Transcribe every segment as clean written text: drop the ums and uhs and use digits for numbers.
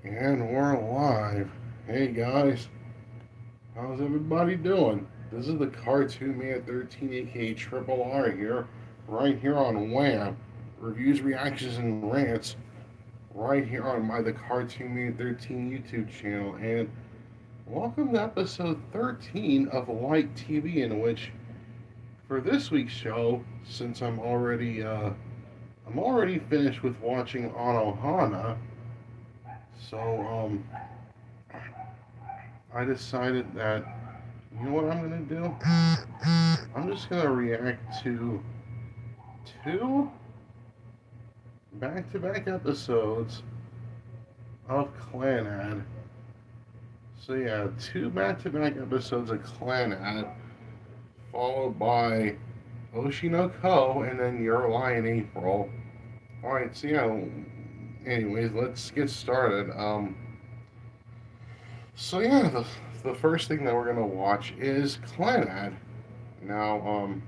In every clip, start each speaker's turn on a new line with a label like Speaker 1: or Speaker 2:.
Speaker 1: And we're live. Hey guys, how's everybody doing? This is the Cartoon Man 13 aka Triple R here, right here on Wham! Reviews, reactions, and rants, right here on the Cartoon Man 13 YouTube channel. And welcome to episode 13 of Light TV, in which, for this week's show, since I'm already finished with watching Anohana, so I decided that, you know what I'm gonna do? I'm just gonna react to two back-to-back episodes of Clannad. So yeah, two back-to-back episodes of Clannad, followed by Oshi no Ko and then Your Lie in April. Alright, so yeah, anyways, let's get started. So yeah, the first thing that we're gonna watch is Clannad. Now,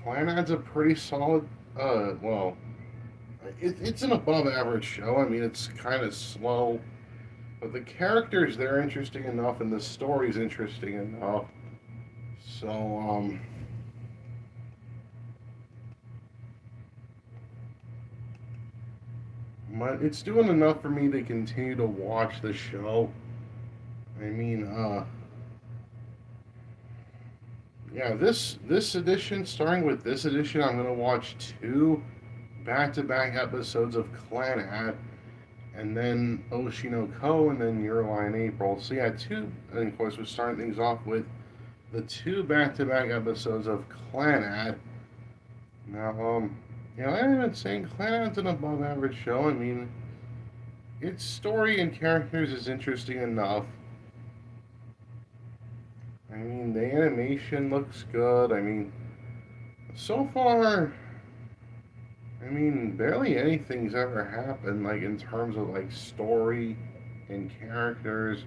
Speaker 1: Clannad's a pretty solid, well, it's an above average show. I mean, it's kind of slow, but the characters, they're interesting enough and the story's interesting enough. So, but it's doing enough for me to continue to watch the show. I mean, yeah, this edition, starting with this edition, I'm gonna watch two back-to-back episodes of Clannad, and then Oshinoko, and then Your Lie in April. So yeah, two, and of course we're starting things off with the two back-to-back episodes of Clannad. Now, like I've been saying, Clannad's an above-average show. I mean, its story and characters is interesting enough. I mean, the animation looks good. I mean, so far, I mean, barely anything's ever happened, like, in terms of, like, story and characters.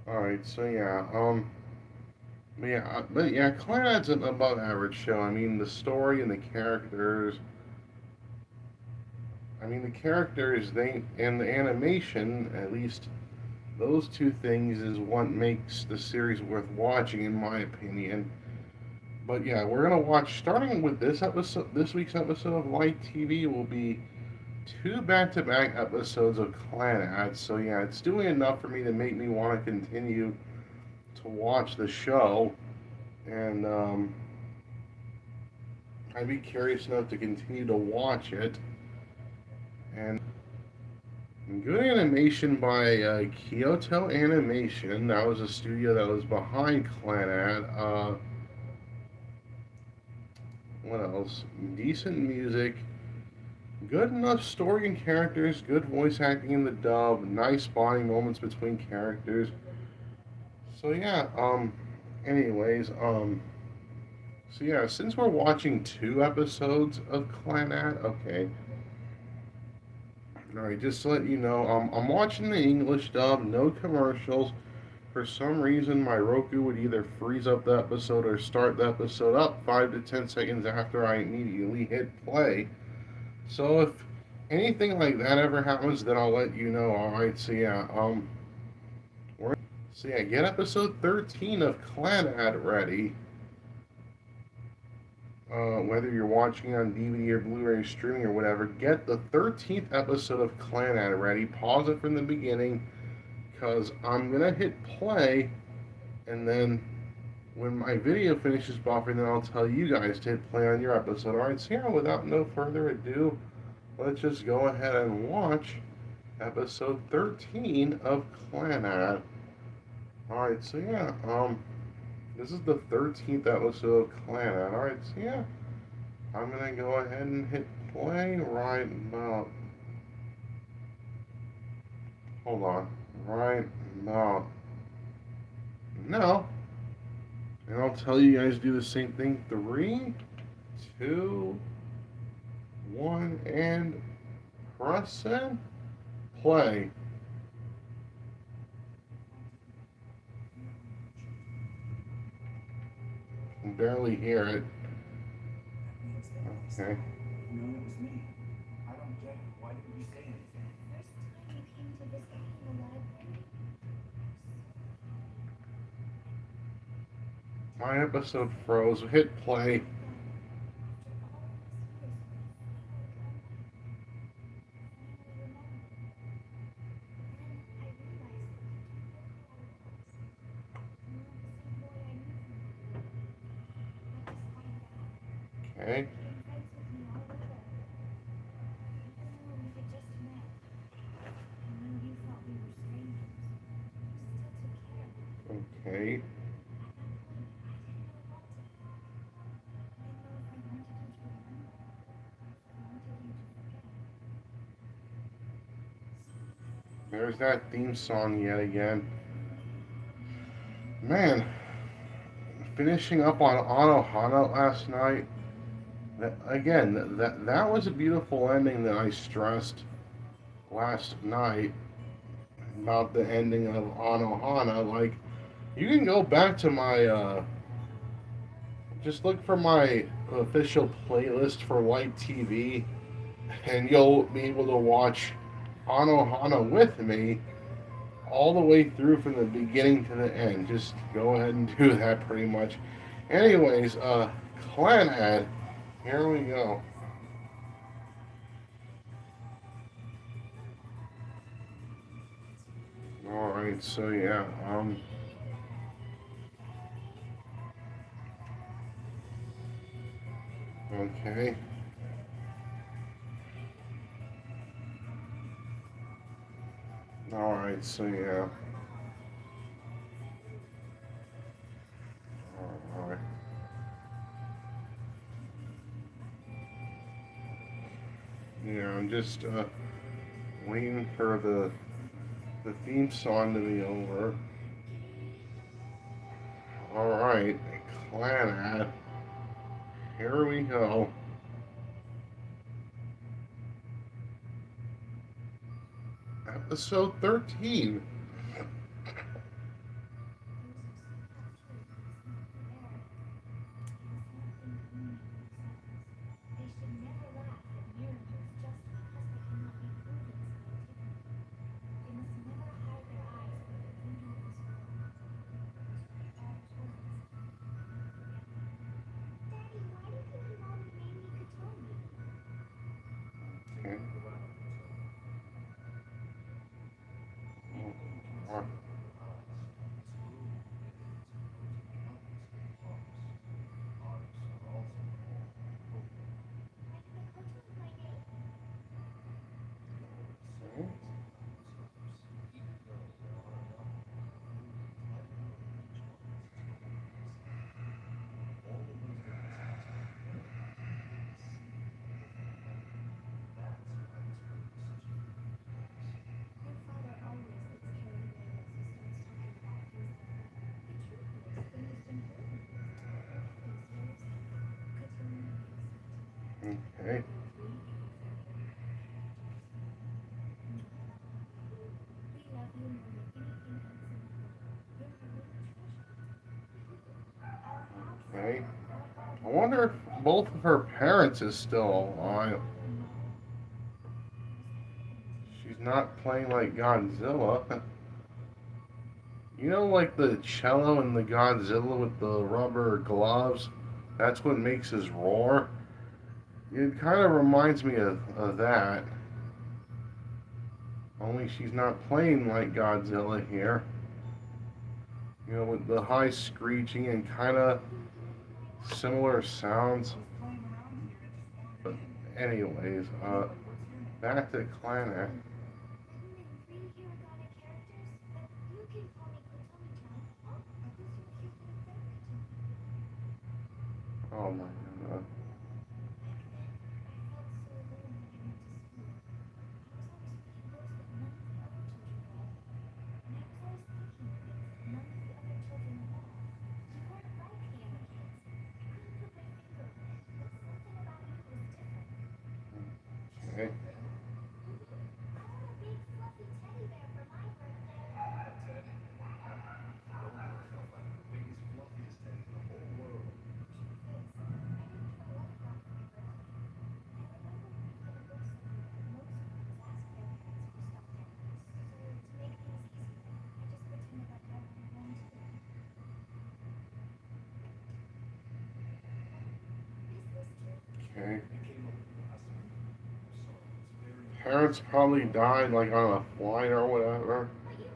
Speaker 1: Alright, so yeah, Clannad's an above average show. I mean, the story and the characters. I mean, the characters, they, and the animation, at least those two things, is what makes the series worth watching, in my opinion. But yeah, we're gonna watch, starting with this week's episode of Light TV will be two back-to-back episodes of Clannad. So yeah, it's doing enough for me to make me want to continue to watch the show, and I'd be curious enough to continue to watch it. And good animation by Kyoto Animation. That was a studio that was behind Clannad. What else? Decent music, good enough story and characters, good voice acting in the dub, nice bonding moments between characters. So yeah, anyways, so yeah, since we're watching two episodes of Clannad, okay. Alright, just to let you know, I'm watching the English dub, no commercials. For some reason, my Roku would either freeze up the episode or start the episode up 5 to 10 seconds after I immediately hit play. So if anything like that ever happens, then I'll let you know. Alright, so yeah, get episode 13 of Clannad ready. Whether you're watching on DVD or Blu-ray streaming or whatever, get the 13th episode of Clannad ready. Pause it from the beginning, because I'm gonna hit play, and then when my video finishes buffering, then I'll tell you guys to hit play on your episode. Alright, so yeah, without no further ado, let's just go ahead and watch episode 13 of Clannad. Alright, so yeah, this is the 13th episode of Clannad. Alright, so yeah, I'm gonna go ahead and hit play right about, hold on, right about now. And I'll tell you guys to do the same thing. 3, 2, 1, and press and play. I can barely hear it. Okay.
Speaker 2: No, it was me. I don't get it. Why didn't you say anything?
Speaker 3: First time you came to visit me in the library.
Speaker 1: My episode froze. Hit play.
Speaker 3: After all these years, you finally come back. Finally remember. Then I realized that you don't know who I was. You're not the same boy I knew from back then. But despite that,
Speaker 1: Okay.
Speaker 3: you've been friends with me all over. Even though we had just met, and when you thought we were strangers, you still took care of me.
Speaker 1: Okay.
Speaker 3: At that point, I didn't know what to think. I didn't know if I wanted you to remember or if I wanted you to forget.
Speaker 1: There's that theme song yet again. Man, finishing up on Anohana last night. That was a beautiful ending that I stressed last night about the ending of Anohana. Like, you can go back to my just look for my official playlist for Light TV, and you'll be able to watch Anohana with me all the way through from the beginning to the end. Just go ahead and do that pretty much. Anyways, Clannad, here we go. Alright, so yeah, okay. Alright, so yeah. Alright. Yeah, I'm just waiting for the theme song to be over. Alright, Clannad, here we go. Episode 13.
Speaker 3: Those who seek out truth must not be arrogant. They must not think only of themselves. They should never laugh at miracles just because they cannot be proven scientifically. They must never hide their eyes from the beauty of this world. Those were my father's words. Never forget them. Daddy, why do you think you always made me Katomi?
Speaker 2: To
Speaker 1: Okay.
Speaker 2: move around Potomac. People who can
Speaker 1: Alright.
Speaker 2: see with their eyes can exclude the ability to note numbers and parts. Arts are also called coding.
Speaker 3: Like the cartoon of my name?
Speaker 2: No, symbols and chromosomes. Even though there are a number, including the type code of each one, is totally missing. All of those differences are inherent in the seed of the family. That's why this work is such a unique place.
Speaker 3: Your father always gets carried away once he starts talking about things like that. The truth is, the most important things in life are always very simple. Katomi and scientific.
Speaker 1: Okay.
Speaker 3: We in our family are characters. Mwah. We love you more than anything else in the world. You're a real treasure. Our house,
Speaker 1: Okay.
Speaker 3: all our
Speaker 1: I
Speaker 3: money,
Speaker 1: wonder if both of her parents is still alive.
Speaker 3: our mom. How's everything,
Speaker 1: She's
Speaker 3: dear?
Speaker 1: not playing like Godzilla. You know, like the cello in the Godzilla with the rubber gloves? That's what makes his roar. It kind of reminds me of that. Only she's not playing like Godzilla here. You know, with the high screeching and kind of similar sounds.
Speaker 2: I was playing around here and just wandered
Speaker 1: But
Speaker 2: in.
Speaker 1: anyways,
Speaker 2: Anyway, what's your name?
Speaker 1: back to Clannad.
Speaker 3: Written in 3 hiragana characters, but you can call me Kotomi-chan. Oh, who's your cute little friend, Kotomi?
Speaker 1: Oh my god.
Speaker 3: Back then, I felt so alone when I went to school. I was always reading books that none of the other children read, and I was always thinking things that none of the other children thought. You weren't like the other kids. I couldn't put my finger on it, but something about you was different.
Speaker 2: She's
Speaker 1: Okay.
Speaker 2: your friend?
Speaker 3: Mm-hmm. I want a big fluffy teddy bear for my birthday. Kotomi.
Speaker 2: Don't get yourself out of the biggest, fluffiest head in the whole world.
Speaker 3: Truth is, I didn't get a lot got for my birthday.
Speaker 1: Okay.
Speaker 2: It came up last week. So it's very
Speaker 1: Parents probably died like on a flight or whatever.
Speaker 3: But you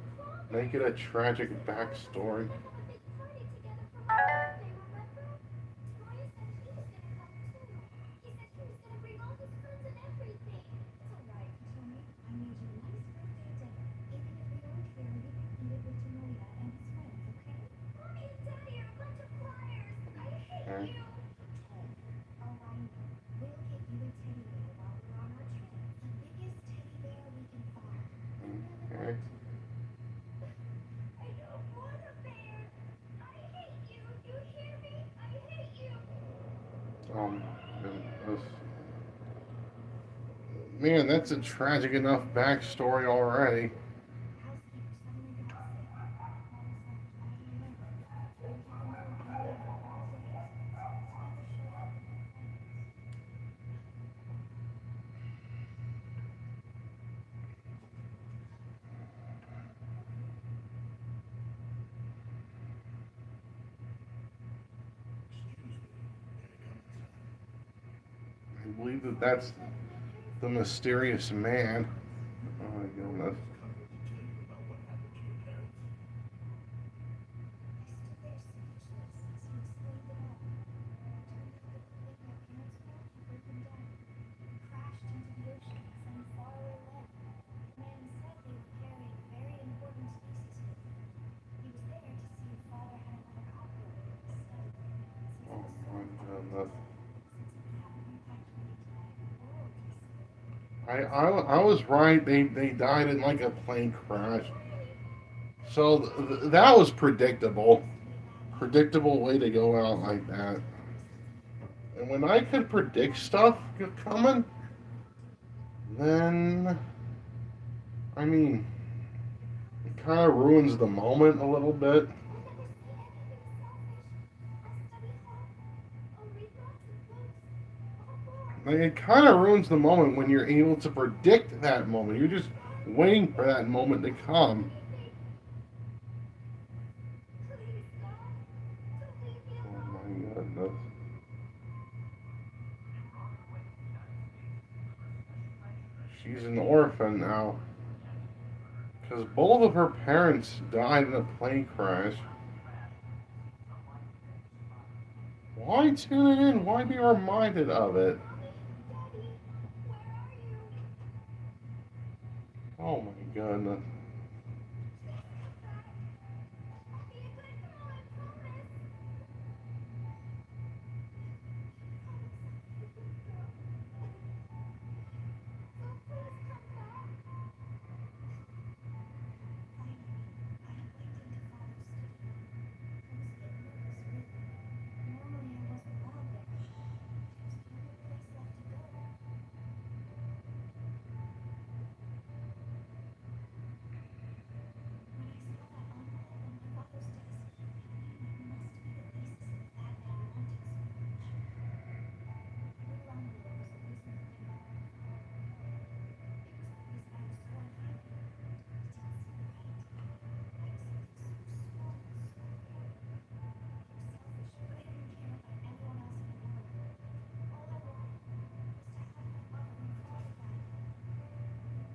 Speaker 1: Make
Speaker 3: promised.
Speaker 1: it a tragic
Speaker 3: You said all of us were
Speaker 1: backstory.
Speaker 3: gonna have a big party together for my birthday, remember? Toya said he was gonna come too. He said he was gonna bring all his friends and everything. It's alright, Tommy. I made you a nice birthday dinner. Even if we don't hear you, eat it with Tomoya and his friends, okay? Mommy and Daddy are a bunch of liars. I hate
Speaker 1: Okay.
Speaker 3: you.
Speaker 2: Tom.
Speaker 3: Oh, I know. We'll get you a teddy bear while we're on our trip. The biggest teddy bear we can find. You really
Speaker 1: Okay.
Speaker 3: want to? I don't want a bear. I hate you. You hear me? I hate you.
Speaker 1: Um, man, that's a tragic enough backstory already.
Speaker 3: Housekeeper suddenly got sick. Mom was left all alone. Didn't get to know any of her old days. She never showed up with her friends.
Speaker 2: Excuse me. May I come inside?
Speaker 1: I believe that that's the mysterious man. Oh my
Speaker 2: I
Speaker 1: goodness.
Speaker 2: was coming to tell you about what happened to your parents.
Speaker 3: I stood there speechless as he explained it all. It turned out the plane my parents were on had broken down. It crashed into the ocean in some faraway land. The man said they were carrying a very important thesis paper. He was there to see if father had another outlook for his study, since it
Speaker 1: Oh
Speaker 3: was so
Speaker 1: my
Speaker 3: important,
Speaker 1: goodness.
Speaker 3: since it would have an impact on the entire world, he said.
Speaker 1: I was right. They died in like a plane crash. So that was predictable.
Speaker 3: This could be a bad day.
Speaker 1: Predictable way to go out
Speaker 3: So
Speaker 1: like that.
Speaker 3: Tommy listened to me.
Speaker 1: And when I could predict stuff coming, then I mean, it kind of ruins the moment a little bit.
Speaker 3: I'll never say anything selfish. I'll study hard. I'll read lots of books. I'll work.
Speaker 1: Like it kind of ruins the moment when you're able to predict that moment. You're just
Speaker 3: Dad,
Speaker 1: waiting for that
Speaker 3: don't
Speaker 1: moment to
Speaker 3: tell me
Speaker 1: come.
Speaker 3: anything. Please, God. Don't leave me
Speaker 1: Oh
Speaker 3: alone.
Speaker 1: my goodness. She's an orphan now. Because both of her parents died in a plane crash. Why tune it in? Why be reminded of it?
Speaker 3: Mommy, Daddy, where are you?
Speaker 1: Oh my goodness.
Speaker 3: Please come back. I'll be a good girl, I promise. I promise I'll be a good girl. So please come back. Finally, I went into Father's study. I was a bit nervous, really. Normally I wasn't allowed there, but it was the only place left to go. When I saw that envelope on my father's desk, I knew it must be the thesis that that man wanted so much. The little envelope was the reason the plane got broken apart. It was the reason I was so unhappy. It didn't seem right. I was something so small and so important. It was selfish, but I didn't care about anyone else in the world. All I wanted was to have my mother and father back. I've been thinking about it.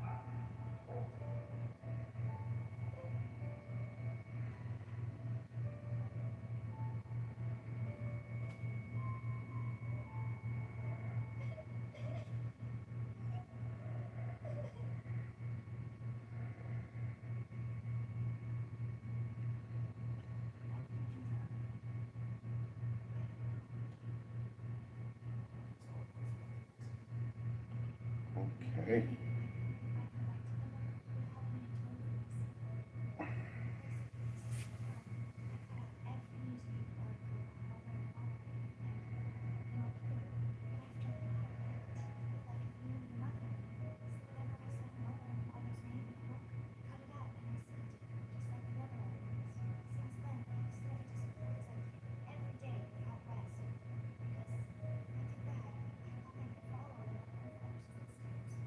Speaker 3: I don't know how it came to be, but it's all of us left to fix it.
Speaker 1: Okay.
Speaker 3: I collected the note that would help me atone for my sin. In place of pieces of crap, I cut out every newspaper article about mother and father being together. And I'll put it left on the back, like it meaning nothing. So whenever I saw mother and father's name in a book, I cut it out and I sent it, just like the other articles. Since then, I've studied to support as I can, every day without rest. Because if I did that, I thought I could follow in my grandfather's footsteps.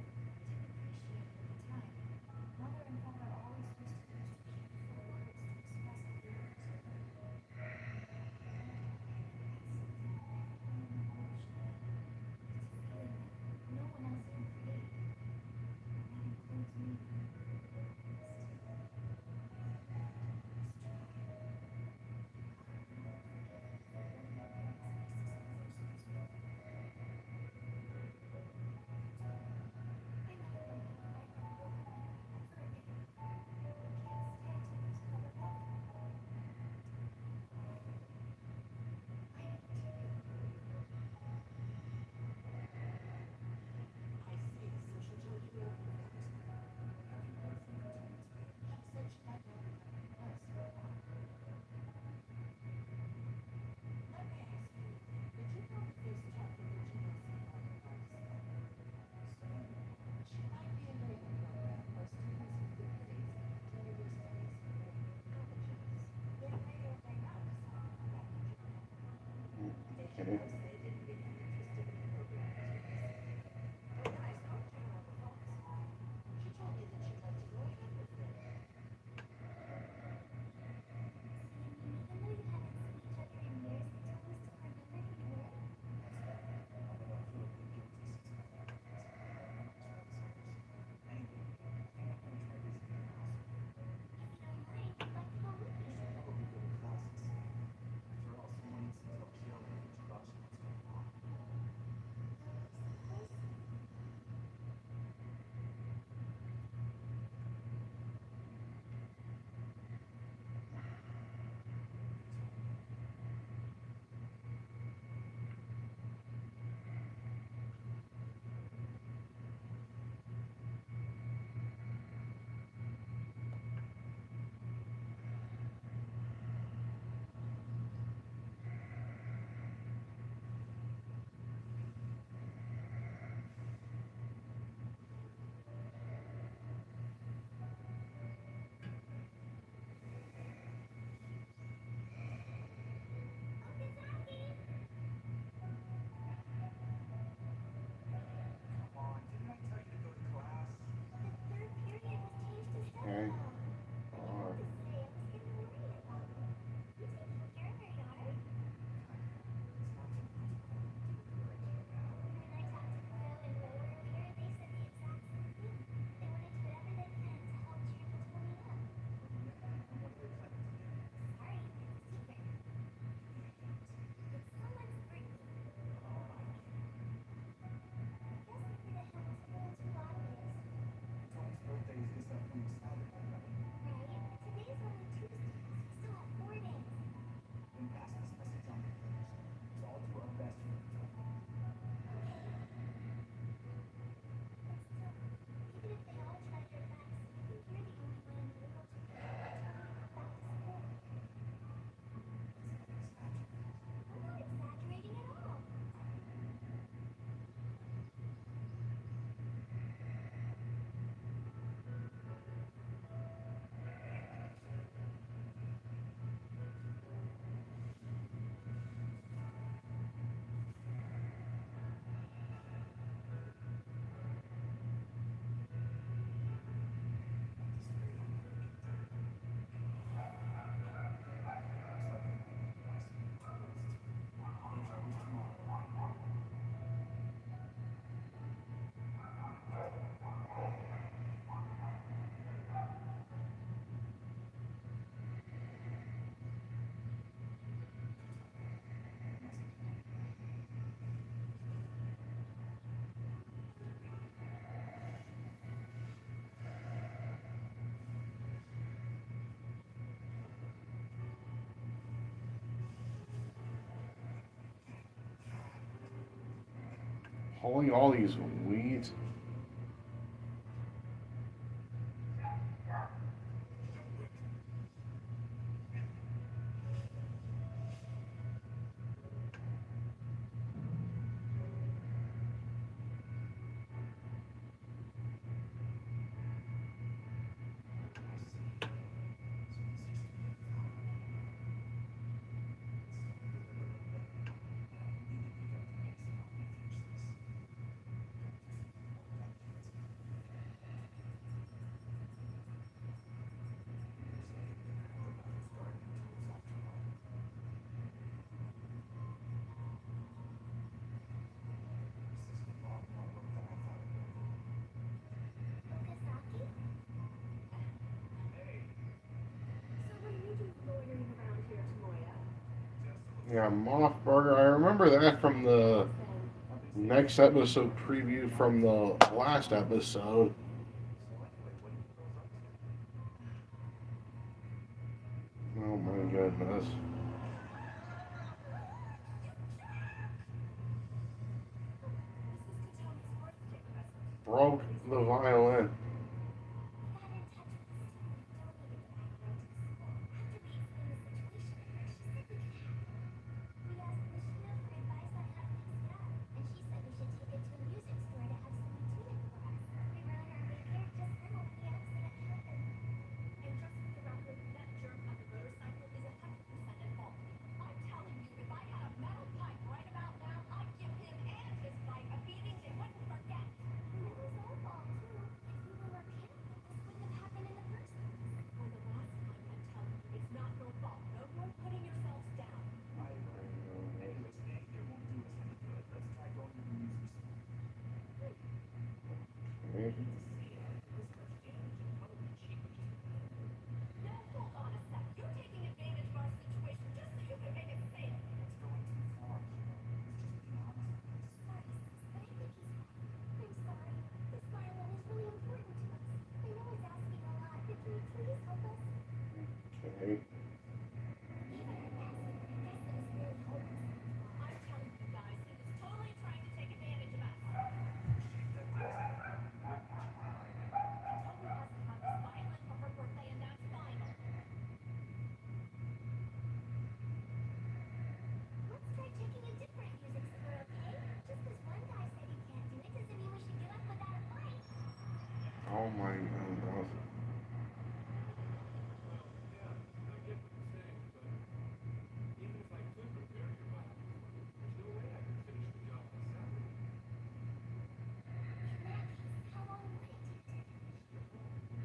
Speaker 1: Okay.
Speaker 2: I said I didn't become interested in program activities. But when I spoke to her on the phone this morning, she told me that she'd like to go ahead with them.
Speaker 3: So you mean even though you haven't seen each other in years, you totally still remember who you were?
Speaker 2: That's right. Although I feel a bit guilty since my dad passed away about 12 years. Anyway, I think I'm going to try visiting the house again.
Speaker 3: If you don't mind, I'd like to go with
Speaker 2: You
Speaker 3: you.
Speaker 2: should probably go to classes. After all, someone needs to tell Jill and teach Oshi what's going on.
Speaker 3: Well, I suppose so. Okazaki!
Speaker 2: Come on, didn't I tell you to go to class?
Speaker 3: The third period was changed to
Speaker 1: Okay.
Speaker 3: 7 o'clock. I
Speaker 1: All
Speaker 3: have
Speaker 1: right.
Speaker 3: to say, I was getting worried about you. You taking care of your daughter?
Speaker 2: Kinda. It's not so much what I want to do, but I care now.
Speaker 3: When I talked to Cleo and Bo earlier, they said the exact same thing. They want to do whatever they can to help cheer the Tony up.
Speaker 2: Yeah, and what are they planning to do?
Speaker 3: Sorry, it's a secret.
Speaker 2: Give me a hint.
Speaker 3: It's someone's birthday.
Speaker 2: Oh, I care.
Speaker 3: I guess maybe the hint was a little too obvious.
Speaker 2: And Tony's birthday is this upcoming Saturday, right?
Speaker 3: Right, but today's only Tuesday, so we still have 4 days.
Speaker 2: Then pass this message on to Thursday. It's all do our best for you, Tony.
Speaker 3: Okay. But still, even if they all tried their best, I think you're the only one in the world who can help Tony go back to school.
Speaker 2: Let's not exaggerate.
Speaker 3: I'm not exaggerating at all.
Speaker 2: At this rate, I'm gonna get 30. Looks like I'm heading to buy some new tools, too. There's always tomorrow. Message again.
Speaker 1: Pulling all these weeds.
Speaker 2: I see. So this used to be a flower bed. It's slowly delivered a bed. But I need to pick up the pace and help me finish this. Don't you think you look like kids? Looks like I'm gonna have to buy those gardening tools after all. This is a lot more work than I thought it would be.
Speaker 3: Okazaki?
Speaker 2: Hey,
Speaker 4: So what are you doing loitering around here, Tamoya?
Speaker 2: just a little.
Speaker 1: Yeah, Moth Burger. I remember that from the
Speaker 4: Then
Speaker 2: I've been saving
Speaker 1: next episode preview from the last episode.
Speaker 2: So anyway, what are you girls up to?
Speaker 1: Oh my goodness.
Speaker 4: this is Katoni's birthday present.
Speaker 1: Broke the violin.
Speaker 3: We got in touch with this town and donated the violin to the school. After we explained the situation to her, she said we could have it. We asked Lashina for advice on how to fix it up, and she said we should take it to a music store to have someone tune it for us. We were on our way there just then when the accident happened.
Speaker 4: And just for the record, that jerk on the motorcycle is 100% at fault. I'm telling you, if I had a metal pipe right
Speaker 1: Okay.
Speaker 2: hate to say it, this much damage and probably cheap just
Speaker 3: Now hold on a sec. You're taking advantage of our situation just so you can make a sale.
Speaker 2: It's going too far, Kilo. Let's just be honest with this.
Speaker 3: Sorry, sis, but I think he's right. I'm sorry. This violin is really important to us. I know it's asking a lot, but can you please help us?
Speaker 1: Okay.
Speaker 3: Even if it asks, I guess that is really help us. I'm telling you guys, he was totally trying to take advantage of us.
Speaker 2: Shit, that does happen. We're trying.
Speaker 3: He told me has to have this violin for her birthday, and that's final. Let's try checking a different music store, okay? Just because one guy said he can't do it doesn't mean we should give up without a fight.
Speaker 1: Oh my God.
Speaker 2: Well, yeah, I get what you're saying, but even if I could repair your violin for you, there's no way I could finish the job myself.
Speaker 3: In that case, how long would it take?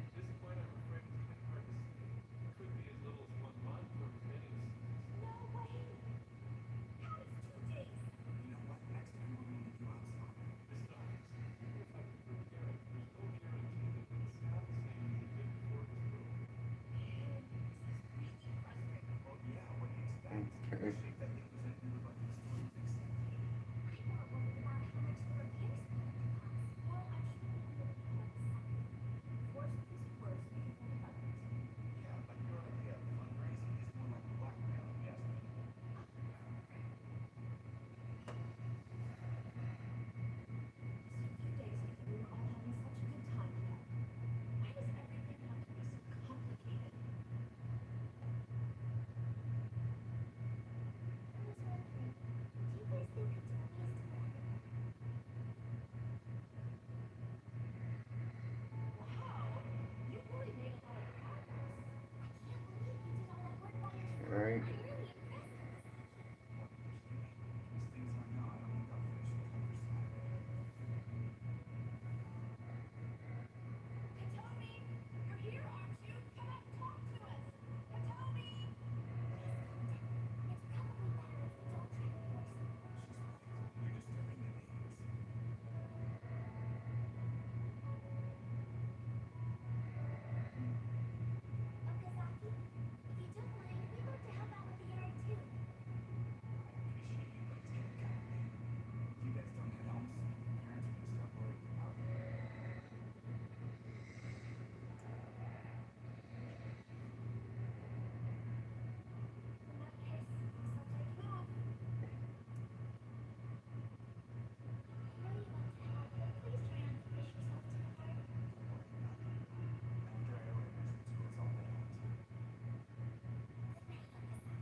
Speaker 2: At this point, I'm afraid it's kind of hard to say. It could be as little as 1 month or as many as 6.
Speaker 3: No way. How is 2 days?
Speaker 2: You know what? Next time we're going to do outside. Besides, even if I could repair it, there's no guarantee that it would sound the same as it did before it was broken.
Speaker 3: Man, this is really frustrating.
Speaker 2: Well, yeah, what do you expect?
Speaker 1: Okay.
Speaker 2: Shake that thing was in the bucket store and fix it.
Speaker 3: I'm more worried about how much the repairs are going to cost. Well, I'm sure we can work it out somehow. Worst comes to worst, we can pull the bucket.
Speaker 2: Yeah, but your idea of fundraising is more like blackmail, yes.
Speaker 3: Just a few days ago, we were all having such a good time together. Why does everything have to be so complicated? I was wondering, do you guys think it's ways to Wow, you really made a lot of progress. I can't believe you did all that work by yourself.
Speaker 1: Right.
Speaker 3: I'm really impressed with this kid.
Speaker 2: These things are not on the finish the other side.
Speaker 3: Katomi, you're here, aren't you? Come out and talk to us. Katomi! Please calm down. It's probably better if we don't try to force him.
Speaker 2: You're disturbing the neighbors.
Speaker 3: Okazaki, if you don't mind, we'd love to help out with the yard too.
Speaker 2: I appreciate you guys getting going. If you guys don't head home soon, your parents are going to start worrying about you.
Speaker 3: In that case, guess I'll take you off. I know you want to help, but please try not to push yourself too hard.
Speaker 2: Don't worry about it. After I organize the tours, I'll head out.
Speaker 3: Good night, Okazaki. Try to get some rest.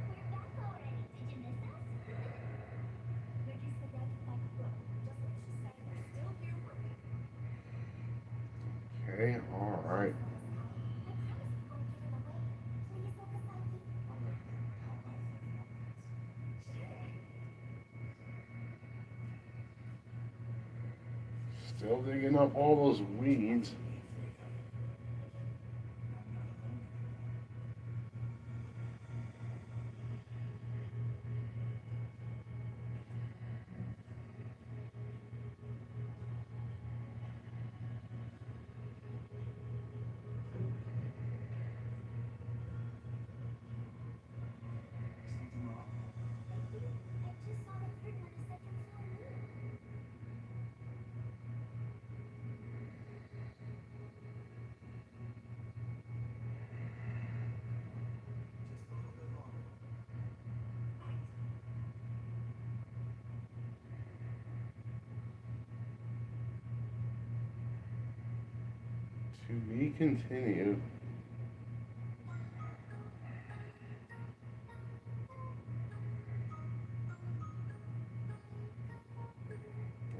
Speaker 3: We're back already. Did you miss us? Nikki's the red like a pro. Just let's just say we're still here working.
Speaker 1: Okay. All right.
Speaker 3: I promise we won't get in the way. Please, Okazaki.
Speaker 2: All right, then. How about 30 more minutes?
Speaker 1: Still digging up all those weeds.
Speaker 2: To be afraid of. And I'm not alone anymore. Something
Speaker 1: To be continued.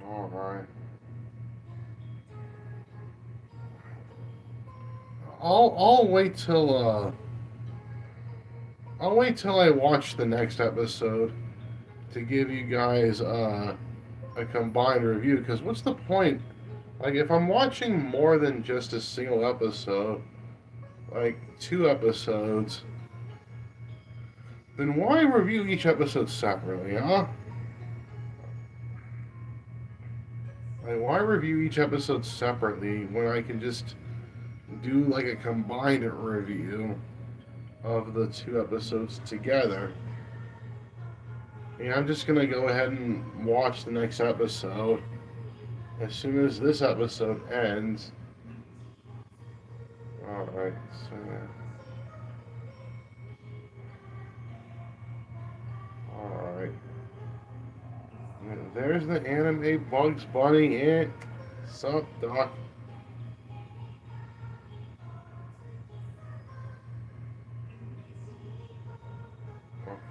Speaker 1: All right. I'll wait till I'll wait till I watch the next episode to give you guys a combined review. Because what's the point? Like, if I'm watching more than just a single episode, like 2 episodes, then why review each episode separately, huh? Like, why review each episode separately when I can just do like a combined review of the 2 episodes together? Yeah, I'm just gonna go ahead and watch the next episode as soon as this episode ends. Alright, so. Alright. There's the anime Bugs Bunny and. Sup, Doc?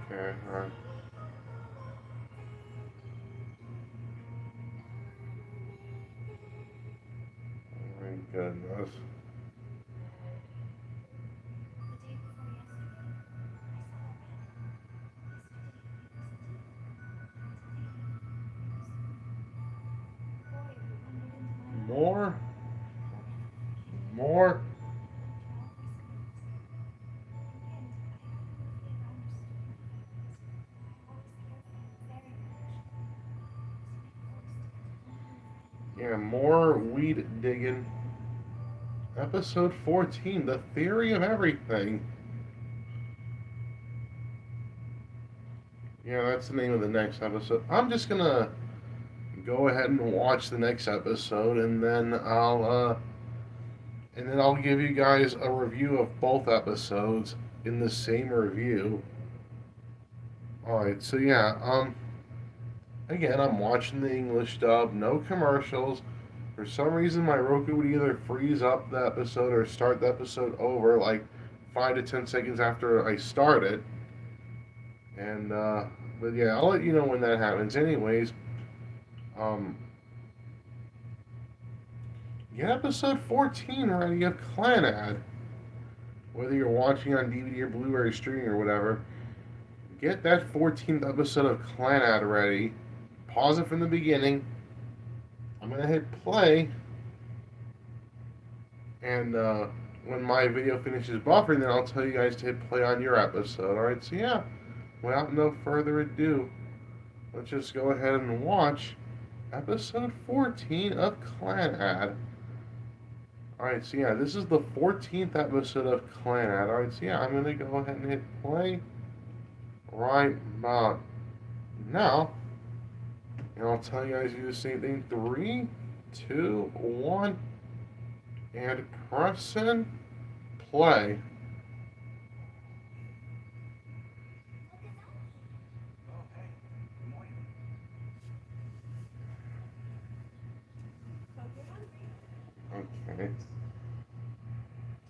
Speaker 1: Okay, alright. Oh my goodness. More? More? Yeah, more weed digging. Episode 14, The Theory of Everything. Yeah, that's the name of the next episode. I'm just gonna go ahead and watch the next episode, and then I'll give you guys a review of both episodes in the same review. All right, so yeah, again, I'm watching the English dub, no commercials. For some reason, my Roku would either freeze up the episode or start the episode over like 5 to 10 seconds after I start it. And but yeah, I'll let you know when that happens. Anyways, um, get episode 14 ready of Clannad. Whether you're watching on DVD or Blu-ray streaming or whatever, get that 14th episode of Clannad ready. Pause it from the beginning. I'm gonna hit play, and when my video finishes buffering, then I'll tell you guys to hit play on your episode. All right, so yeah, without no further ado, let's just go ahead and watch episode 14 of Clannad. Alright, so yeah, this is the 14th episode of Clannad. Alright, so yeah, I'm going to go ahead and hit play right about now. And I'll tell you guys to do the same thing. 3, 2, 1, and press and play.
Speaker 2: Oh, hey. Good morning.
Speaker 4: Hope you're hungry.
Speaker 1: Okay.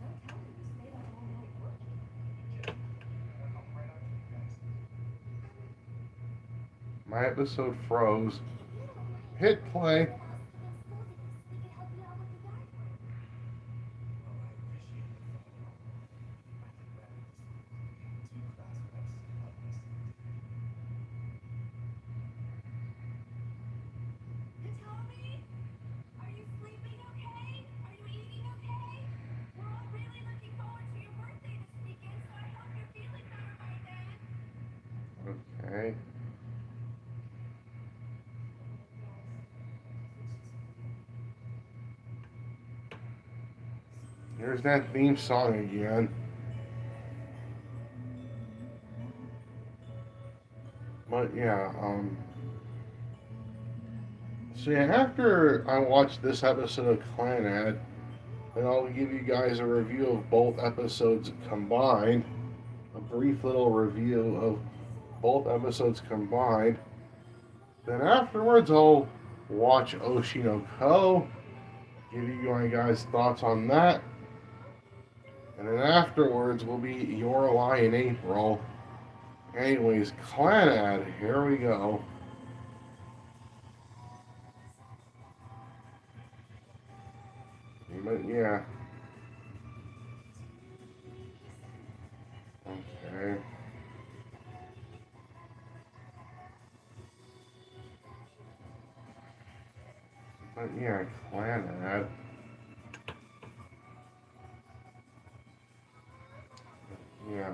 Speaker 4: Don't tell me you stayed up all night working.
Speaker 2: Kid, I'll help right out to you guys.
Speaker 1: My episode froze.
Speaker 3: If you don't mind,
Speaker 1: Hit play.
Speaker 3: tell us within school days. We could help you out with the yard work.
Speaker 2: Well, I appreciate the phone call. I think that this week we have 2 class reps to help us.
Speaker 4: Hitomi? Are you sleeping okay? Are you eating okay? We're all really looking forward to your birthday this weekend, so I hope you're feeling better by then.
Speaker 1: Okay. There's that theme song again. But yeah, so yeah, after I watch this episode of Clannad, then I'll give you guys a review of both episodes combined. A brief little review of both episodes combined. Then afterwards, I'll watch Oshi no Ko, give you my guys' thoughts on that. And then afterwards will be Your Lie in April. Anyways, Clannad, here we go. But yeah. Okay. But yeah, Clannad. Yeah.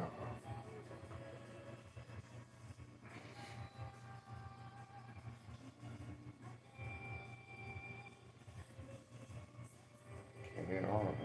Speaker 1: Okay, alright.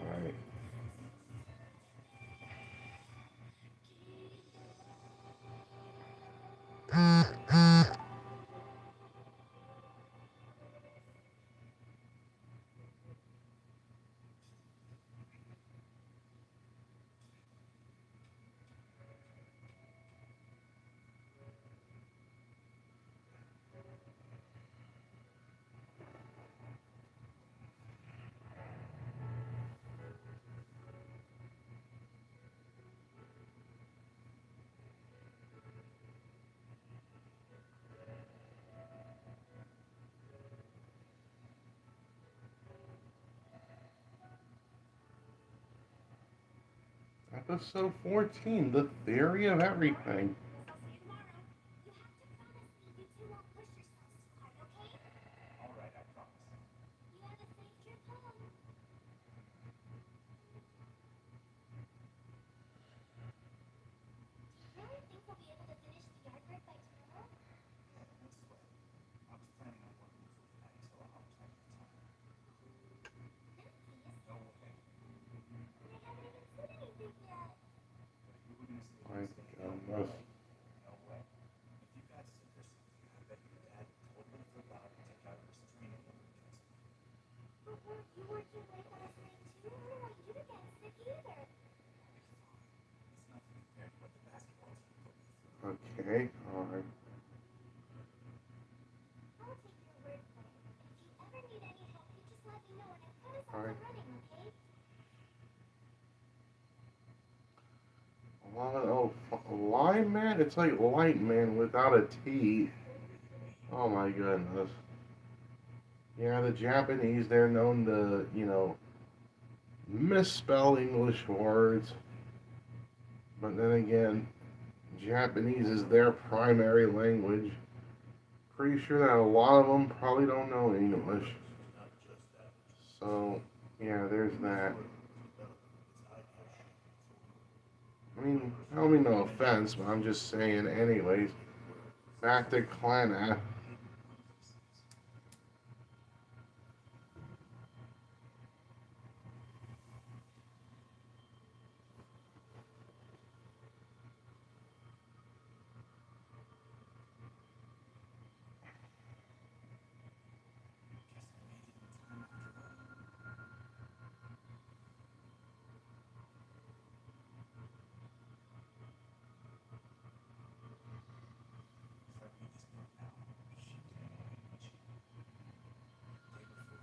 Speaker 1: Episode 14, The Theory of Everything.
Speaker 4: I'll see you tomorrow.
Speaker 3: You have to promise me you two won't push yourselves too hard, okay?
Speaker 2: All right, I promise.
Speaker 3: You have a safe trip home. Do you really think we'll be able to finish the yard work by tomorrow?
Speaker 2: Yeah, no sweat. I was planning on working before tonight, so I'll have plenty of time.
Speaker 3: Nancy,
Speaker 2: No way.
Speaker 3: I haven't even said anything yet.
Speaker 2: But if you were gonna say
Speaker 1: My
Speaker 2: no
Speaker 1: goodness.
Speaker 2: way, no way. If you got sick or something, I bet your dad would totally flip out and take out a restraining order against me.
Speaker 3: But weren't you working late last night too? I don't want you to get sick either.
Speaker 2: I'll be fine. It's nothing compared to what the basketball team put me through.
Speaker 1: Okay, alright.
Speaker 3: I'll take your word for it. If you ever need any help, you just let me know and I promise I'll
Speaker 1: Alright.
Speaker 3: come running, okay?
Speaker 1: Lime Man? It's like Light Man without a T. Oh my goodness. Yeah, the Japanese, they're known to, misspell English words. But then again, Japanese is their primary language. Pretty sure that a lot of them probably don't know English. So, yeah, there's that. I mean, I don't mean no offense, but I'm just saying, anyways. Back to Clannad.
Speaker 2: Guess I made it in time after all. If I read this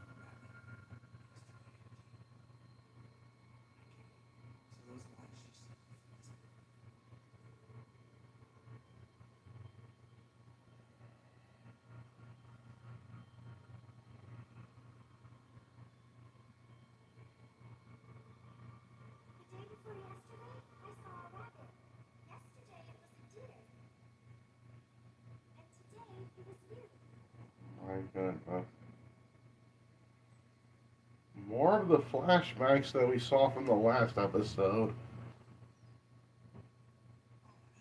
Speaker 2: book now, she didn't wait, did she? Day before the rally, yesterday indeed. Okay, so those lines she said before this book.
Speaker 3: The day before yesterday, I saw a rabbit. Yesterday, it was a deer. And today, it was you.
Speaker 1: My goodness. More of the flashbacks that we saw from the last episode.
Speaker 2: Oh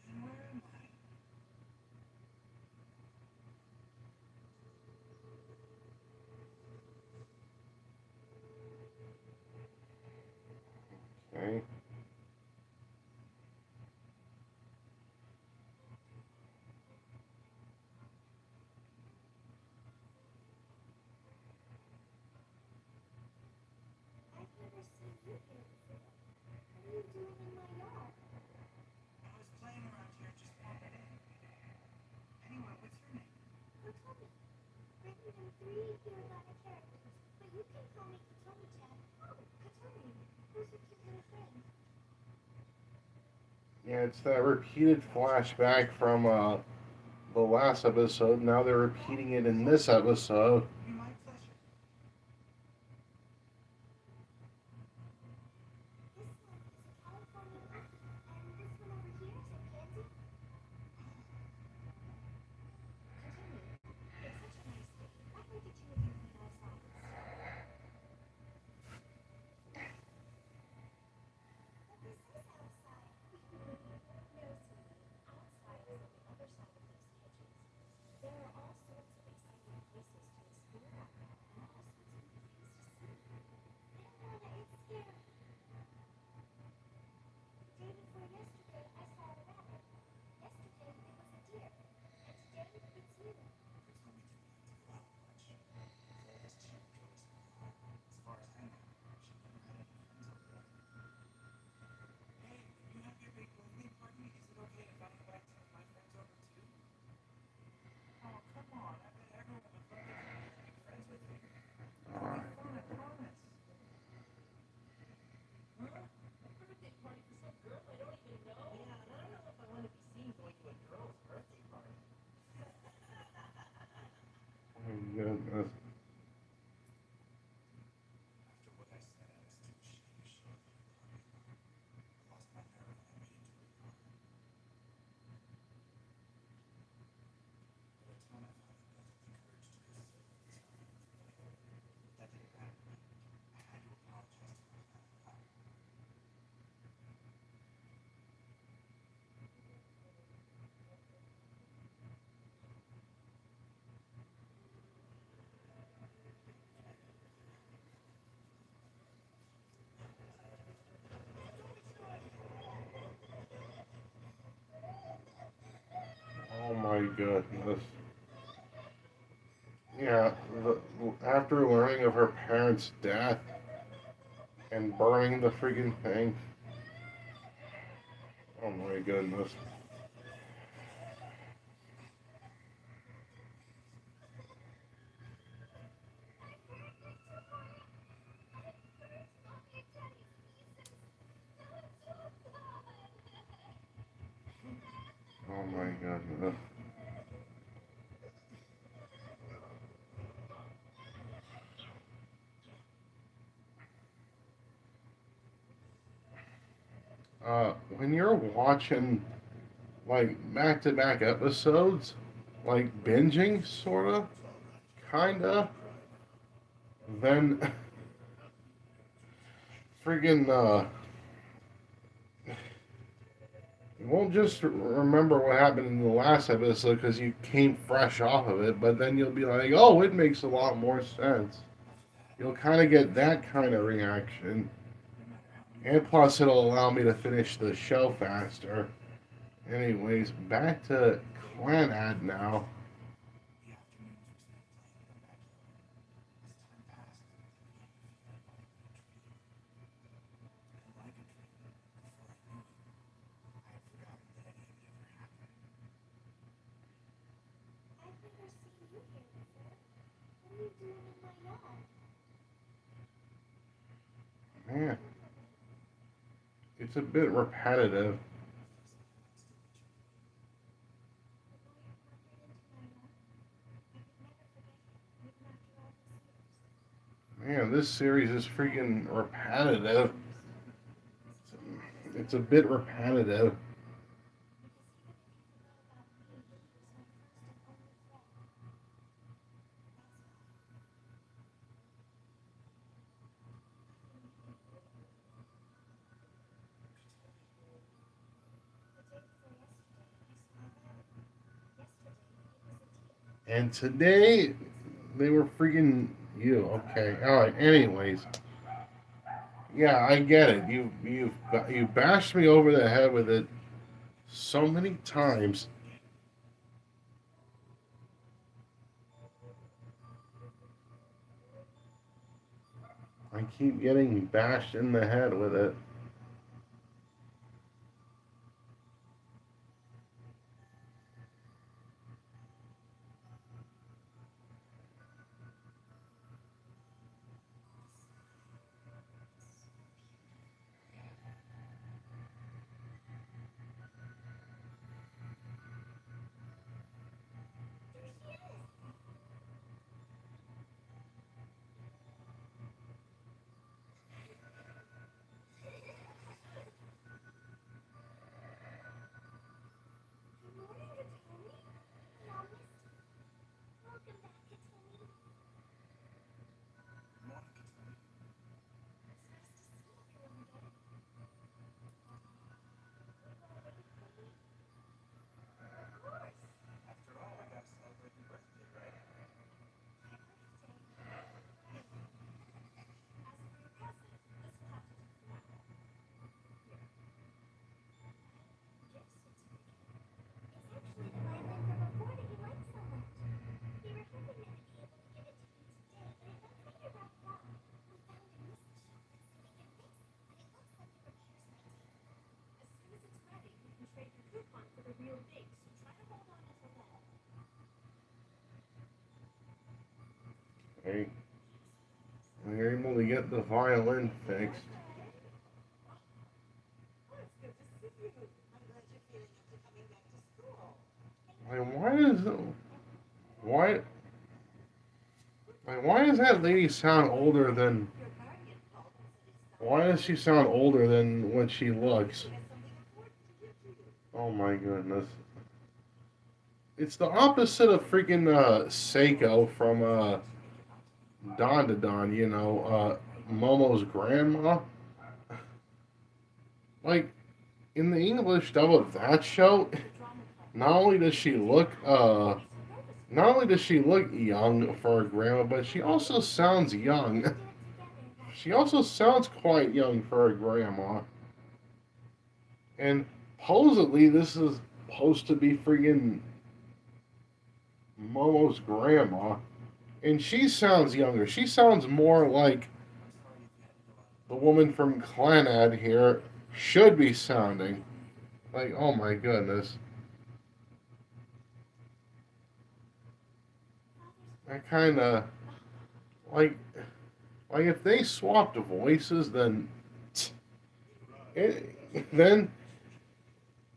Speaker 2: man, where am I?
Speaker 1: Okay.
Speaker 3: I've never seen you here before. What are you doing in my yard?
Speaker 2: I was playing around here, just wandered in. Anyway, what's your name?
Speaker 3: Kotomi. Written in 3 hiragana characters, but you can call me Kotomi.
Speaker 1: Yeah, it's that repeated flashback from the last episode. Now they're repeating it in this episode.
Speaker 2: Be my pleasure.
Speaker 3: This one is a California cookie, and this one over here is a candy. Continue. It's such a nice day. Why don't the two of you meet outside instead? But this is outside. No, sweetie. Outside is on the other side of those hedges. There are all sorts of exciting places to explore and all sorts of new things to see. I don't want to get scared. The day before yesterday, I saw a rabbit. Yesterday, it was a deer. And today, it's you.
Speaker 2: You told me to go out much. So this cheap goes. As far as I know, she never had any friends over there. Hey, you have your big birthday party. Is it okay if I invite some of my friends over too? Oh, come on. I bet everyone would love to come here and make friends with you. It'll be fun, I promise. Huh? A birthday party for some girl I don't even know? Yeah, and I don't know if I want to be seen going to a girl's birthday party.
Speaker 1: Oh, goodness.
Speaker 2: After what I said, I was too ashamed to show up at your party. I lost my nerve when I made it to her car. By the time I finally mustered the courage to go say what was happening with the plane, that didn't matter. I had to apologize to her out loud.
Speaker 1: Oh my goodness. Yeah, after learning of her parents' death and burning the freaking thing. Oh my goodness. Oh my goodness. When you're watching like back to back episodes, like binging, sorta, kinda, then friggin' you won't just remember what happened in the last episode because you came fresh off of it, but then you'll be like, oh, it makes a lot more sense. You'll kind of get that kind of reaction. And plus, it'll allow me to finish the show faster. Anyways, back to Clannad now.
Speaker 2: The afternoons were spent playing in the backyard. As time passed, I began to feel like I wanted a dream. And like a dream, before I knew it, I had forgotten that any of it ever happened.
Speaker 3: I've never seen you here before. What are you doing in my yard?
Speaker 1: Man, it's a bit repetitive. Man, this series is freaking repetitive. It's a bit repetitive. And today, they were freaking you. Okay, all right. Anyways, yeah, I get it. You bashed me over the head with it so many times. I keep getting bashed in the head with it. Okay. We're able to get the violin fixed.
Speaker 4: Oh, it's good to see you. I'm glad you're feeling up to coming back to school.
Speaker 1: Like, why why does that lady sound older than
Speaker 4: Your guardian called and said it's not
Speaker 1: why does she sound older than what she looks?
Speaker 4: he has something important to give to you.
Speaker 1: Oh my goodness. It's the opposite of freaking Seiko from Don to Don, Momo's grandma. Like in the English dub of that show, not only does she look not only does she look young for her grandma, but she also sounds young. She also sounds quite young for her grandma. And supposedly this is supposed to be freaking Momo's grandma. And she sounds younger. She sounds more like the woman from Clannad here should be sounding. Like, oh my goodness. I kind of like if they swapped voices, then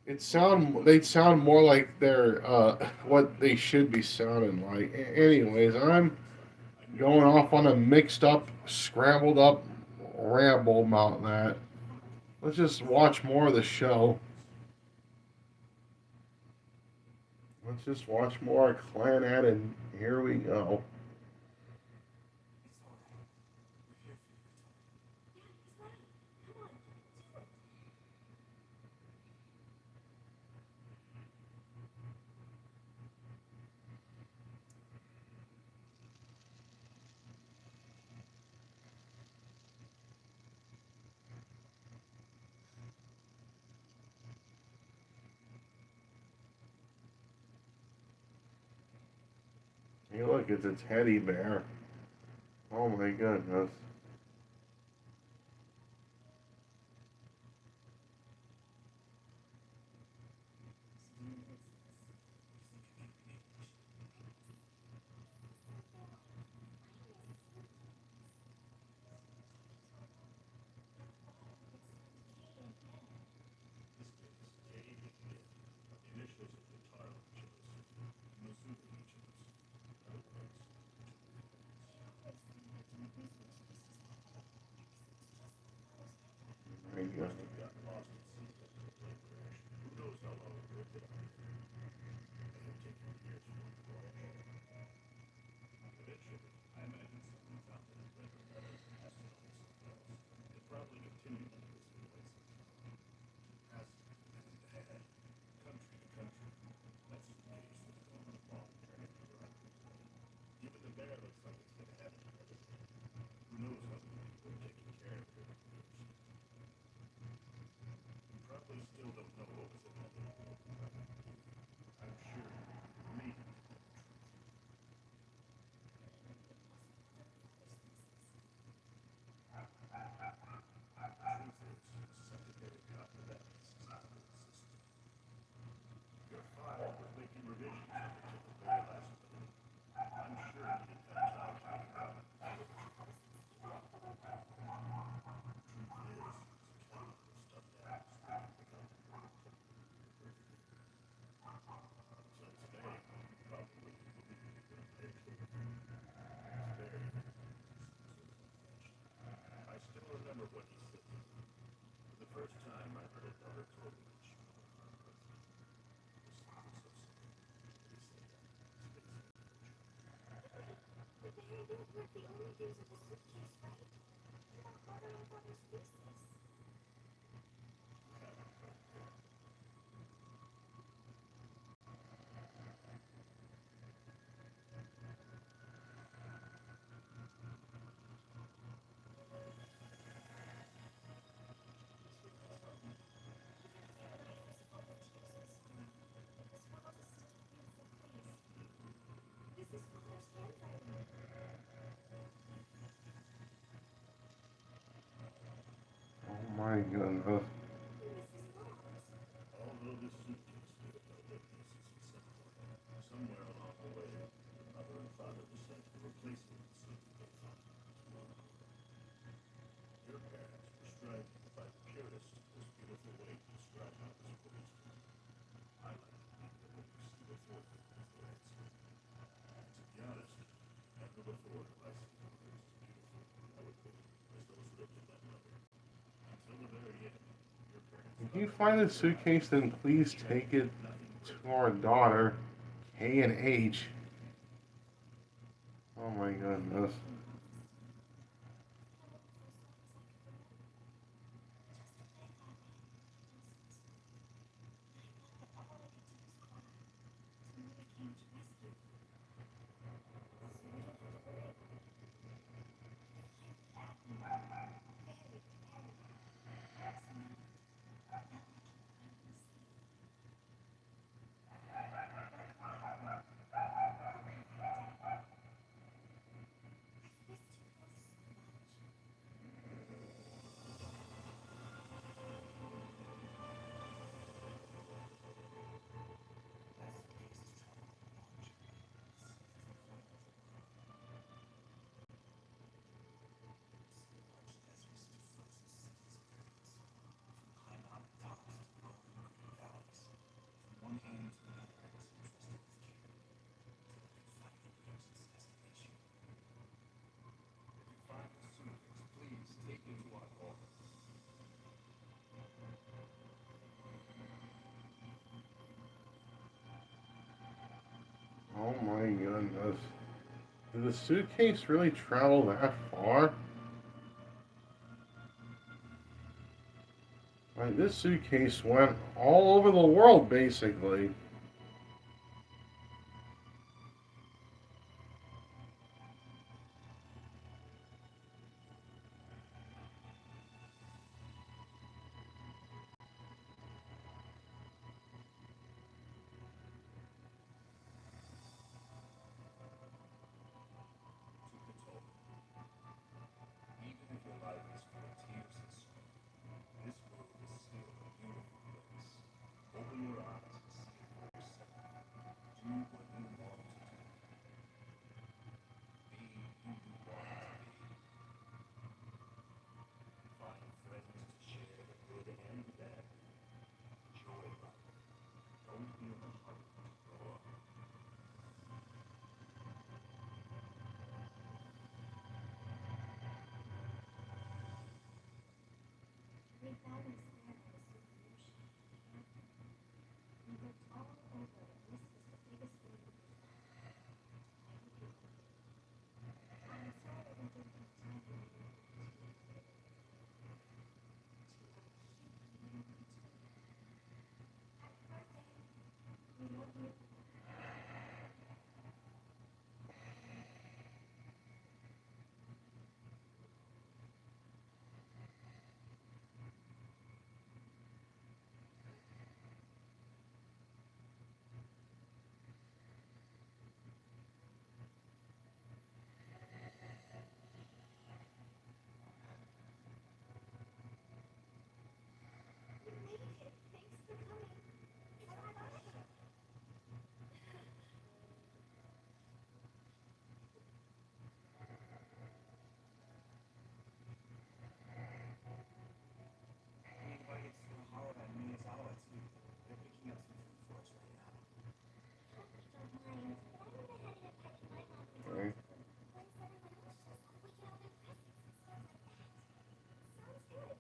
Speaker 1: they'd sound more like they're what they should be sounding like. Anyways, I'm going off on a mixed up, scrambled up ramble about that. Let's just watch more of the show. Let's just watch more of Clannad, and here we go. Hey, look, it's a teddy bear. Oh my goodness. My goodness.
Speaker 3: But the hair weren't the only things in the suitcase, right? What about our father's thesis?
Speaker 4: This is Father's handwriting.
Speaker 1: Oh my goodness.
Speaker 4: And this is Mom's.
Speaker 2: Although this suitcase may have held their pieces and somewhere along the way, mother and father decided to replace it with something
Speaker 1: If you find the suitcase, then please take it to our daughter, K and H. Oh my goodness. Oh my goodness. Did the suitcase really travel that far? Like, this suitcase went all over the world, basically.
Speaker 2: Even if your life is full of tears and sorrow, this world is still a beautiful place. Open your eyes and see it for yourself. Do what you want to do. Be who you want to be. Find friends to share the good and the bad. Enjoy life. Don't feel the hunger to grow up.
Speaker 3: We found this paradise with the ocean. We looked all over, and this was the biggest one we could find. I hope you liked it. I'm sorry that we didn't have time for you. We love you. You made it. Thanks for coming. It's our pleasure.
Speaker 2: We invited Suhara and Miyazawa too. They're picking up some food for us right now.
Speaker 3: Don't mind. I'm gonna head in and my mom for
Speaker 1: Okay.
Speaker 3: Once everyone else shows up, we can open presents and stuff like that. Sounds good.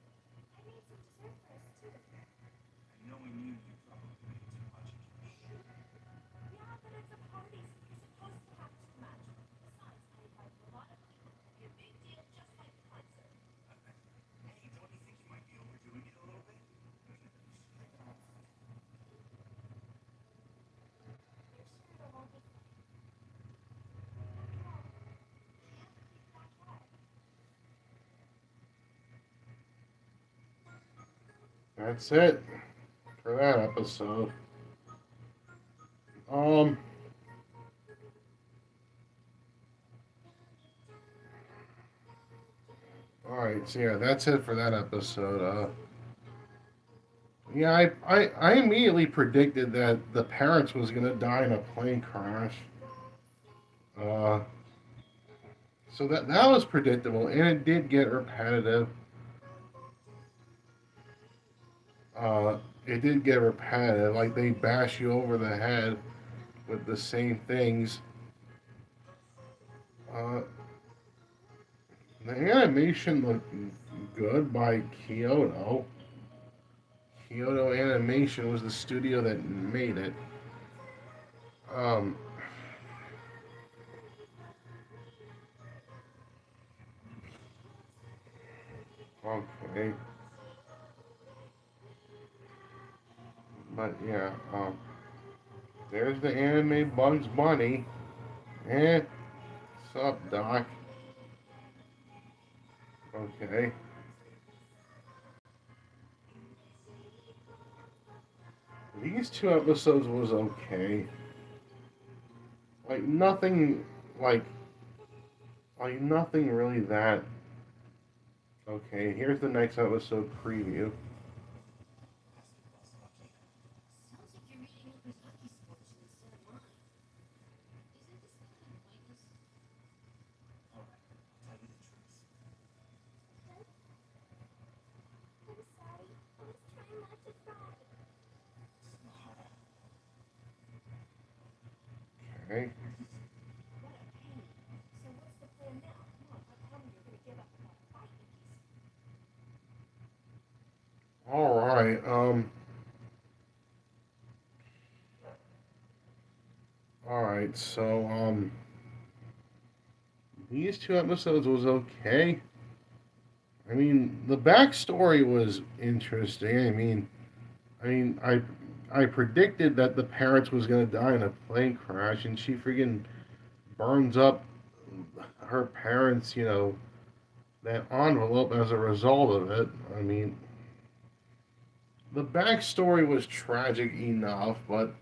Speaker 3: I made some dessert for us too.
Speaker 2: And knowing you, you probably made too much again.
Speaker 4: Yeah, but it's a party, so you're supposed to have too much. Besides, I invited a lot of people. It'll be a big deal, just like the concert.
Speaker 2: Hey, don't you think you might be overdoing it a little bit?
Speaker 3: I'm sure it'll all be fine.
Speaker 1: That's it for that episode. Um, Alright, so yeah, that's it for that episode. Yeah, I immediately predicted that the parents was gonna die in a plane crash. Uh, so that was predictable, and it did get repetitive. It did get repetitive, like they bash you over the head with the same things. Uh, the animation looked good by Kyoto. Kyoto Animation was the studio that made it. Um, okay, but yeah, there's the anime Bugs Bunny. Eh, sup, Doc? Okay. These two episodes was okay. Like nothing, like nothing really that. Okay, here's the next episode preview.
Speaker 2: Sounds like you're reading Okazaki sports instead of mine. Isn't this kind of pointless? Alright, I'll tell you the truth.
Speaker 3: I'm sorry. I was trying not to cry.
Speaker 2: Smart.
Speaker 1: Okay.
Speaker 3: What a pain. So what's the plan now? Come on, tell me you're gonna give up on that fight, Nikki's.
Speaker 1: All right. All right. So these two episodes was okay. I mean, the backstory was interesting. I predicted that the parents was gonna die in a plane crash, and she freaking burns up her parents, that envelope as a result of it. I mean, the backstory was tragic enough, but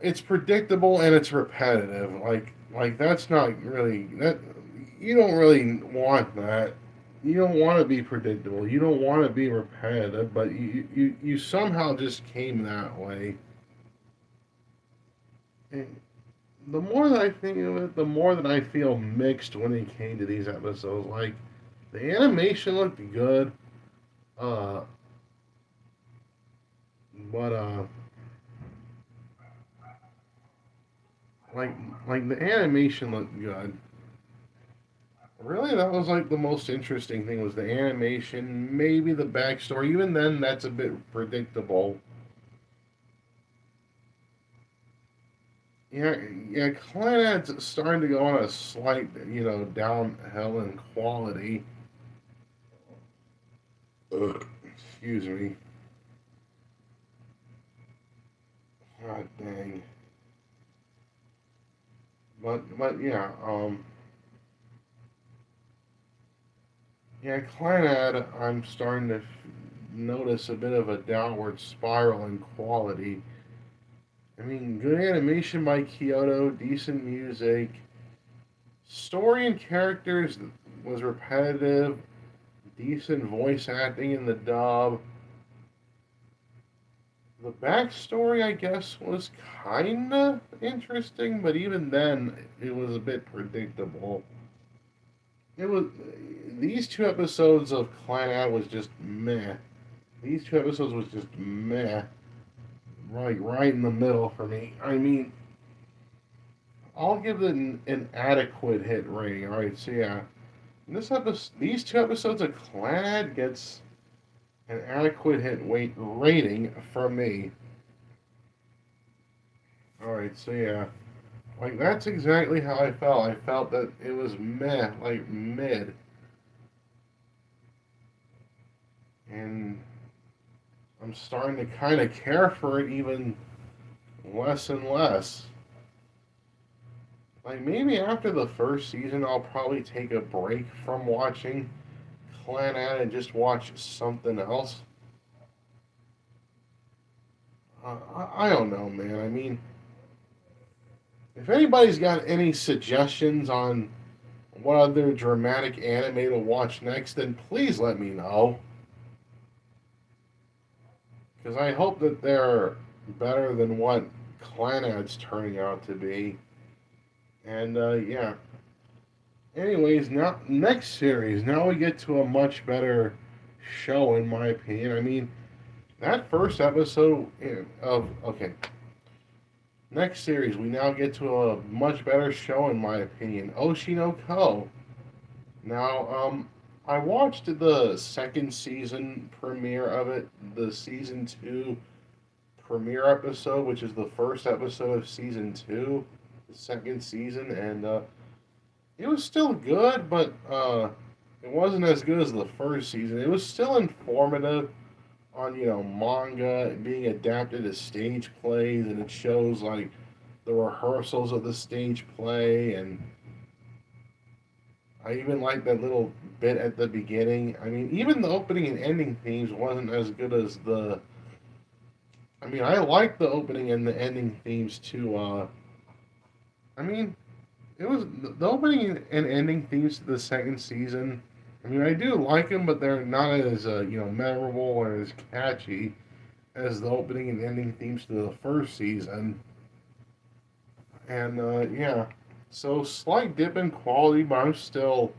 Speaker 1: it's predictable and it's repetitive. Like that's not really that. You don't really want that. You don't want to be predictable. You don't want to be repetitive, but you somehow just came that way. And the more that I think of it, the more that I feel mixed when it came to these episodes. Like the animation looked good, uh, but like the animation looked good. Really, that was like the most interesting thing was the animation, maybe the backstory. Even then, that's a bit predictable. Yeah, yeah, Clannad's starting to go on a slight, downhill in quality. Ugh, excuse me. God dang. But yeah, yeah, Clannad, I'm starting to notice a bit of a downward spiral in quality. I mean, good animation by Kyoto, decent music, story and characters was repetitive, decent voice acting in the dub. The backstory, I guess, was kinda interesting, but even then, it was a bit predictable. It was these two episodes of Clan was just meh. These two episodes was just meh, right in the middle for me. I mean, I'll give it an adequate hit rating. All right, so yeah, these two episodes of Clannad gets an adequate hit weight rating from me. All right, so yeah, like that's exactly how I felt. I felt that it was meh, like mid, and I'm starting to kind of care for it even less and less. Like maybe after the first season, I'll probably take a break from watching Clannad and just watch something else. I don't know, man. I mean, if anybody's got any suggestions on what other dramatic anime to watch next, then please let me know. Because I hope that they're better than what Clannad's turning out to be. And yeah. Anyways, now next series. Now we get to a much better show, in my opinion. I mean, that first episode of okay. Next series, we now get to a much better show, in my opinion. Oshi no Ko. Now, I watched the second season premiere of it, the season two premiere episode, which is the first episode of season two, the second season, and it was still good, but it wasn't as good as the first season. It was still informative on manga being adapted as stage plays, and it shows like the rehearsals of the stage play, and I even like that little bit at the beginning. I mean, even the opening and ending themes wasn't as good as the. I mean, I like the opening and the ending themes too. I mean, it was the opening and ending themes to the second season. I mean, I do like them, but they're not as memorable or as catchy as the opening and ending themes to the first season. And yeah, so slight dip in quality, but I'm still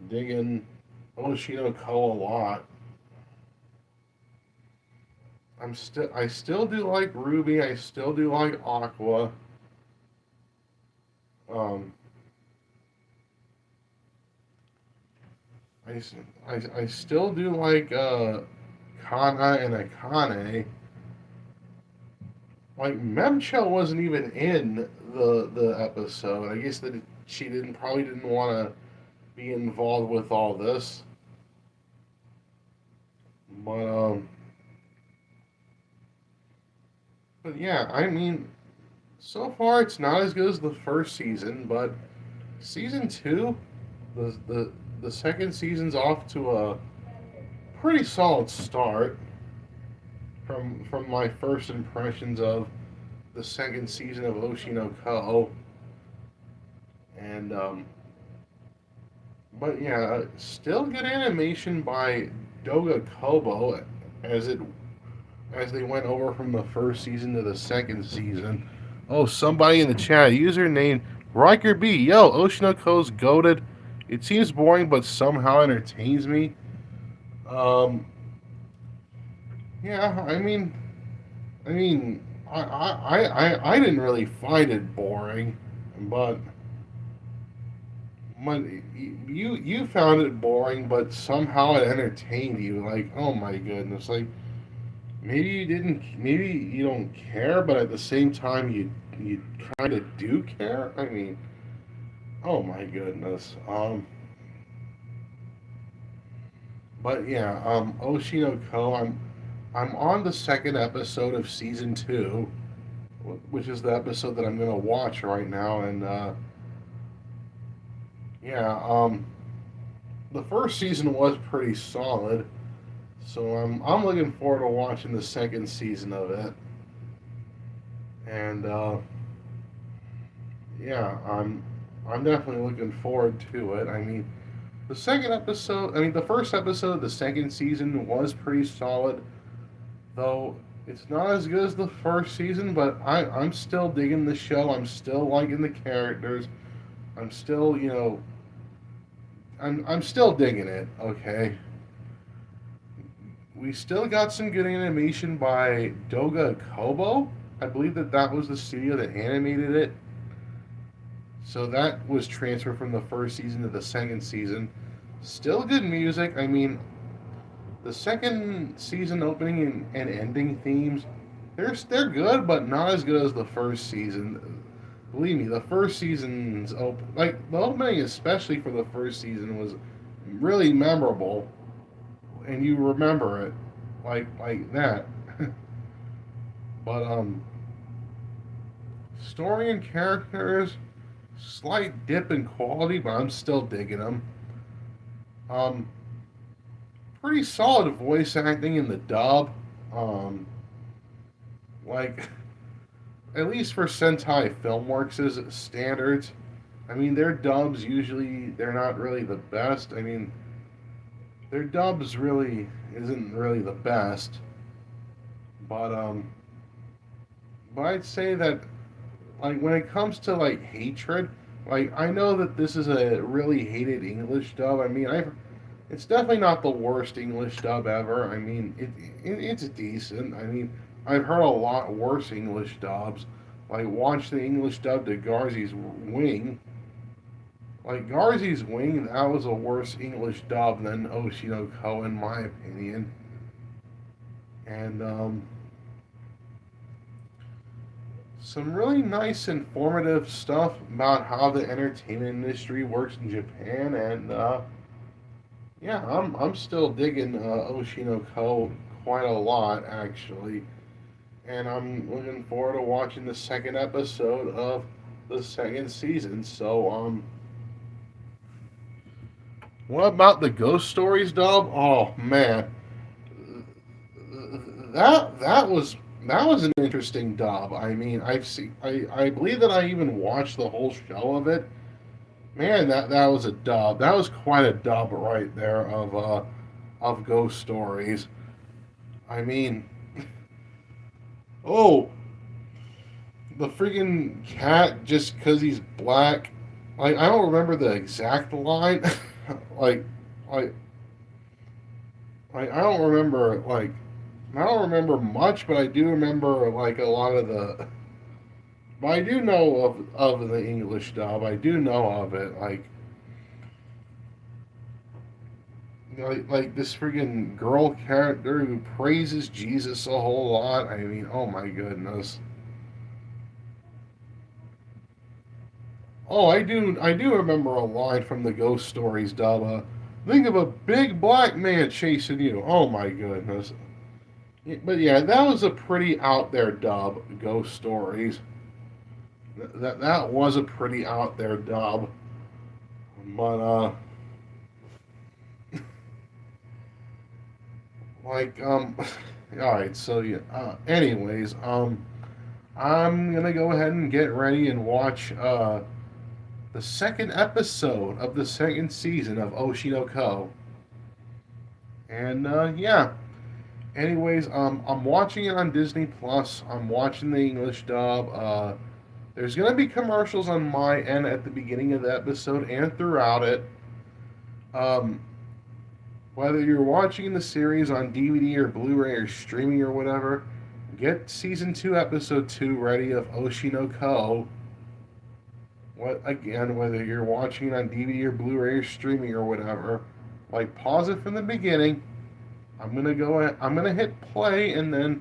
Speaker 1: digging Oshino Ko a lot. I still do like Ruby. I still do like Aqua. Um, I, I still do like Kana and Akane. Like Memcho wasn't even in the episode. I guess that she didn't want to be involved with all this. But but yeah, I mean, so far it's not as good as the first season, but season two, the second season's off to a pretty solid start from my first impressions of the second season of Oshi no Ko, and but yeah, still good animation by Doga Kobo as it as they went over from the first season to the second season. Oh, somebody in the chat, username Riker B. Yo, Oshinoko's goaded. It seems boring, but somehow entertains me. Um, yeah, I mean, I didn't really find it boring, but you found it boring, but somehow it entertained you. Like, oh my goodness, like maybe you don't care, but at the same time you kind of do care. I mean, oh my goodness. But yeah, Oshino Ko. I'm on the second episode of season two, which is the episode that I'm gonna watch right now, and yeah, the first season was pretty solid, so I'm looking forward to watching the second season of it, and yeah, I'm definitely looking forward to it. I mean, the first episode of the second season was pretty solid, though it's not as good as the first season. But I'm still digging the show. I'm still liking the characters. I'm still I'm still digging it. Okay, we still got some good animation by Doga Kobo. I believe that was the studio that animated it. So that was transferred from the first season to the second season. Still good music. I mean, the second season opening and ending themes, they're good, but not as good as the first season. Believe me, the first season's like the opening, especially for the first season, was really memorable, and you remember it like that. But story and characters, slight dip in quality, but I'm still digging them. Um, Pretty solid voice acting in the dub. Um, like at least for Sentai Filmworks' standards. I mean, their dubs usually they're not really the best. I mean, their dubs really isn't really the best. But but I'd say that like when it comes to like hatred, like I know that this is a really hated English dub. I mean, I it's definitely not the worst English dub ever. I mean, it's decent. I mean, I've heard a lot worse English dubs. Like watch the English dub to Garzy's Wing. Like Garzy's Wing, that was a worse English dub than Oshi no Ko, in my opinion. And some really nice, informative stuff about how the entertainment industry works in Japan. And yeah, I'm still digging Oshi no Ko quite a lot, actually. And I'm looking forward to watching the second episode of the second season. So what about the Ghost Stories dub? Oh man, that was an interesting dub. I mean, I believe that I even watched the whole show of it. Man, that was a dub. That was quite a dub right there of Ghost Stories. I mean, oh, the freaking cat just because he's black. Like I don't remember the exact line. like like I don't remember I don't remember much, but I do remember like a lot of the. But I do know of the English dub. I do know of it. Like this freaking girl character who praises Jesus a whole lot. I mean, oh my goodness. Oh, I do remember a line from the Ghost Stories dub. Think of a big black man chasing you. Oh my goodness. But yeah, that was a pretty out there dub. Ghost Stories. That was a pretty out there dub. But like all right. So yeah. Anyways, I'm gonna go ahead and get ready and watch the second episode of the second season of Oshi no Ko. And yeah. Anyways, I'm watching it on Disney Plus. I'm watching the English dub. There's gonna be commercials on my end at the beginning of the episode and throughout it. Um, Whether you're watching the series on DVD or Blu-ray or streaming or whatever, get season 2, episode 2 ready of Oshi no Ko. What again? Whether you're watching it on DVD or Blu-ray or streaming or whatever, like pause it from the beginning. I'm gonna hit play, and then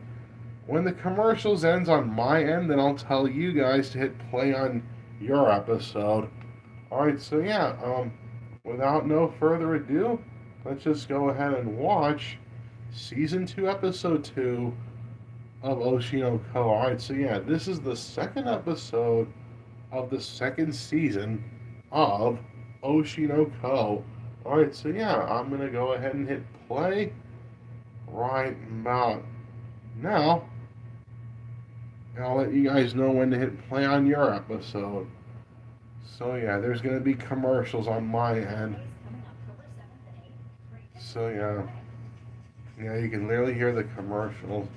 Speaker 1: when the commercials ends on my end, then I'll tell you guys to hit play on your episode. All right, so yeah, without no further ado, let's just go ahead and watch season 2, episode 2 of Oshi no Ko. All right, so yeah, this is the second episode of the second season of Oshi no Ko. All right, so yeah, I'm gonna go ahead and hit play right about now. And I'll let you guys know when to hit play on your episode. So yeah, there's gonna be commercials on my end. So yeah, you can literally hear the commercials.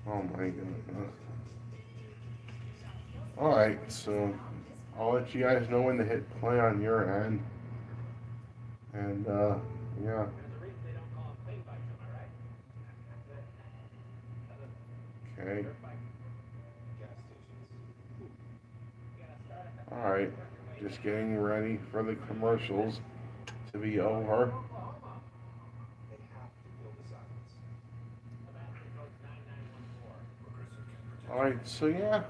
Speaker 1: Oh my goodness. All right, so I'll let you guys know when to hit play on your end. And yeah. Okay. Alright. Just getting ready for the commercials to be over. Alright, so yeah.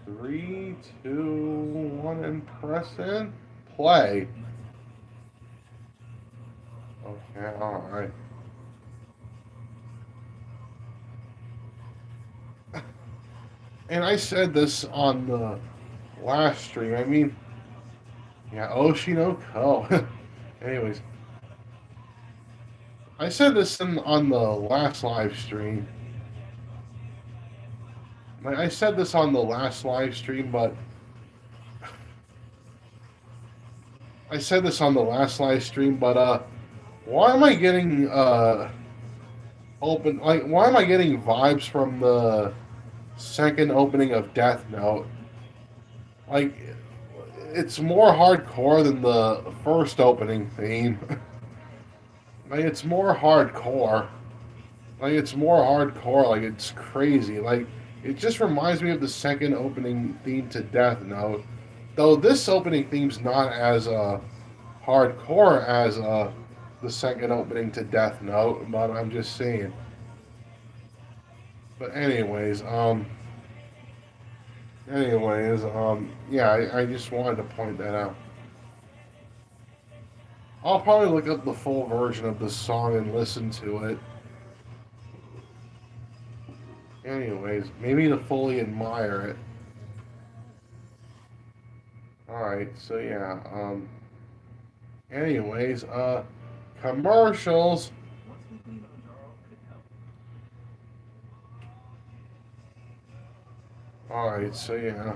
Speaker 1: 3, 2, 1, and press in. Play. Okay, alright. And I said this on the last stream. I mean, yeah, Oshi no Ko. Anyways, I said this on the last live stream. I said this on the last live stream, but why am I getting open? Like, why am I getting vibes from the second opening of Death Note? Like, it's more hardcore than the first opening theme. Like, it's more hardcore. Like, it's crazy. Like, it just reminds me of the second opening theme to Death Note. Though this opening theme's not as hardcore as the second opening to Death Note, but I'm just saying. But yeah, I just wanted to point that out. I'll probably look up the full version of the song and listen to it. Anyways, maybe to fully admire it. Alright, so yeah, anyways, commercials. Alright, so yeah.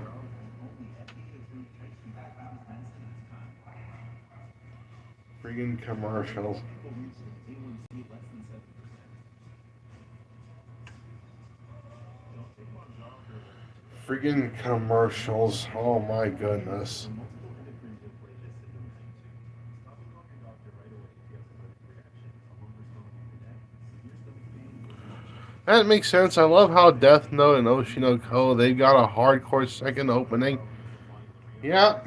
Speaker 1: Freaking commercials. Freaking commercials. Oh my goodness. That makes sense. I love how Death Note and Oshi no Ko, they've got a hardcore second opening. Yeah.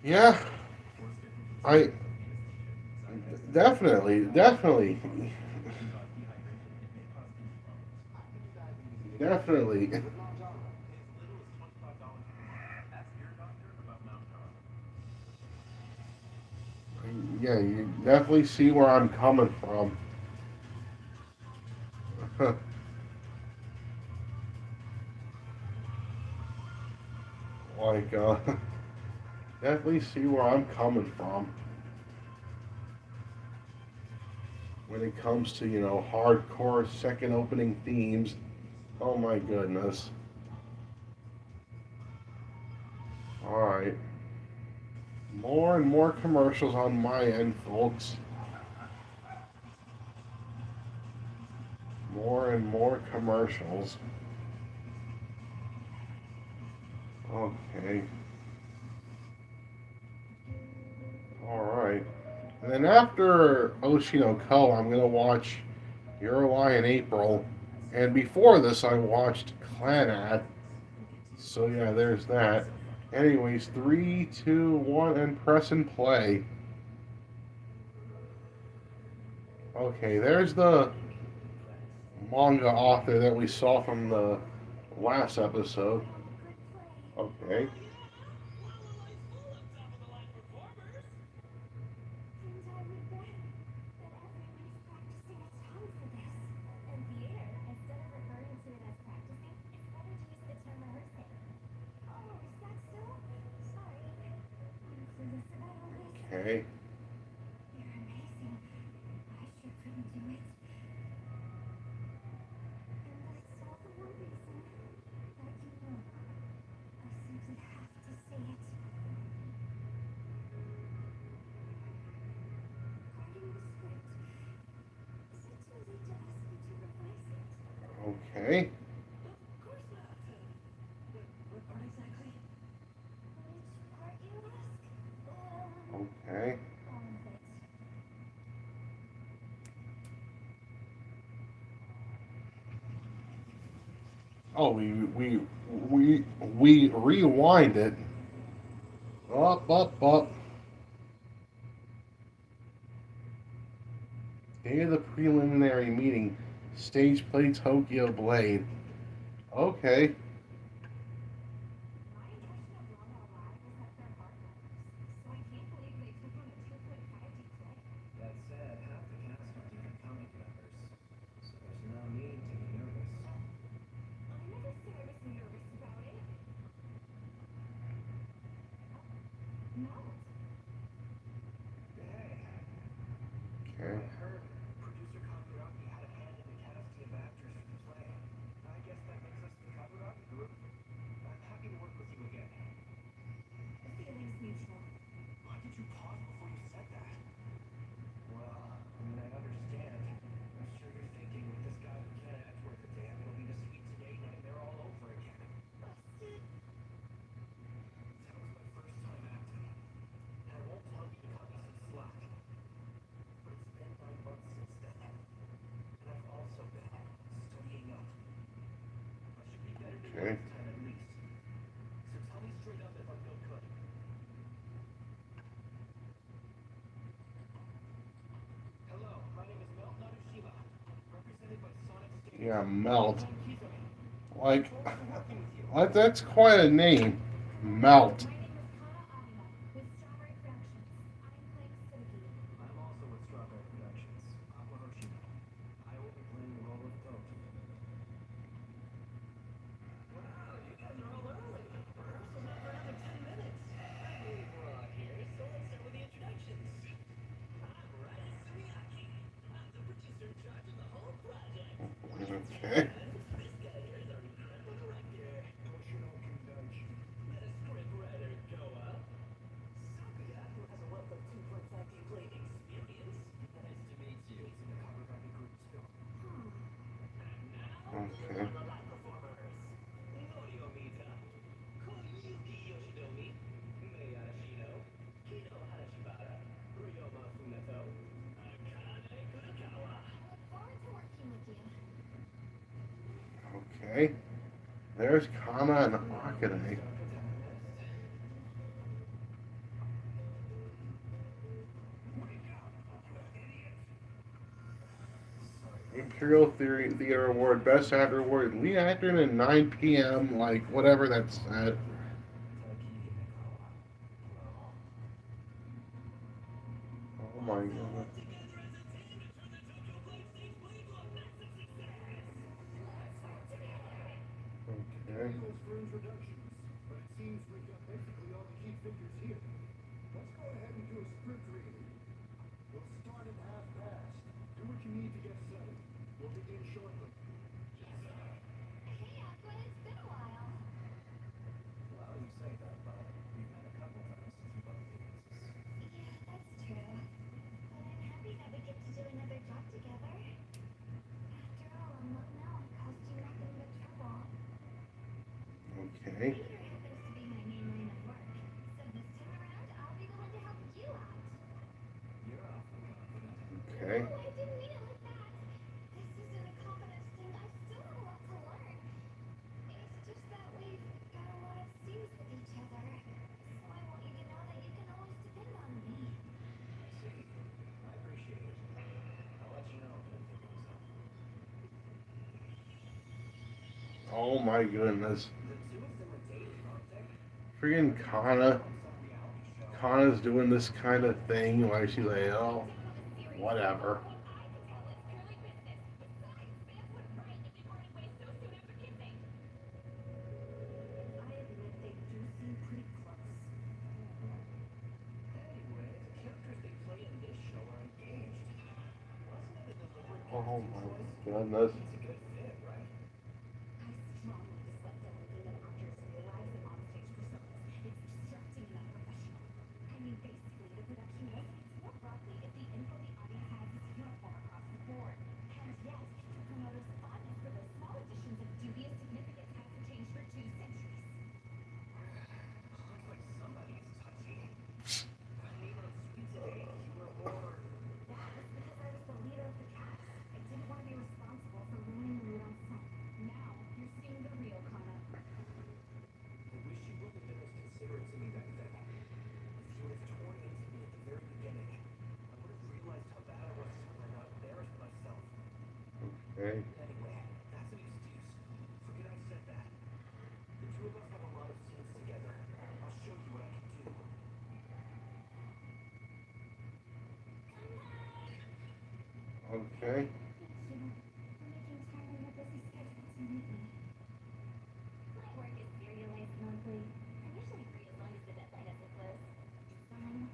Speaker 1: Yeah. I definitely. Definitely. Yeah, you definitely see where I'm coming from. Like, definitely see where I'm coming from when it comes to, hardcore second opening themes. Oh my goodness. Alright. More and more commercials on my end, folks. More and more commercials. Okay. Alright. And then after Oshi no Ko, I'm going to watch Your Lie in April. And before this, I watched Clannad. So yeah, there's that. Anyways, 3, 2, 1, and press and play. Okay, there's the manga author that we saw from the last episode. Okay. Okay. Okay. Okay. Oh, we rewind it. Up. Day of the preliminary meeting. Stage play Tokyo Blade. Okay.
Speaker 2: That said, half the cast are different comic members, so there's no need to be nervous. Hey,
Speaker 1: Okay.
Speaker 2: I heard producer Kakuraki had a hand in the casting of actors for the play. I guess that makes us the Kakuraki
Speaker 1: Yeah, Melt. Like, that's quite a name. Melt.
Speaker 3: My name is Kana Avila with Strawberry Productions. I'm playing Suki.
Speaker 2: I'm also with Strawberry Productions. Oshi. I will be playing the role of Toki. Wow, you guys are all early. Rehearsal's not for another 10 minutes. I believe we're all here, so let's start with the introductions. I'm Ryan Sumiaki. I'm the producer in charge of the whole project.
Speaker 1: Okay.
Speaker 2: And this guy here is our incredible director. And a scriptwriter, Goa. Sakuya, who has a wealth of 2.5 gameplay experience. Nice to meet you. He's in the Kawagami Group's film. And now,
Speaker 1: Okay.
Speaker 2: the live performers. Norio Mita, Koyuki Yoshidomi, Mei Arashino, Kino Hashibara, Ryoma Funato, Akane Kurokawa.
Speaker 3: I look forward to working with you.
Speaker 1: Okay. There's Kana and Akane. Imperial Theater Award, Best Actor Award, Lead Actor in a 9 p.m. Like whatever that's at. Oh my god. Okay.
Speaker 2: For introductions, but it seems we've got basically all the key figures here. Let's go ahead and do a script reading. We'll start at half past. Do what you need to get settled. We'll begin shortly. Yes, sir.
Speaker 3: Hey, Aqua, it's been a while.
Speaker 2: Well, you say that, but we've met a couple times since you've updated us.
Speaker 3: Yeah, that's true. But I'm happy that we get to do another job together. After all, I'm not now. It caused you nothing but trouble.
Speaker 1: Okay.
Speaker 3: Theater happens to be my main line of work. So this time around, I'll be willing to help you out.
Speaker 2: You're awfully confident.
Speaker 1: Okay.
Speaker 3: No, I didn't mean it like that. This isn't a confidence thing. I still have a lot to learn. It's just that we've got a lot of scenes with each other. So I want you to know that you can always depend on me.
Speaker 2: I see. I appreciate it. I'll let you know if anything comes up.
Speaker 1: Oh my goodness.
Speaker 2: The two of them are dating, aren't they?
Speaker 1: Freaking Kana.
Speaker 2: Some reality show.
Speaker 1: Kana's doing this kind of thing. Like she's like, oh, whatever.
Speaker 3: I can tell it's purely business. Besides, fans wouldn't mind if you parted ways so soon after kissing. I admit they do seem pretty close.
Speaker 2: Anyway, the characters they play in this show are engaged. Wasn't it a deliberate
Speaker 1: Oh
Speaker 2: casting
Speaker 1: my
Speaker 2: choice?
Speaker 1: goodness.
Speaker 2: It's a good fit, right?
Speaker 3: I strongly dislike everything that actors say lives and onstage personas. It's distracting and unprofessional. I mean, basically, the production resonates more broadly if the info the audience has is uniform across the board. And yes, the promoter's fondness for those small additions of dubious significance hasn't changed for 2 centuries.
Speaker 2: Sounds like somebody is touchy. I mean, on Sweet Today, you were more...
Speaker 3: That was because I was the leader of the cast. I didn't want to be responsible for ruining the mood on set. Now, you're seeing the real Kana.
Speaker 2: I wish you wouldn't have been as considerate to me back then. If you would have torn into me at the very beginning, I would have realized how bad I was when I embarrassed myself.
Speaker 1: Okay.
Speaker 2: Anyway, that's an excuse. Forget I said that. The two of us have a lot of scenes together. I'll show you what I can do.
Speaker 1: Okay.
Speaker 3: Thank you for making time in your busy schedule to meet me. My work is serialized monthly. I'm usually free as long as the deadline isn't close. Fine.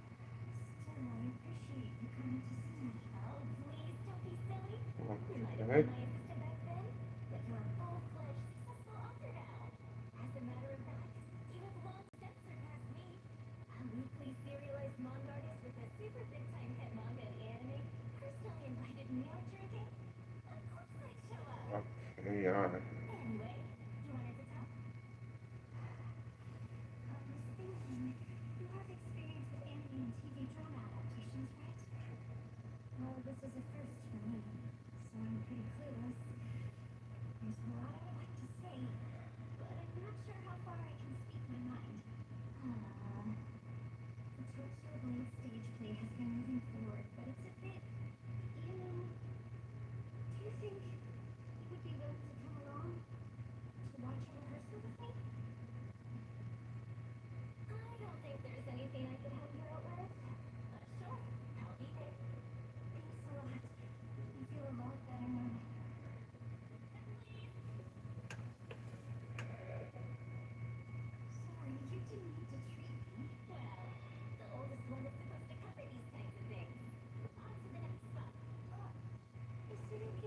Speaker 3: Still, I appreciate you coming to see me. Oh, please don't be silly. You might have
Speaker 1: Okay.
Speaker 3: been my assistant back then, but you're a full-fledged, successful author now. As a matter of fact, you have long since surpassed me. A weekly serialized manga artist with a super big-time hit manga and anime personally invited me out drinking. Of course I'd show up.
Speaker 1: Okay, alright.
Speaker 3: Anyway, do you want to talk? I was thinking, you have experience with anime and TV drama adaptations, right? Well, this is a first for me, so I'm pretty clueless.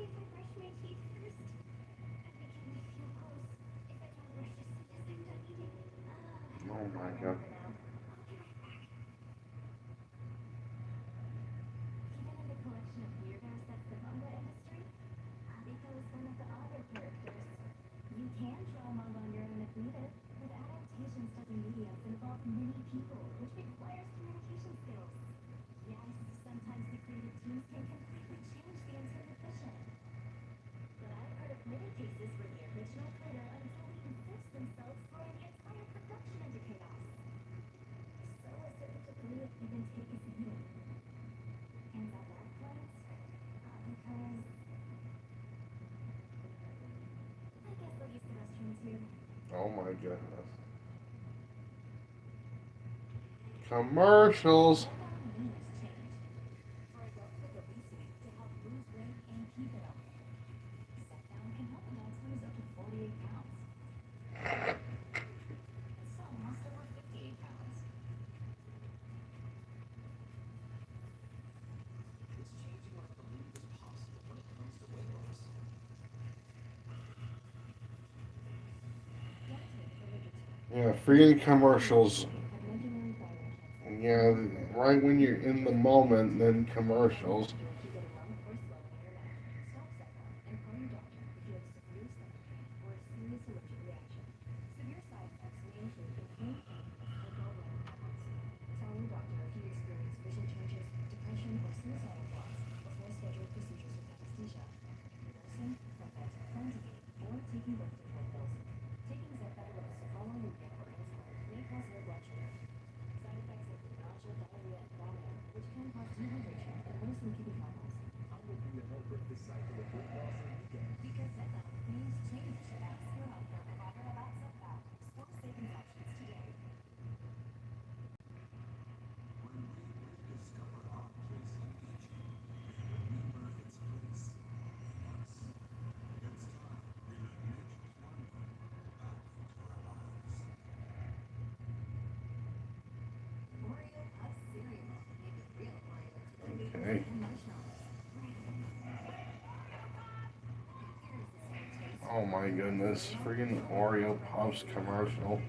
Speaker 3: okay if I brush my teeth first? I'd be getting a few close if I don't brush as soon as I'm done eating.
Speaker 1: Oh my god.
Speaker 3: I'll be right back. Even in the collection of weirdos that's the manga industry, Abiko is one of the odder characters. You can draw manga on your own if needed, but adaptations to the mediums involve many people, which requires communication skills. Yes, sometimes the creative teams can completely change the intended vision. But I've heard of many cases where the original creator unduly inserts themselves, throwing the entire production into chaos. So a certain degree of give and take is needed. And at that point, because I guess I'll use the restroom too.
Speaker 1: Oh my goodness. Commercials.
Speaker 4: For adults with obesity to help lose weight and keep it off. Set down can help adults lose up to 48 pounds. And some lost over 58 pounds. It's changing what I believe is possible when it comes to weight loss.
Speaker 1: Yeah, free commercials. Yeah, right when you're in the moment, then commercials. Okay. Oh my goodness, freaking Oreo Puffs commercial.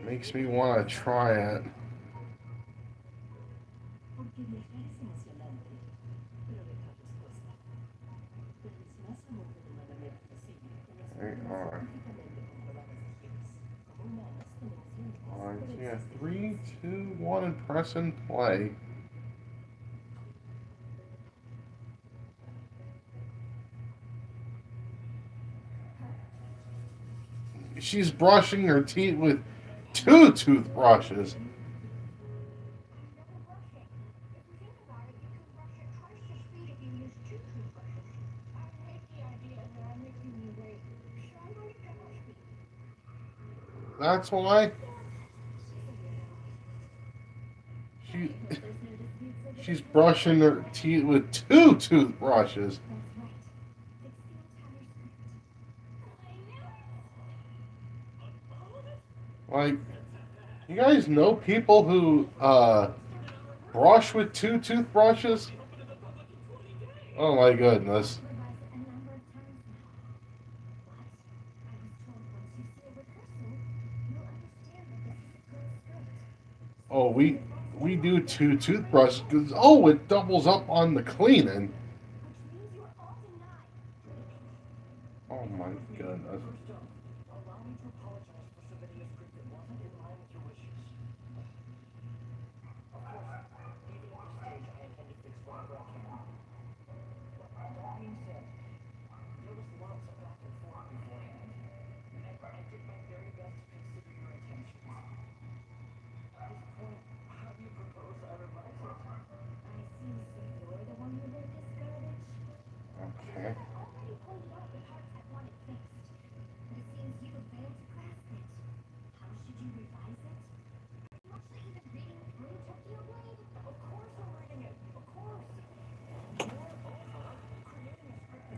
Speaker 1: Makes me want to try it. They are. Alright, yeah, 3, 2, 1, and press and play. She's brushing her teeth with 2 toothbrushes. That's why she's brushing her teeth with 2 toothbrushes. Like, you guys know people who brush with 2 toothbrushes? Oh my goodness. Oh, we do 2 toothbrushes because it doubles up on the cleaning. Oh my goodness. Okay.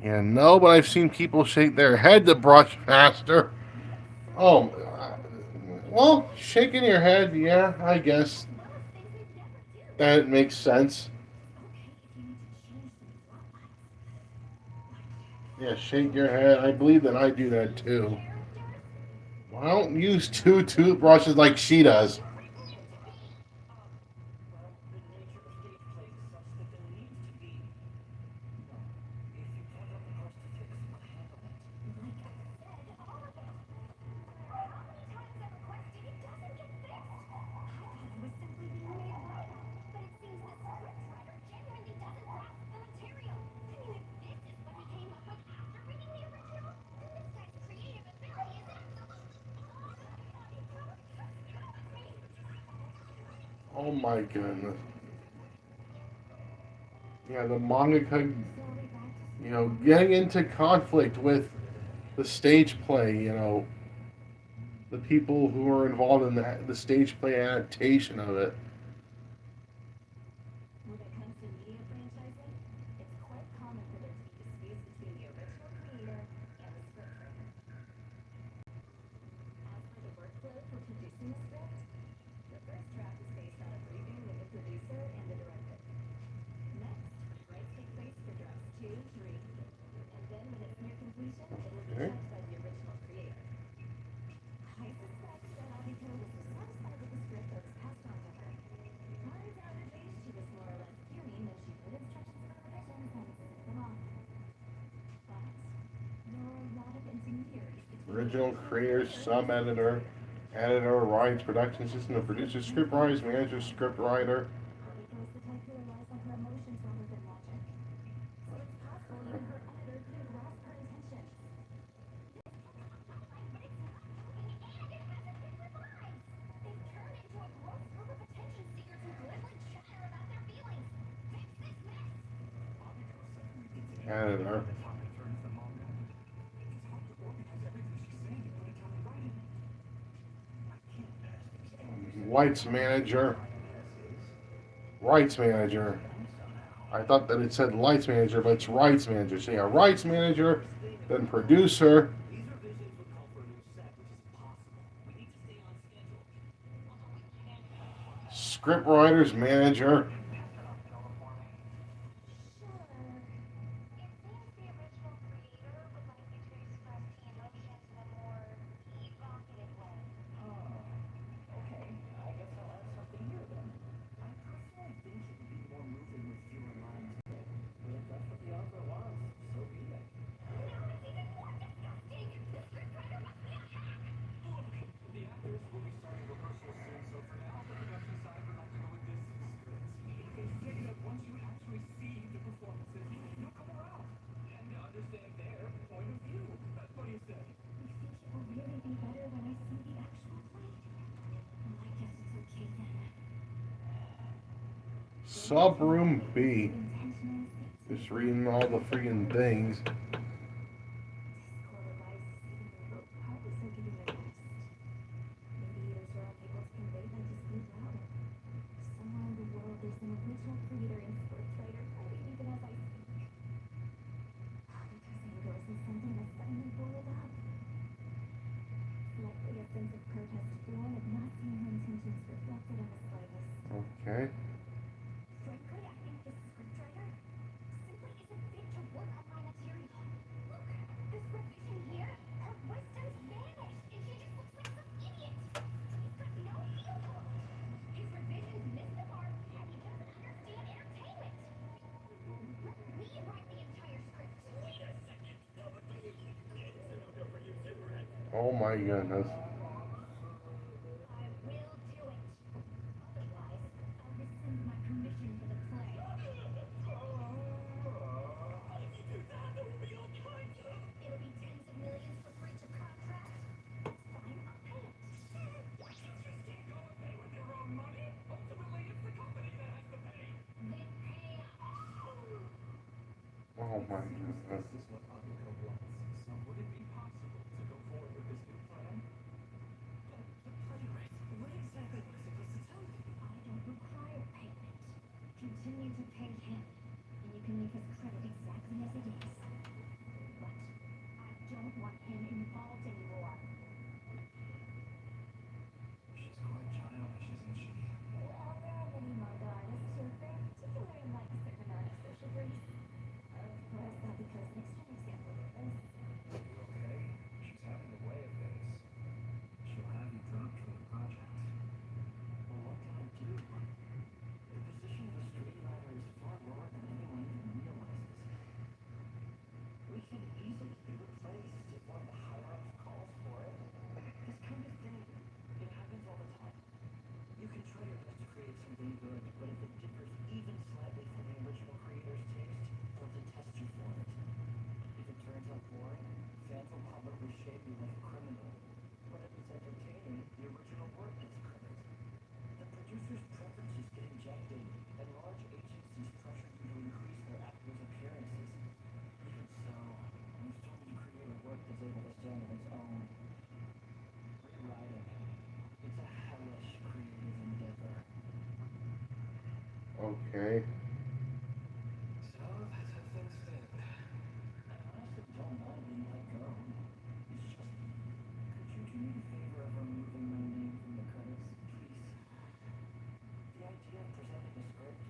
Speaker 1: Yeah, no, but I've seen people shake their head to brush faster. Oh, well, shaking your head, yeah, I guess that makes sense. Yeah, shake your head. I believe that I do that too. Well, I don't use two toothbrushes like she does.
Speaker 2: Well, the nature of stage play is such that there needs to be. Well, if you plug up the parts to fix, we'll handle it.
Speaker 3: Like I said, all of it. No matter how many times I've requested, it doesn't get fixed. I thought I was simply being made wrong, but it seems the scriptwriter genuinely doesn't grasp the material. I mean, if this is what he came up with after reading the original, then this guy's creative ability is absolutely...
Speaker 1: Oh my goodness. Yeah, the mangaka, getting into conflict with the stage play, the people who are involved in the stage play adaptation of it.
Speaker 4: When it comes to media franchising, it's quite common for there to be disputes between the original creator and the scriptwriter. As for the workflow for producing a script, the first draft is based on a briefing with the producer and the director. Next, writes take place for drafts 2, 3, and then when it's near completion, it will be
Speaker 1: Okay.
Speaker 4: checked by the original creator. I suspect that Abiko was dissatisfied with the script that was passed on to her. Undoubtedly, she was more or less fuming that she put instructions for revisions and sent them off. But there are a lot of intermediaries between the
Speaker 1: Original
Speaker 4: original
Speaker 1: creator,
Speaker 4: creator
Speaker 1: sub
Speaker 4: and the
Speaker 1: editor,
Speaker 4: scriptwriter.
Speaker 1: editor, writes, production assistant, producer, script writers, manager, script writer.
Speaker 4: Abiko is the type who relies on her emotions rather than logic. So it's possible even her editor couldn't grasp her intentions.
Speaker 3: But it's not working and it hasn't been revised. They've turned into a gross group of attention seekers who glibly chatter about their feelings. Fix this mess.
Speaker 2: Abiko suddenly gets angry
Speaker 1: Editor.
Speaker 2: when the topic turns the manga. It's hard to organize everything she's saying and put it down in writing. I can't pass these editors.
Speaker 1: Lights manager. Rights manager. I thought that it said lights manager, but it's rights manager. So yeah, rights manager, then producer.
Speaker 2: These revisions would call for a new set, which is impossible. We need to stay on schedule.
Speaker 3: Although we can't have
Speaker 1: Script writers manager.
Speaker 3: Sure. It seems the original creator would like you to express he and Oshi in a more evocative way.
Speaker 2: Okay, I guess I'll add something here then. I personally think it would be more moving with fewer lines. But if that's what the author wants, so be it.
Speaker 3: Now it's even more disgusting. The scriptwriter must be a hack.
Speaker 2: Look, the actors will be starting rehearsals soon, so for now, the production side would like to go with this script. They say that once you actually see the performances, you'll come around and understand their point of view. What do you say?
Speaker 3: You think it will really be better when I see the actual play? Well, I guess it's okay then.
Speaker 1: Subroom B.
Speaker 3: Intentional
Speaker 1: Just reading all the freaking things.
Speaker 4: Discord arises even though both parties are giving their best. Maybe readers are unable to convey that dispute loud. Somewhere in the world there's an original creator and scriptwriter fighting even as I speak. Abiko's anger isn't something that suddenly boiled up. It's likely a sense of protest born of not seeing her intentions reflected in the slightest.
Speaker 1: Okay.
Speaker 3: Frankly, I think this scriptwriter simply isn't fit to work on my material. Look, this revision here, her wisdom's vanished, and she just looks like some idiot. He's got no feel for it. His revisions miss the mark, and he doesn't understand entertainment. Let me write the entire script. Wait a second.
Speaker 1: Oh my goodness.
Speaker 3: I will do it. Otherwise, I'll rescind my permission for the play. It'll be tens of millions for breach of contract. That's fine, I'll pay it. Then pay
Speaker 1: Oh my goodness.
Speaker 2: This is what Abiko wants. So would it be possible to go forward with this new plan? But playwright, what exactly was it supposed to tell you?
Speaker 3: I don't require payment. Continue to pay him, and you can make his credit exactly as it is. But I don't want him involved anymore.
Speaker 2: She's quite childish, isn't she?
Speaker 4: Well, there are many manga artists who are very particular in liking certain amount of social grace. Of course, Abiko is an extreme example.
Speaker 1: Okay.
Speaker 2: So that's how things stand.
Speaker 5: I honestly don't mind being let go. It's just, could you do me the favor of removing my name from the credits, please? The idea of presenting a script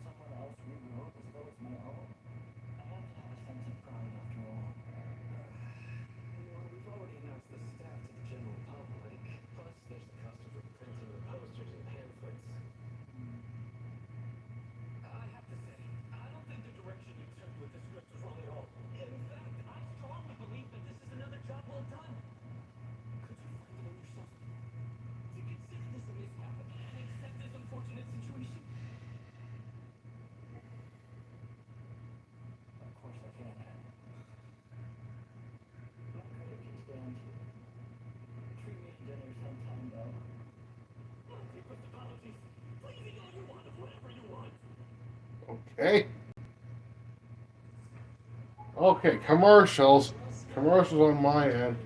Speaker 5: someone else rewrote as though it's my own, I have to have a sense of pride after all.
Speaker 2: Well, we've already announced the staff to the general public. Plus, there's the cost of reprinting the posters and pamphlets. I have to say, I don't think the direction you took with the script was wrong at all. In fact, I strongly believe that this is another job well done. Could you find it in yourself to consider this a mishap and accept this unfortunate situation?
Speaker 5: Of course I can. My credit can stand. Treat me to dinner sometime, though.
Speaker 2: No deepest apologies. Please eat all you want of whatever you want.
Speaker 1: Okay. Okay, commercials. Commercials on my end.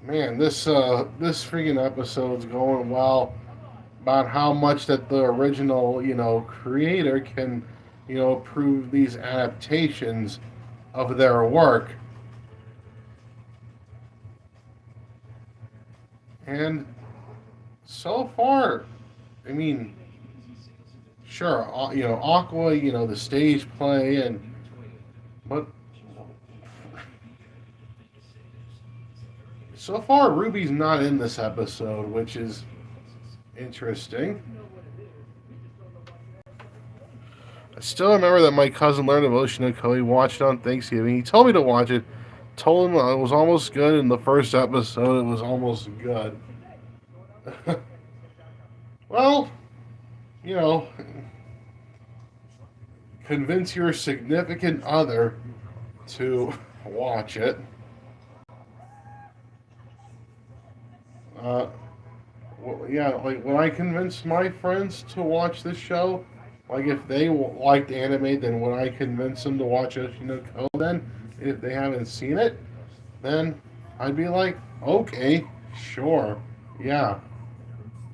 Speaker 1: Man, this freaking episode's going well. About how much that the original, creator can, prove these adaptations of their work. And so far, I mean, sure, Aqua, the stage play, but so far Ruby's not in this episode, which is interesting. I still remember that my cousin learned of Oshi no Ko. He watched it on Thanksgiving. He told me to watch it. Told him it was almost good. In the first episode, it was almost good. Well, you know, convince your significant other to watch it. Yeah, like when I convinced my friends to watch this show, like if they liked anime, then would I convince them to watch Oshi no Ko? Then, if they haven't seen it, then I'd be like, okay, sure, yeah,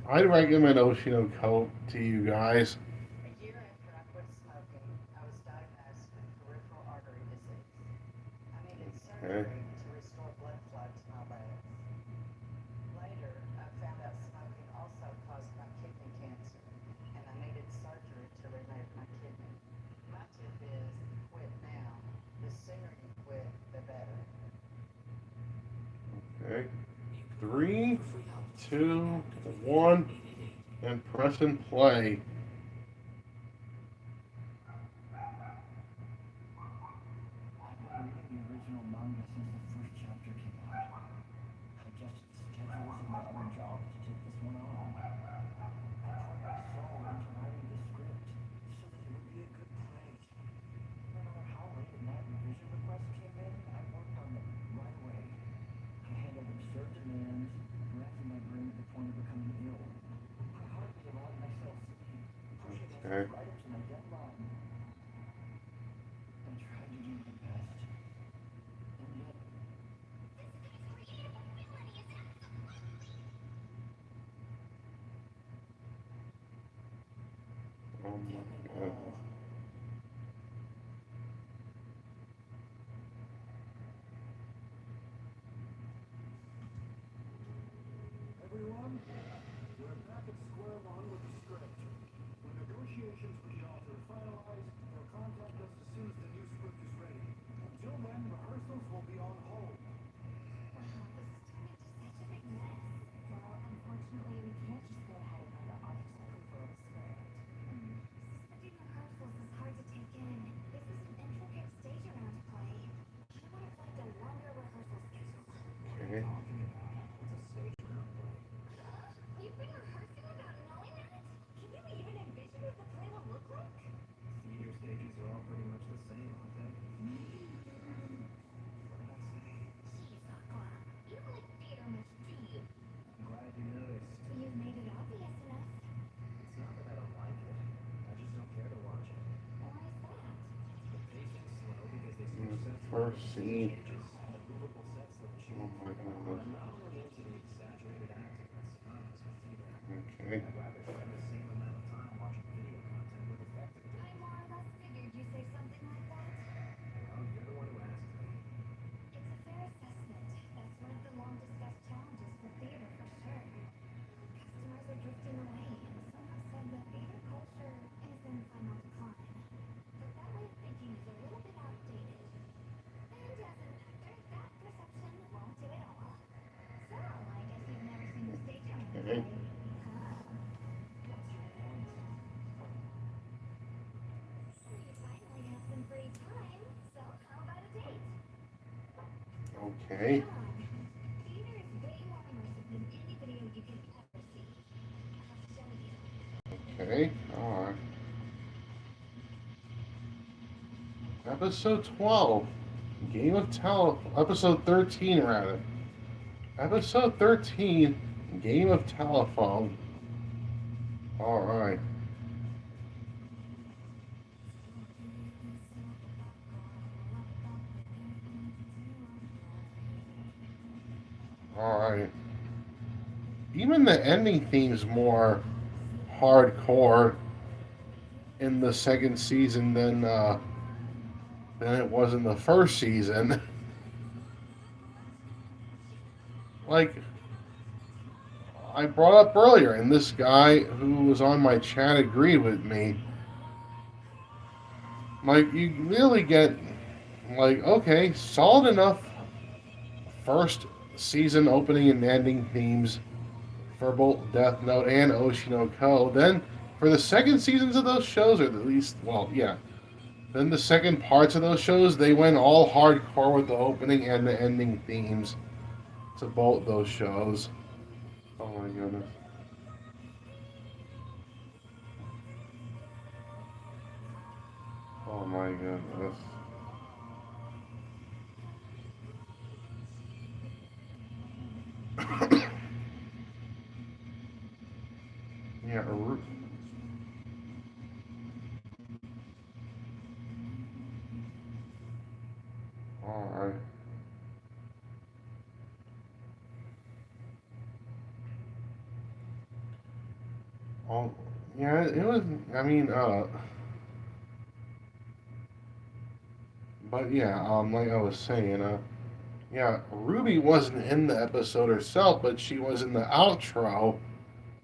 Speaker 1: I'd recommend Oshi no Ko to you guys.
Speaker 6: A year after I quit smoking, I was diagnosed with peripheral artery disease. I needed
Speaker 1: Okay.
Speaker 6: surgery to restore blood flow to my legs. Later, I found out smoking also caused my kidney cancer, and I needed surgery to remove my kidney. My tip is quit now. The sooner you quit, the better.
Speaker 1: Okay, 3, 2, 1, and press and play.
Speaker 5: I've been reading the original manga since the first chapter came out. I adjusted schedules and my own jobs to take this one on. I poured my soul into writing the script so that it would be a good play. No matter how late at night revision requests came in, I worked on them right away. I handled absurd demands, racking my brain to the point of becoming ill. I hardly allowed myself sleep, pushing
Speaker 1: Okay.
Speaker 5: myself right up to my deadline. I tried to do my best, and yet
Speaker 1: Oh my God.
Speaker 2: Everyone, we're back at square one with the script. When negotiations with the author are finalized, they'll contact us as soon as the new script is ready. Until then, rehearsals will be on hold.
Speaker 3: Wow, this is turning into such a big mess. Well, unfortunately, we can't just go ahead and have the author's approval of the script. Suspending rehearsals is hard to take in. This is an intricate stage around to play. You would have liked a longer rehearsal schedule.
Speaker 1: Okay.
Speaker 3: You've been rehearsing without knowing that? Can you even envision what the play will look like?
Speaker 2: Theater stages are all pretty much the same, aren't they?
Speaker 3: Jeez, Aqua. You don't like theater much, do you?
Speaker 2: I'm glad you noticed.
Speaker 3: You've made it obvious enough.
Speaker 2: It's not that I don't like it. I just don't care to watch it.
Speaker 3: Why is that?
Speaker 2: The patients slow because they switch sets.
Speaker 1: First scene.
Speaker 2: Changes. The movable sets look cheap.
Speaker 1: Oh my God.
Speaker 2: I'm not only into the
Speaker 1: Okay.
Speaker 3: Come on. Theater is way more immersive than any video you can ever see. I'll show you.
Speaker 1: Okay. Alright. Episode 12. Game of Episode 13, rather. Episode 13. Game of Telephone. Alright. Alright. Even the ending theme's more hardcore in the second season than it was in the first season. Like I brought up earlier, and this guy who was on my chat agreed with me. Like you really get like okay, solid enough first season opening and ending themes for both Death Note and Oshi no Ko. Then for the second seasons of those shows, or at least, well, yeah, then the second parts of those shows, they went all hardcore with the opening and the ending themes to both those shows. Oh my goodness. Oh my goodness. Yeah, alright. Oh, yeah, it was, I mean, but yeah, like I was saying, yeah, Ruby wasn't in the episode herself, but she was in the outro,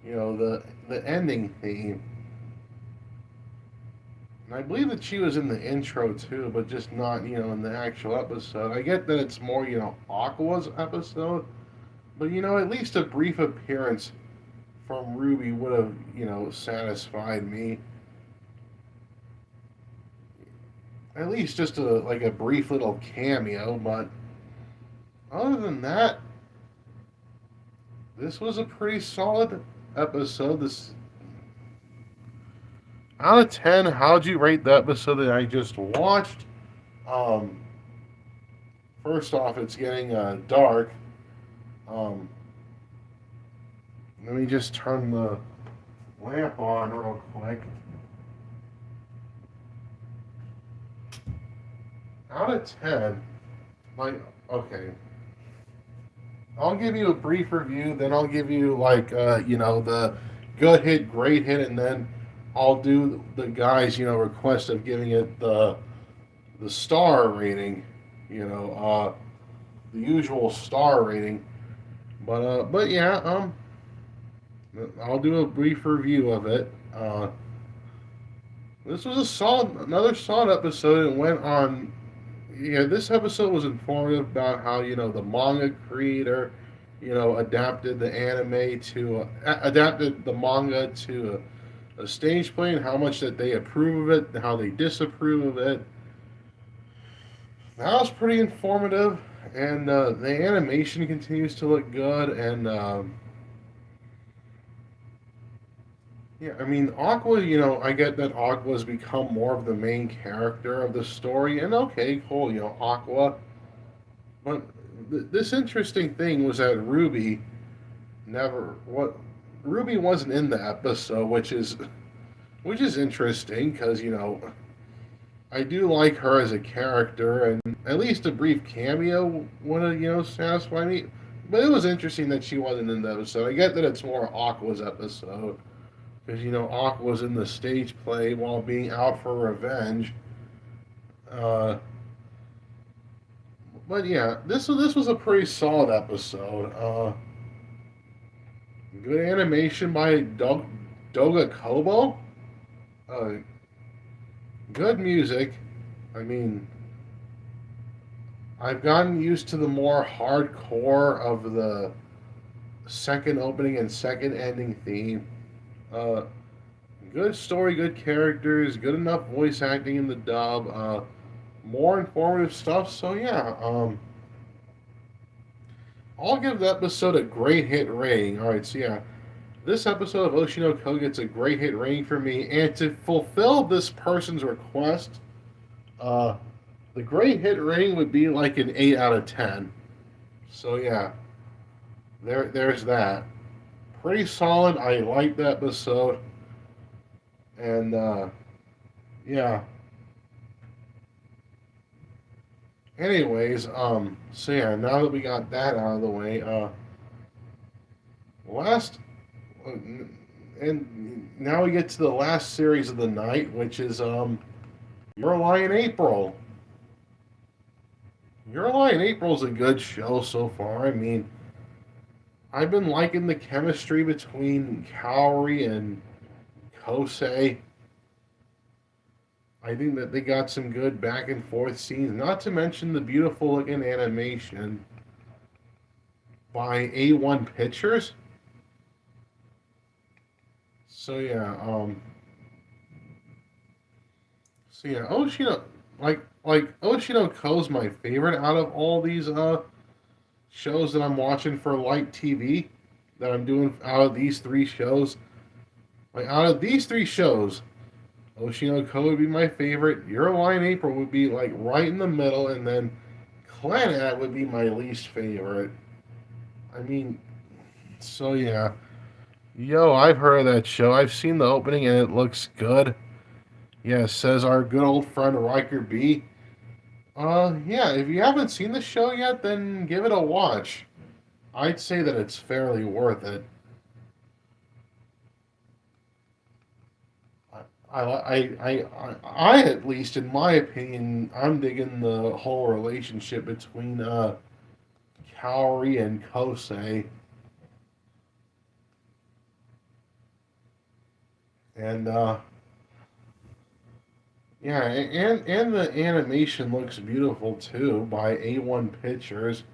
Speaker 1: the ending theme. And I believe that she was in the intro too, but just not, in the actual episode. I get that it's more, Aqua's episode, but, at least a brief appearance from Ruby would have, satisfied me. At least just like a brief little cameo, but other than that, this was a pretty solid episode. This out of 10, how'd you rate the episode that I just watched? Um, First off, it's getting dark. Um, Let me just turn the lamp on real quick. Out of 10, like, okay. I'll give you a brief review, then I'll give you, like, the good hit, great hit, and then I'll do the guys, request of giving it the star rating, the usual star rating. But yeah, I'll do a brief review of it. This was another solid episode. It went on. Yeah, this episode was informative about how the manga creator, adapted the anime to adapted the manga to a stage play, and how much that they approve of it, and how they disapprove of it. That was pretty informative, and the animation continues to look good, and yeah, I mean, Aqua, I get that Aqua's become more of the main character of the story, and okay, cool, Aqua. But this interesting thing was that Ruby wasn't in the episode, which is interesting because I do like her as a character, and at least a brief cameo would have satisfied me. But it was interesting that she wasn't in the episode. I get that it's more Aqua's episode because Aqua's in the stage play while being out for revenge. Uh, but yeah, this was a pretty solid episode. Good animation by Doga Kobo. Uh, Good music. I mean, I've gotten used to the more hardcore of the second opening and second ending theme. Uh, Good story, good characters, good enough voice acting in the dub. More informative stuff. So yeah, I'll give the episode a great hit rating. All right, so yeah, this episode of Oshi no Ko gets a great hit rating for me, and to fulfill this person's request, uh, the great hit rating would be like an 8 out of 10. So yeah, there's that. Pretty solid. I liked the episode, and yeah. Anyways, so yeah, now that we got that out of the way, last, and now we get to the last series of the night, which is Your Lie in April. Your Lie in April is a good show so far. I mean, I've been liking the chemistry between Kaori and Kosei. I think that they got some good back and forth scenes, not to mention the beautiful looking animation by A1 Pictures. So yeah, Oshino, like Oshino Ko's my favorite out of all these shows that I'm watching for Light TV that I'm doing out of these three shows. Like out of these three shows, Oshino Ko would be my favorite. Your Line April would be like right in the middle, and then Clannad would be my least favorite. I mean, so yeah. Yo, I've heard of that show. I've seen the opening and it looks good. Yeah, says our good old friend Riker B. Yeah, if you haven't seen the show yet, then give it a watch. I'd say that it's fairly worth it. I at least, in my opinion, I'm digging the whole relationship between Kaori and Kosei, and yeah, and the animation looks beautiful too by A1 Pictures.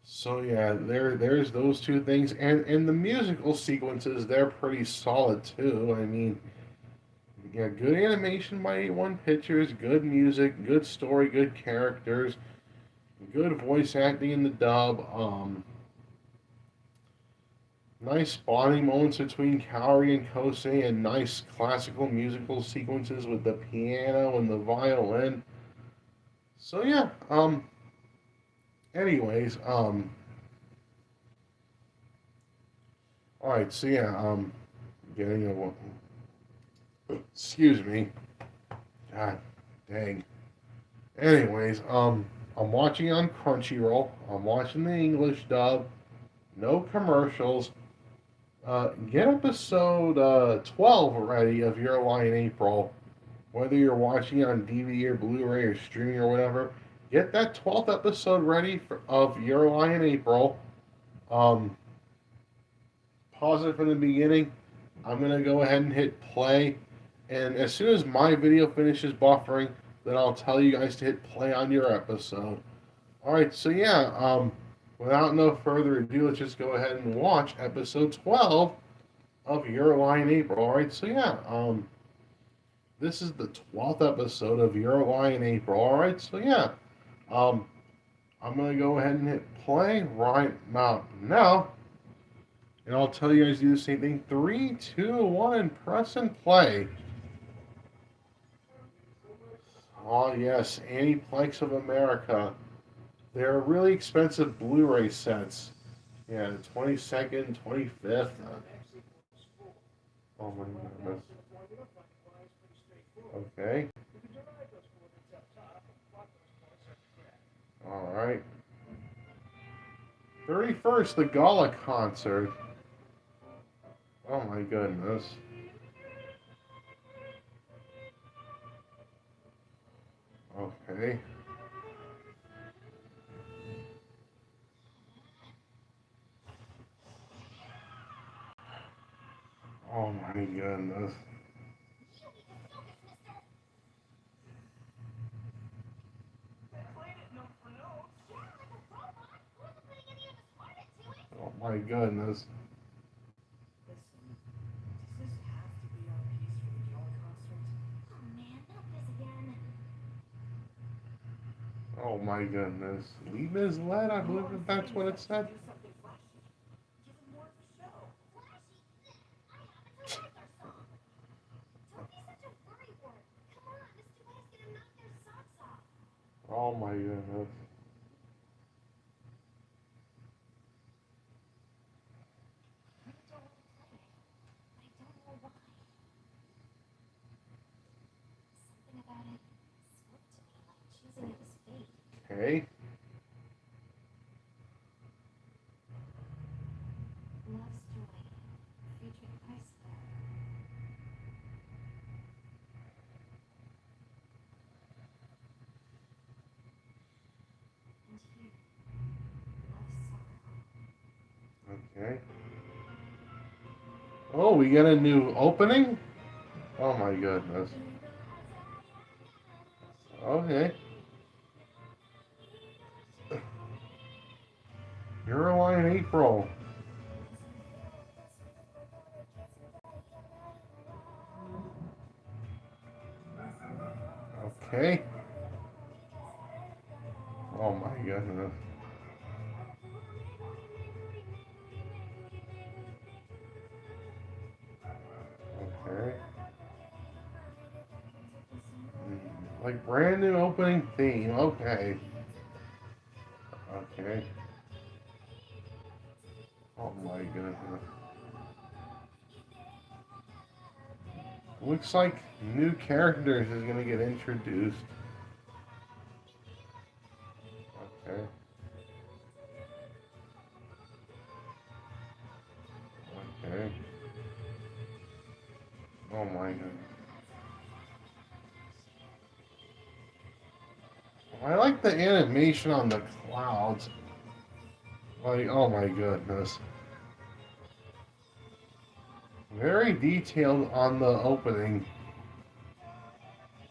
Speaker 1: So yeah, there's those two things, and the musical sequences they're pretty solid too. I mean, yeah, good animation by A1 Pictures, good music, good story, good characters, good voice acting in the dub. Nice bonding moments between Kaori and Kosei, and nice classical musical sequences with the piano and the violin. So yeah, anyways, all right, so yeah, getting excuse me, god dang. Anyways, I'm watching on Crunchyroll. I'm watching the English dub. No commercials. Get episode 12 ready of Your Lie in April. Whether you're watching it on DVD or Blu-ray or streaming or whatever, get that 12th episode ready of Your Lie in April. Um, Pause it from the beginning. I'm gonna go ahead and hit play, and as soon as my video finishes buffering, then I'll tell you guys to hit play on your episode. All right, so yeah, without no further ado, let's just go ahead and watch episode 12 of Your Lie in April. All right, so yeah, this is the 12th episode of Your Lie in April. All right, so yeah, um, I'm gonna go ahead and hit play right now, and I'll tell you guys to do the same thing. 3, 2, 1, and press and play. Oh yes, Aniplex of America. They're really expensive Blu-ray sets. Yeah, the 22nd, 25th. Oh my goodness. Okay. All right. 31st, the Gala concert. Oh my goodness. Okay. Oh my goodness. Oh my goodness.
Speaker 5: Listen, does this have to be our piece for the Gala concert?
Speaker 3: Oh man, not this again.
Speaker 1: Oh my goodness. Leave Ms. Led, I believe that that's what it said.
Speaker 5: Do something flashy. Give him more of the show.
Speaker 3: Flashy? I happen to like our song. Don't be such a worrywart. Come on, this duet's gonna knock their socks off.
Speaker 1: Oh my goodness.
Speaker 3: I really don't want to play it, but I don't know why. Something about it spoke to me like choosing it was fate.
Speaker 1: Okay.
Speaker 3: Love's Joy, featuring Chrysler. And here, Love's Sorrow.
Speaker 1: Okay. Oh, we get a new opening? Oh my goodness. Okay. Caroline April. Okay. Oh my goodness. Okay. Like brand new opening theme. Okay. Okay. Oh my goodness. Looks like new characters is gonna get introduced. Okay. Okay. Oh my goodness. I like the animation on the clouds. Like, oh my goodness. Very detailed on the opening.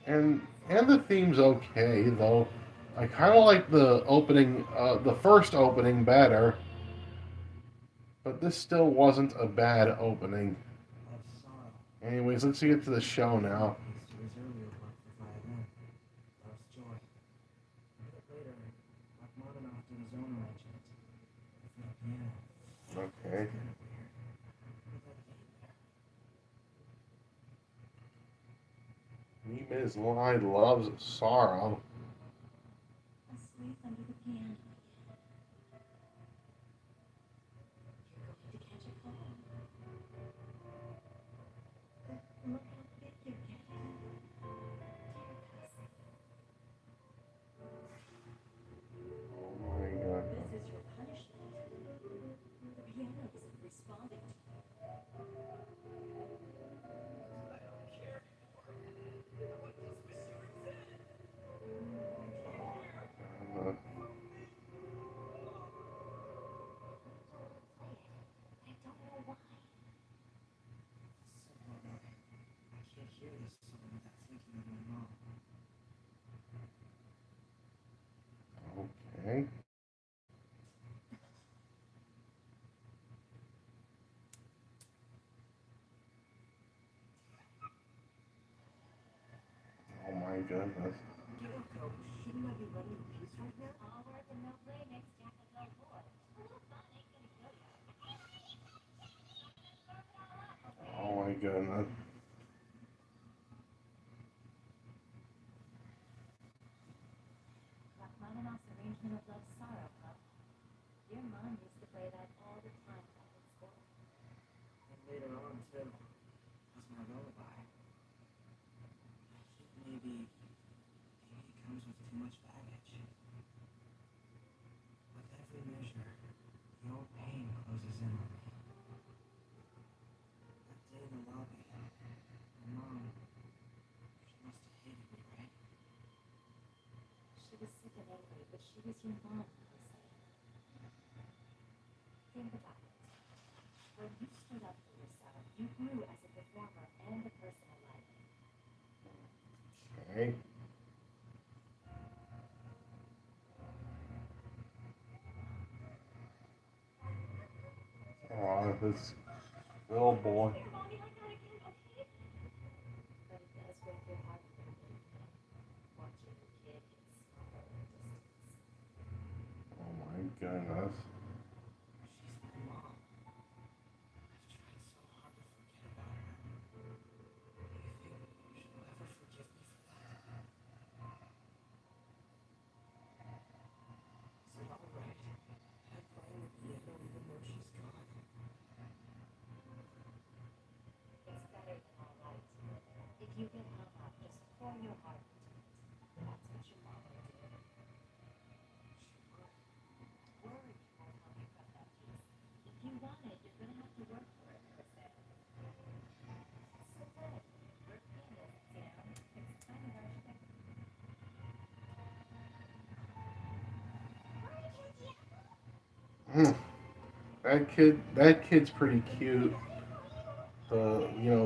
Speaker 1: And the theme's okay though. I kind of like the opening, the first opening better, but this still wasn't a bad opening.
Speaker 5: Love's sorrow.
Speaker 1: Anyways, let's get to the show now.
Speaker 5: Thanks to his earlier work for violin. Love's joy. A bit later, Rachmaninoff did his own arrangement. For the piano.
Speaker 1: Okay.
Speaker 5: Kind of weird. What that name there?
Speaker 1: Miss Lie loves sorrow.
Speaker 3: Asleep under the piano. You're going to catch a cold. Look how big you're getting. Dear cousin.
Speaker 1: Oh my god.
Speaker 3: This is your punishment. The piano isn't responding to you.
Speaker 5: I don't care anymore. I want this Monsieur Zen.
Speaker 1: Uh,
Speaker 3: I don't know why.
Speaker 5: I can't hear this song without thinking of my mom.
Speaker 1: okay. Oh my goodness.
Speaker 5: Shouldn't I be letting you peace right now?
Speaker 3: All work and no play makes Jack a dull boy. A little fun ain't gonna kill you.
Speaker 1: Oh my goodness.
Speaker 3: Rachmaninoff's arrangement of Love's Sorrow, huh? Your mom used to play that all the time back in school.
Speaker 5: And later on, too. As my lullaby. I think maybe it comes with too much baggage. With every measure, the old pain closes in on me. That day in the lobby, my mom, she must have hated me, right?
Speaker 3: She was sick and angry, but she was your mom, Jose. Think about it. When you stood up for yourself, you grew as a performer and a person alike.
Speaker 1: Okay. Oh, this little boy.
Speaker 3: Here, Mommy, I got again, okay? But it does break your heart when you watching your kid get smothered just
Speaker 1: goodness.
Speaker 5: She's my mom. I've tried so hard to forget about her. Do you think she'll ever forgive me for that? Is it alright? I'm playing the piano even though she's gone.
Speaker 3: It's better than all right. If you get hung up, just pour your heart into it. That's what your mom will do. Worry won't help you cut that piece. If you want it, you're gonna have to work for it, Chris. So good. We're pianists, you know. It's kind of our shtick.
Speaker 1: Hmm. That kid's pretty cute.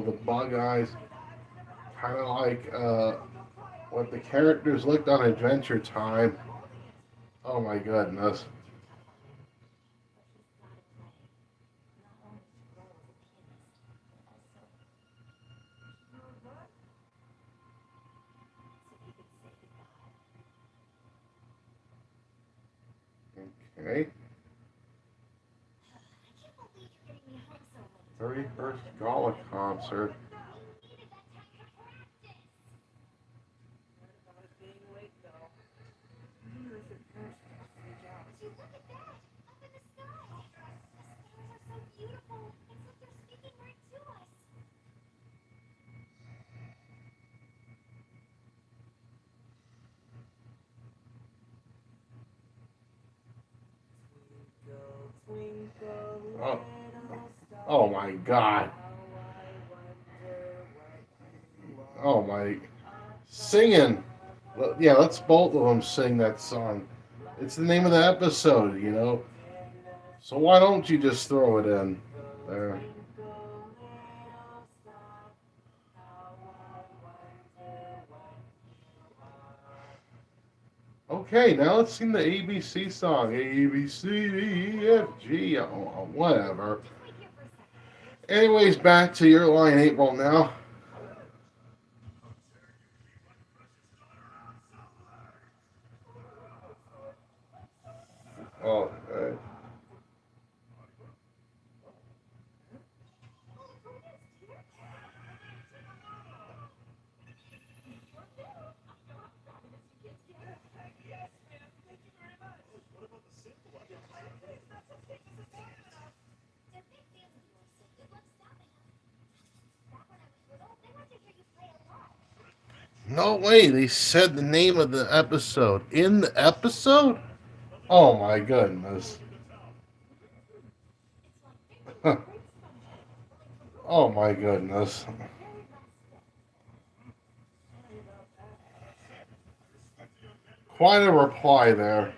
Speaker 1: The bug eyes, kind of like what the characters looked on Adventure Time. Oh my goodness. Okay. 31st Gala concert.
Speaker 5: Right about it being late though. I wonder if your parents are gonna freak out.
Speaker 3: Would you look at that? Up in the sky. The stars are so beautiful. It's like they're speaking right to us.
Speaker 5: Twinkle, twinkle,
Speaker 1: Oh,
Speaker 5: little star.
Speaker 1: oh my God.
Speaker 5: How I wonder what you are.
Speaker 1: Oh my. Singing. Yeah, let's both of them sing that song. It's the name of the episode. So why don't you just throw it in there? Okay, now let's sing the ABC song. A, B, C, D, E, F, G, whatever. Anyways, back to your line, April, now. Oh, okay. No way, they said the name of the episode in the episode? Oh my goodness. Oh my goodness. Quite a reply there.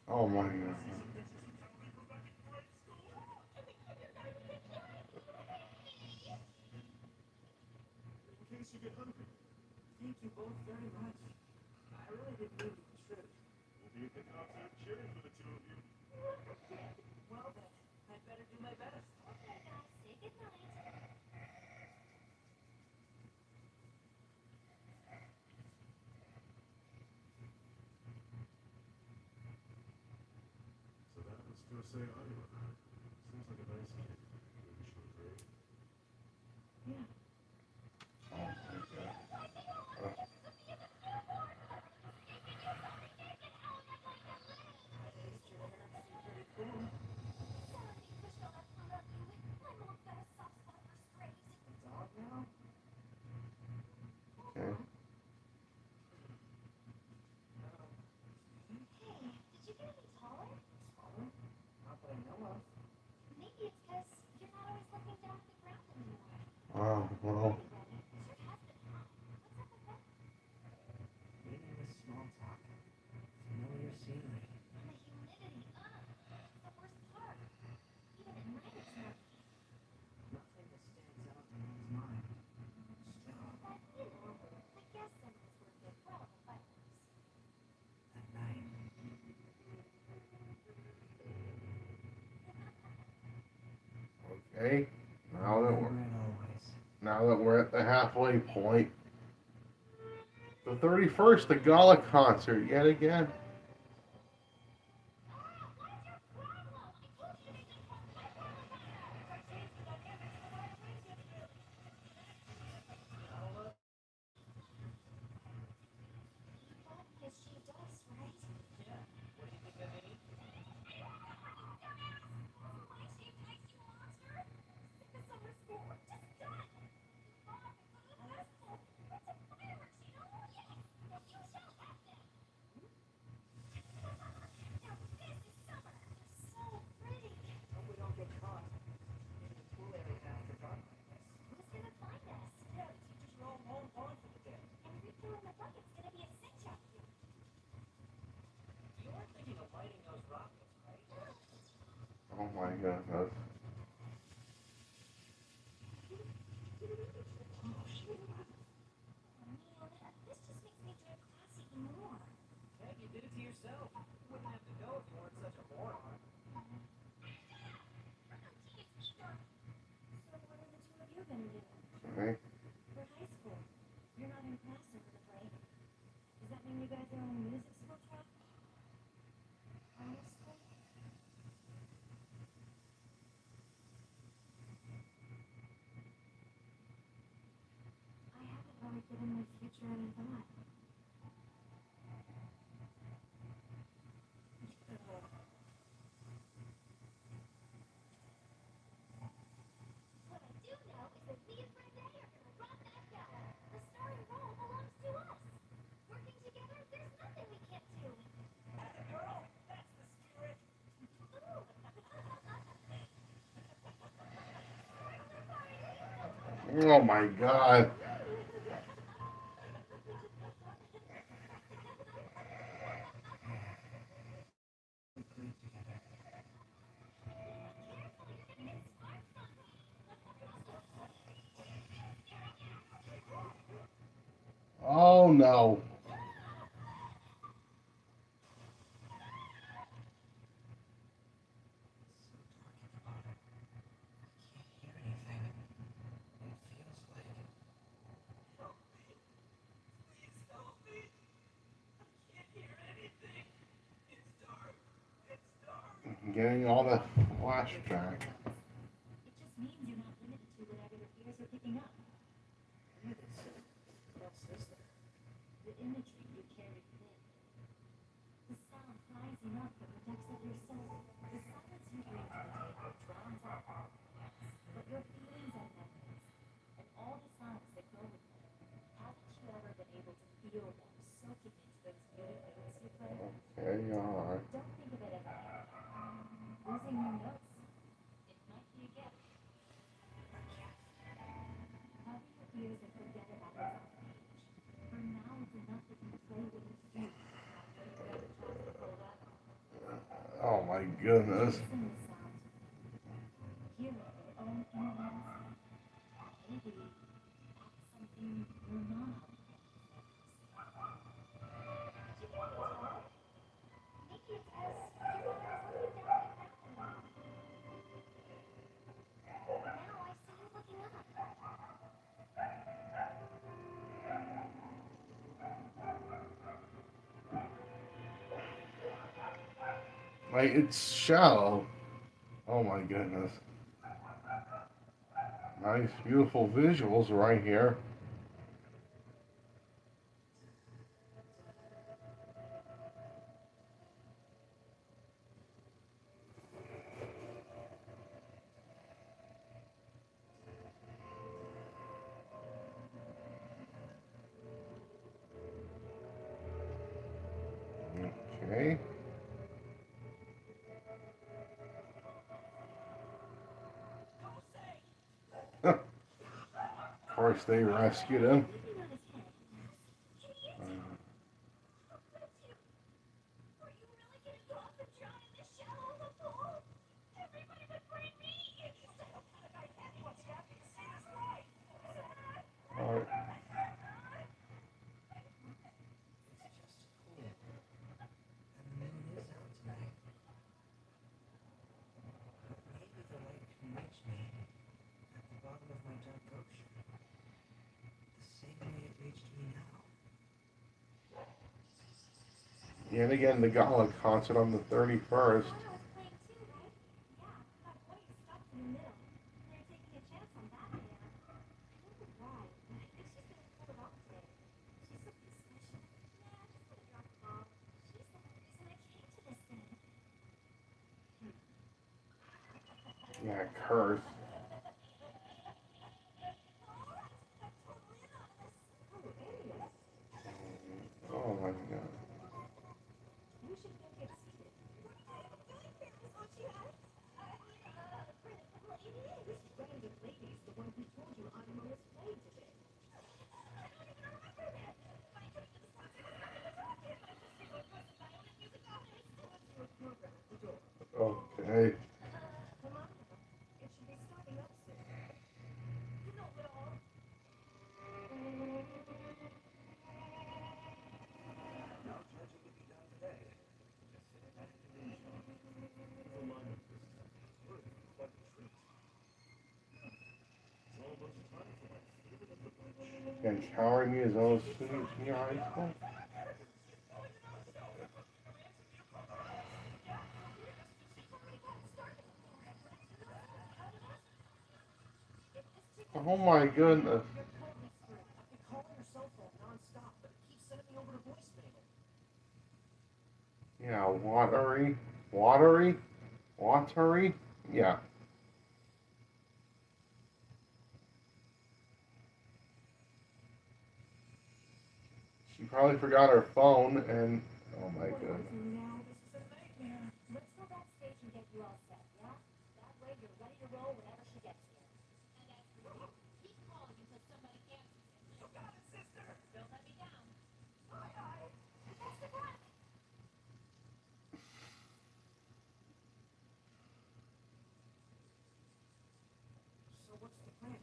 Speaker 1: Oh my goodness.
Speaker 5: Thank you both very much. I really didn't mean to intrude. Well then, I'd better do my best.
Speaker 3: Okay, guys, say goodnight.
Speaker 2: So that was gonna say Iowa. Seems like a nice kid. Maybe she'll agree.
Speaker 1: Oh my God.
Speaker 5: Dog now?
Speaker 1: Okay.
Speaker 3: Hey, did you get any taller?
Speaker 5: Taller? Not that I know of.
Speaker 3: Maybe it's because you're not always looking down at the ground anymore.
Speaker 1: Wow, well,
Speaker 3: It's your husband, huh? What's up with that?
Speaker 5: Meaningless small talk. Familiar scenery.
Speaker 3: And the humidity. It's the worst part. Even at night it's murky.
Speaker 5: Nothing that stands out in one's mind. Still,
Speaker 3: But, I guess summer's worth it for all the fireworks.
Speaker 5: at night.
Speaker 1: okay. Now that we're
Speaker 5: Remember it always.
Speaker 1: now that we're at the halfway point, The 31st, the gala concert yet again.
Speaker 3: Because she does, right?
Speaker 2: Yeah. What do you think I mean?
Speaker 3: So pretty.
Speaker 5: Hope we don't get caught in the pool area after dark like this.
Speaker 3: Who's gonna find us?
Speaker 5: Yeah, the teachers are all home gone for the day.
Speaker 3: And Twinkle in the bucket's gonna be a cinch out here.
Speaker 2: You are thinking of lighting those rockets, right?
Speaker 1: Oh my goodness.
Speaker 3: Oh man, this just makes me dread class even more.
Speaker 2: Heck, you did it to yourself. You wouldn't have to go if you weren't such a moron.
Speaker 3: So what are the two of you gonna do?
Speaker 1: Okay.
Speaker 3: For high school, you're not in class over the break. Does that mean you guys are on a music school track? Honestly? I haven't really given my future any thought. What I do know is that we and Brenda are gonna rock that gala. The starring role belongs to us. Working together, there's nothing we can't do.
Speaker 2: Girl, that's the spirit.
Speaker 1: Oh my god. Oh no.
Speaker 2: Please help me. I can't hear anything. It's dark. It's dark.
Speaker 1: Getting all the flashback.
Speaker 3: It just means you're not limited to whatever your ears are picking up.
Speaker 2: What else is there?
Speaker 3: The imagery you carry within. The sound rising up from the depths of your soul. The silence you bring to the table drowns out all else. But your feelings and memories, and all the sounds that go with them, haven't you ever been able to feel them soaking into those muted notes you play?
Speaker 1: Okay, alright.
Speaker 3: Don't think of it as a handicap. Losing your notes, it might be a gift. Cover your ears and forget about what's on the page. For now, it's enough that you play what you feel, not what you ever tries to pull that off.
Speaker 1: Oh my goodness.
Speaker 3: Listen to sounds. Hear it with your own inner landscape. Maybe that's something you're not. Did you want to talk? Maybe it's because you're not looking down at your back anymore. Now I see you looking up.
Speaker 1: Like, it's shallow. Oh my goodness. Nice, beautiful visuals right here. Okay. Of course, they rescued him.
Speaker 3: Looking at his head.
Speaker 4: Are you really gonna go up and drown in the shallow of the pool? Everybody but brain me! What the hell kind of guy have you? What's happening? Say this right!
Speaker 1: Alright.
Speaker 5: Maybe the light can reach me at the bottom of my dark ocean. The same
Speaker 1: And again, the gala concert on the 31st.
Speaker 3: Lana was playing too, right? Yeah, that boy stopped in the middle. They're taking a chance on that man. I don't know why, but I think she's gonna pull it off today. She's something special. Nah, I'm just gonna drop the ball. She's the whole reason I came to this thing.
Speaker 1: Yeah, curse. Oh my god.
Speaker 3: You should go get seated.
Speaker 4: What am I even doing here, Miss Oshi?
Speaker 3: Well, this random lady's the one who told you Animo was playing today.
Speaker 4: I don't even remember that. My Christmas concert was not even talking. I just requested violin music honors.
Speaker 3: What's your program at the door?
Speaker 1: Okay.
Speaker 3: Come on now. It should be starting up soon.
Speaker 4: You know it all.
Speaker 2: No judging to be done today. Just sitting back and enjoying. For my own business, we're in for quite a treat. It's almost time for my favorite of the bunch.
Speaker 1: And showering me as well as senior high school? Oh my goodness.
Speaker 5: You're totally screwed. I've been calling her cell phone nonstop, but it keeps sending me over to voicemail.
Speaker 1: Yeah, watery. Watery? Watery? Yeah. She probably forgot her phone and oh my goodness.
Speaker 3: Now this is a nightmare. Let's go backstage and get you all set, yeah? That way you're ready to roll whenever she gets here.
Speaker 4: And as for you, keep calling until somebody answers it.
Speaker 5: You got it, sister.
Speaker 4: Don't let me down.
Speaker 5: Aye, aye.
Speaker 4: Best of luck.
Speaker 5: So what's the plan?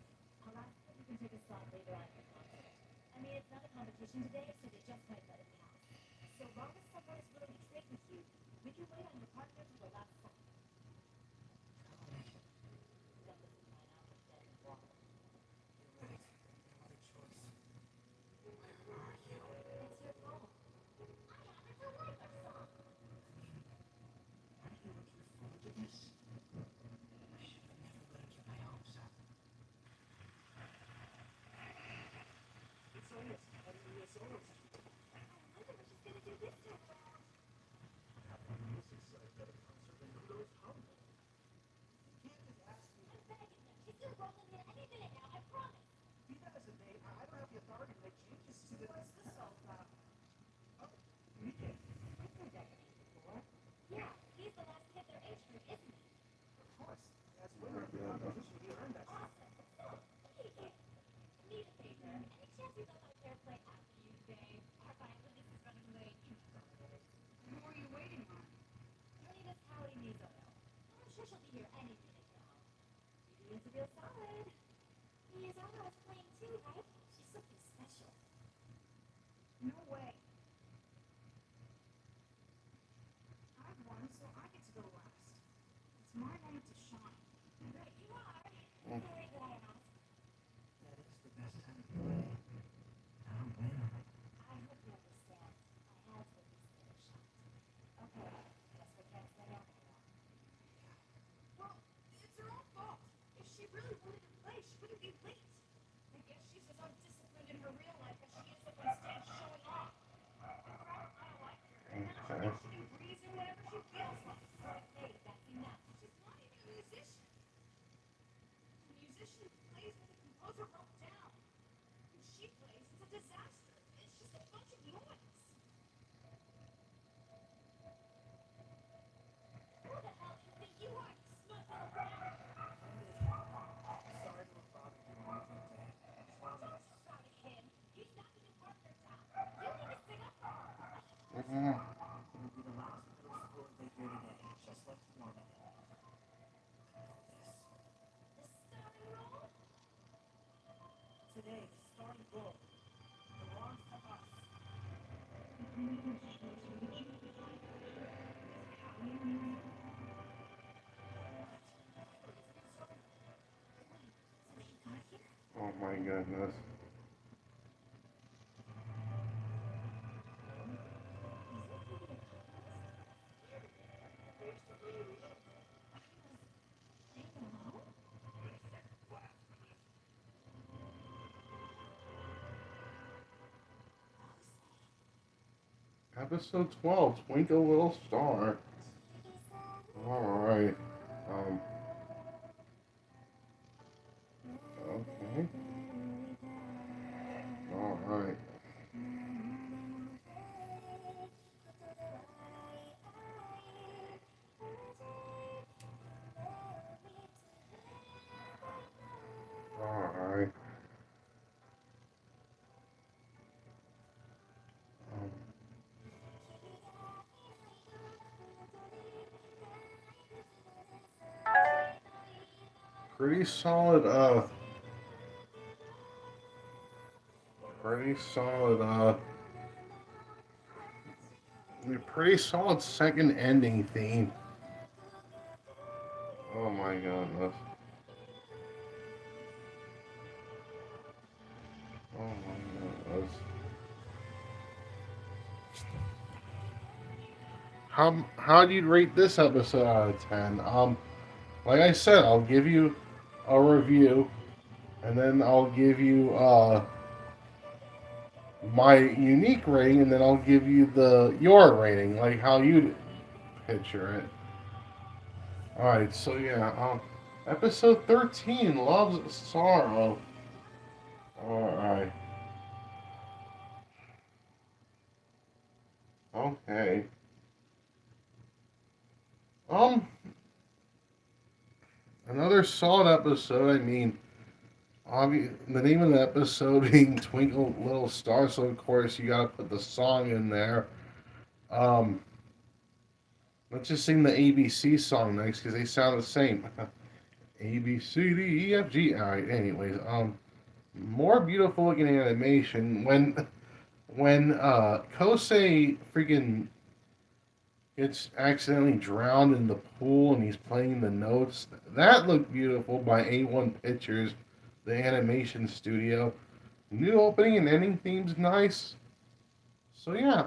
Speaker 3: Alaska, you can take a slot later on in the concert. I mean, it's not a competition today, so they just might let it pass. So long as someone is willing to trade with you, we can wait on your partner till the last second. Don't listen to my album, dead in the water.
Speaker 5: You're right. No other choice. Where are you?
Speaker 3: It's your phone.
Speaker 4: I happen to like our song.
Speaker 5: Why are you looking forward to this? I should have never let her get my hopes up. It's almost time for your solos.
Speaker 4: I wonder what she's gonna do this time around.
Speaker 2: I'm most excited at a concert and who knows how long.
Speaker 5: You can't just ask me.
Speaker 4: I'm begging them. She's gonna roll in here any minute now, I promise.
Speaker 5: Be that as it may, I don't have the authority to make changes to the... What's this all about? Oh, Mika.
Speaker 3: I've heard that name before.
Speaker 4: Yeah, he's the last kid their age group, isn't he?
Speaker 5: Of course. As winner of the competition, he earned that.
Speaker 4: Awesome. So, hey, need a favor. Any chance you'd let my pair play after you today? Our violinist is running late.
Speaker 6: Who are you waiting on?
Speaker 4: Melina's Callie Mizono. I'm sure she'll be here any minute now. Julian's a real solid. Mizono is playing too, right? She's something special.
Speaker 6: No way. I've won, so I get to go last. It's my night to shine.
Speaker 4: Right you are. Sorry that I asked.
Speaker 5: That is the best time to play. I don't blame her.
Speaker 3: I hope you understand. I had to at least give it a shot. Okay, guess we can't stay up any longer.
Speaker 6: Well, it's her own fault. If she really wanted to play, she wouldn't be late. I guess she's as undisciplined in her real life as she is up on stage showing off. I don't like her. And now she
Speaker 1: Okay.
Speaker 6: thinks she can breeze in whenever she feels like.
Speaker 4: Hey, that's enough.
Speaker 6: She's not even a musician. A musician plays with the composer wrote down. When she plays, it's a disaster. It's just a bunch of noise.
Speaker 4: Who the hell do you think you are, you smut little brat?
Speaker 5: Sorry to have bothered you on your day.
Speaker 4: Don't you shout at him. He's knocking your partner down. You need to sing up for her.
Speaker 1: Mhm.
Speaker 5: It'll be the last middle school they hear today, just like the one of them. I know this.
Speaker 4: The starring role?
Speaker 5: Today, the starting role belongs to us.
Speaker 1: Oh my goodness. Episode 12, Twinkle Little Star. Alright. Okay. Alright. Alright. Pretty solid, pretty solid, pretty solid second ending theme. Oh my goodness. Oh my goodness. How do you rate this episode out of 10? Like I said, I'll give you a review, and then I'll give you my unique rating, and then I'll give you your rating, like how you picture it. All right, so yeah, episode 13, Love's Sorrow. All right. Okay. Another solid episode. I mean, the name of the episode being Twinkle Little Star, so of course you gotta put the song in there. Um, let's just sing the ABC song next because they sound the same. A B C D E F G. All right. Anyways, more beautiful looking animation when Kosei freaking gets accidentally drowned in the pool and he's playing the notes. That looked beautiful by A1 Pictures, the animation studio. New opening and ending themes nice. So yeah,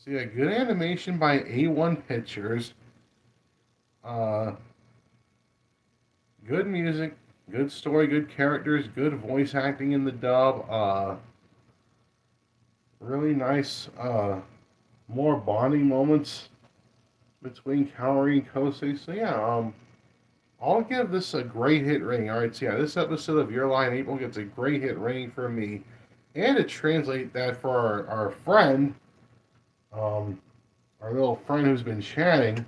Speaker 1: good animation by A1 Pictures. Good music, good story, good characters, good voice acting in the dub. Really nice, more bonding moments between Kaori and Kosei. So yeah, I'll give this a great hit rating. All right, so yeah, this episode of Your Lie in April gets a great hit rating for me, and to translate that for our friend, our little friend who's been chatting,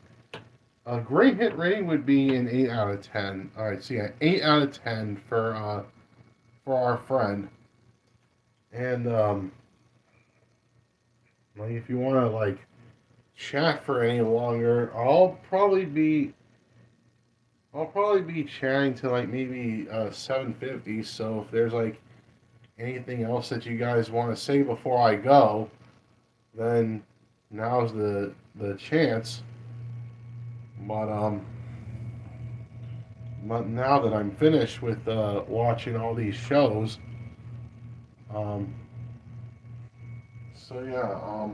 Speaker 1: a great hit rating would be an 8 out of 10. All right, so yeah, 8 out of 10 for our friend, and like if you want to like chat for any longer, I'll probably be chatting to like maybe 7:50. So if there's like anything else that you guys want to say before I go, then now's the chance. But now that I'm finished with watching all these shows, um, so yeah,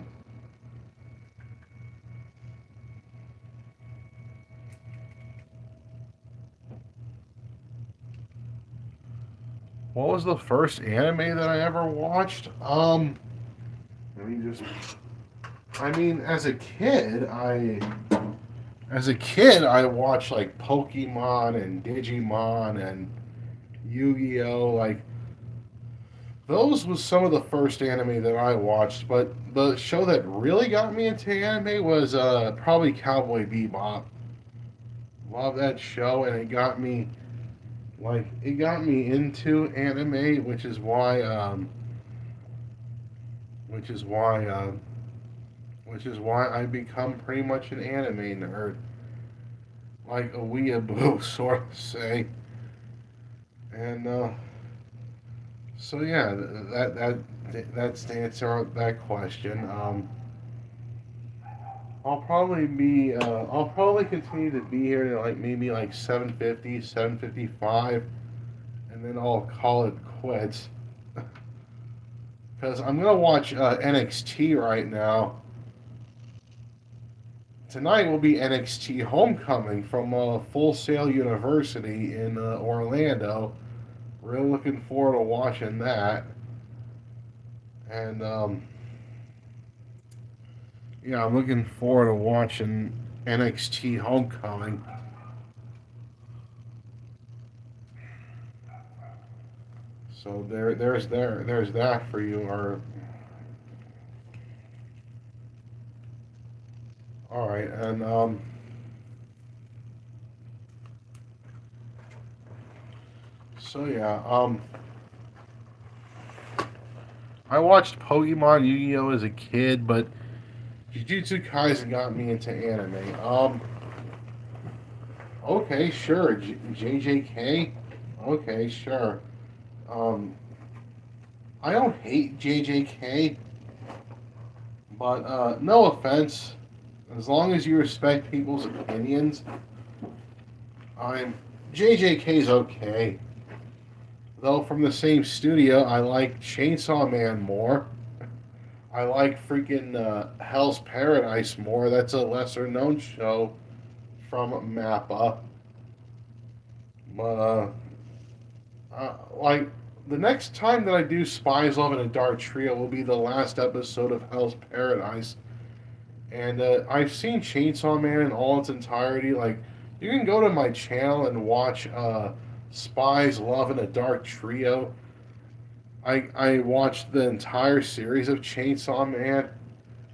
Speaker 1: what was the first anime that I ever watched? Let me just. I mean, as a kid, I watched like Pokemon and Digimon and Yu-Gi-Oh. Like those was some of the first anime that I watched. But the show that really got me into anime was probably Cowboy Bebop. Love that show, and it got me into anime, which is why I become pretty much an anime nerd, like a weeaboo, sort of say. And so yeah, that's the answer to that question. I'll probably continue to be here to like maybe like 7:50, 7:55, and then I'll call it quits. Because I'm gonna watch NXT right now. tonight will be NXT Homecoming from Full Sail University in Orlando. Really looking forward to watching that. And yeah, I'm looking forward to watching NXT Homecoming. So there's that for you. Or all right, and so yeah, I watched Pokemon Yu-Gi-Oh as a kid, but Jujutsu Kaisen got me into anime. Okay, sure, JJK. Okay, sure. Um, I don't hate JJK, but no offense. As long as you respect people's opinions, I'm JJK's okay. Though from the same studio, I like Chainsaw Man more. I like freaking Hell's Paradise more. That's a lesser known show from Mappa. Like the next time that I do Spies Love in a Dark Trio will be the last episode of Hell's Paradise, and I've seen Chainsaw Man in all its entirety. Like you can go to my channel and watch Spies Love in a Dark Trio. I watched the entire series of Chainsaw Man.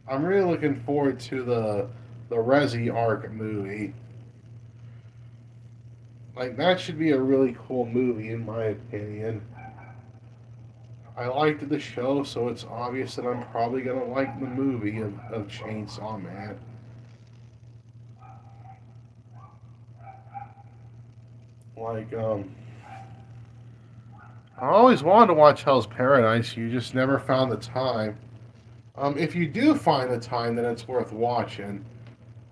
Speaker 1: I'm really looking forward to the Resi arc movie. Like that should be a really cool movie in my opinion. I liked the show, so it's obvious that I'm probably gonna like the movie of Chainsaw Man. Like I always wanted to watch Hell's Paradise. You just never found the time. If you do find the time, then it's worth watching.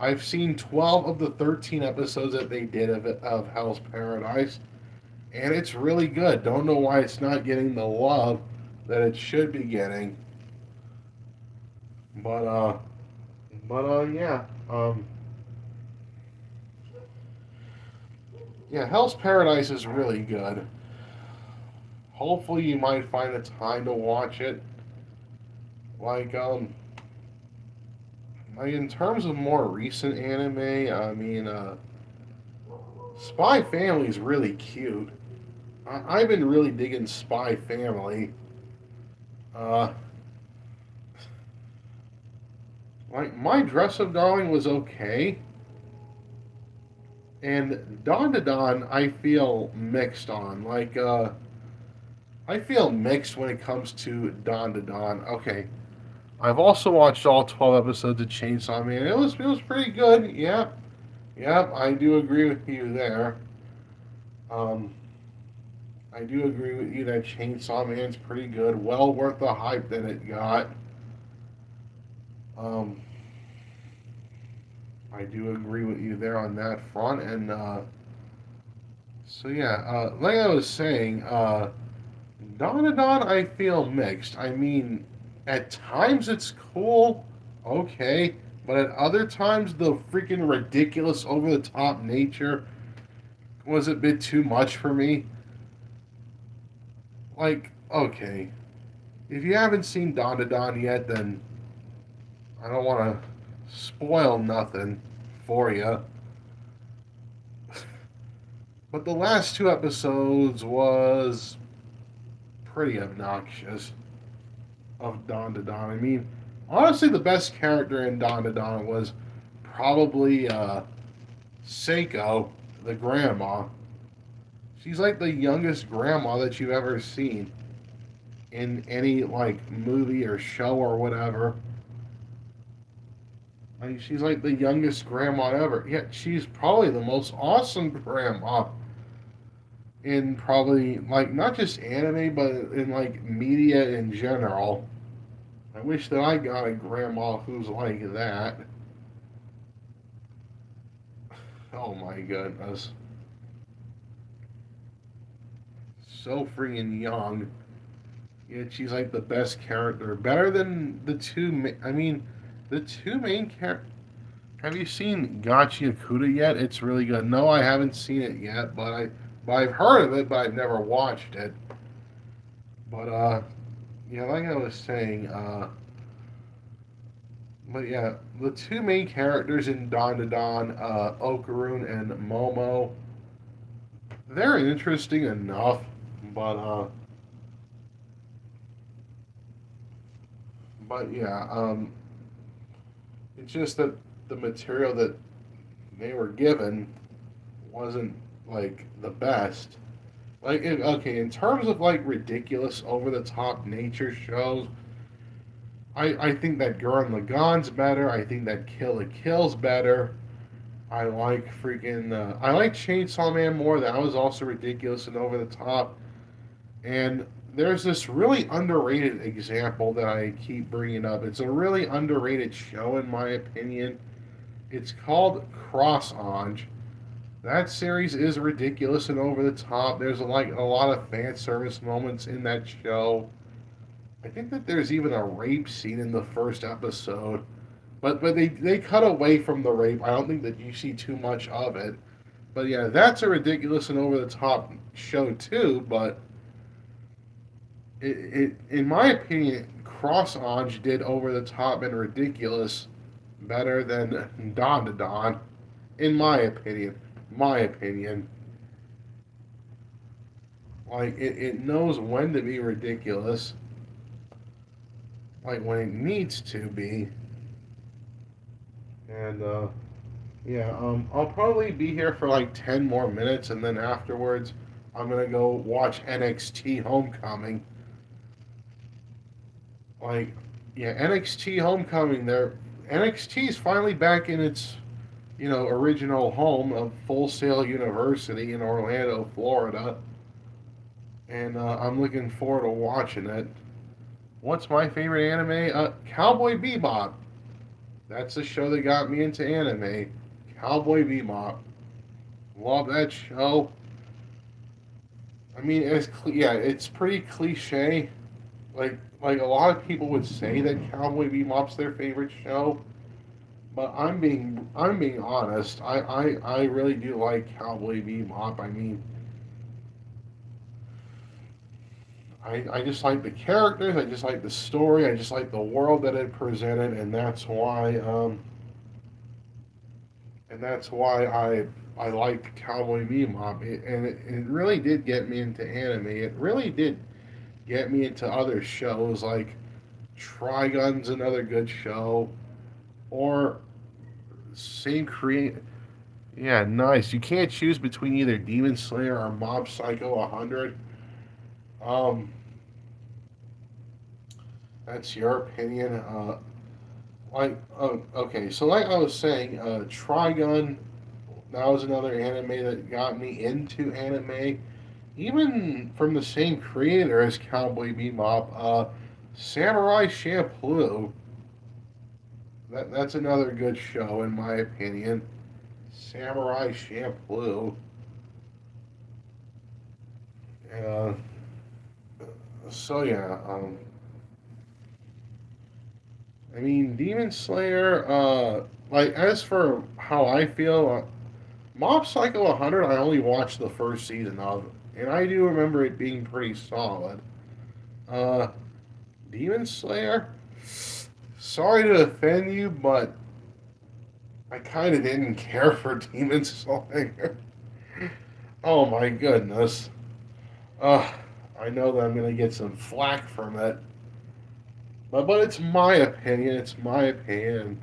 Speaker 1: I've seen 12 of the 13 episodes that they did of Hell's Paradise, and it's really good. Don't know why it's not getting the love that it should be getting. But yeah. Yeah, Hell's Paradise is really good. Hopefully you might find the time to watch it. Like like in terms of more recent anime, I mean Spy Family is really cute. I've been really digging Spy Family. Uh, like My Dress Up Darling was okay, and Dawn to Dawn I feel mixed on. Like I feel mixed when it comes to Dawn to Dawn. Okay, I've also watched all 12 episodes of Chainsaw Man. It was pretty good. Yep, yep, I do agree with you there. Um, I do agree with you that Chainsaw Man's pretty good. Well worth the hype that it got. Um, I do agree with you there on that front. And so yeah, like I was saying, Dawn to Dawn I feel mixed. I mean, at times it's cool, okay, but at other times the freaking ridiculous, over the top nature was a bit too much for me. Like, okay, if you haven't seen Dawn to Dawn yet, then I don't want to spoil nothing for you. But the last two episodes was pretty obnoxious of Dawn to Dawn. I mean, honestly, the best character in Dawn to Dawn was probably Seiko, the grandma. She's like the youngest grandma that you've ever seen in any like movie or show or whatever. Like she's like the youngest grandma ever. Yet she's probably the most awesome grandma in probably like not just anime but in like media in general. I wish that I got a grandma who's like that. Oh my goodness. So freaking young. Yet she's like the best character. Better than the two. I mean, the two main characters. Have you seen Gachi Akuda yet? It's really good. No, I haven't seen it yet, but I've heard of it, but I've never watched it. But yeah, like I was saying, but yeah, the two main characters in Don to Don, Okaroon and Momo, they're interesting enough, but yeah, it's just that the material that they were given wasn't like the best. Okay, in terms of like ridiculous, over the top nature shows, I think that Gurren Lagann's better. I think that Kill la Kill's better. I like I like Chainsaw Man more. That was also ridiculous and over the top. And there's this really underrated example that I keep bringing up. It's a really underrated show, in my opinion. It's called Cross Ange. That series is ridiculous and over the top. There's like a lot of fan service moments in that show. I think that there's even a rape scene in the first episode, but they cut away from the rape. I don't think that you see too much of it. But yeah, that's a ridiculous and over the top show too. But it in my opinion, Cross Ange did over the top and ridiculous better than Dawn to Dawn. In my opinion, my opinion. Like it knows when to be ridiculous, like when it needs to be. And yeah, I'll probably be here for like 10 more minutes, and then afterwards, I'm gonna go watch NXT Homecoming. Like, yeah, NXT Homecoming. There, NXT is finally back in its, original home of Full Sail University in Orlando, Florida, and I'm looking forward to watching it. What's my favorite anime? Cowboy Bebop. That's the show that got me into anime. Cowboy Bebop. Love that show. I mean, it's pretty cliche. Like a lot of people would say that Cowboy Bebop's their favorite show, but I'm being honest. I really do like Cowboy Bebop. I mean, I just like the characters. I just like the story. I just like the world that it presented, and that's why I like Cowboy Bebop. It really did get me into anime. It really did get me into other shows like Trigun's another good show, or same create. Yeah, nice. You can't choose between either Demon Slayer or Mob Psycho 100. Um, that's your opinion. Okay, so like I was saying, Trigun, that was another anime that got me into anime, even from the same creator as Cowboy Bebop. Samurai Champloo, that's another good show in my opinion. Samurai Champloo. Uh, so yeah, I mean, Demon Slayer, like, as for how I feel, Mob Psycho 100, I only watched the first season of, and I do remember it being pretty solid. Uh, Demon Slayer, sorry to offend you, but I kind of didn't care for Demon Slayer. Oh my goodness. Uh, I know that I'm going to get some flack from it, but it's my opinion. It's my opinion.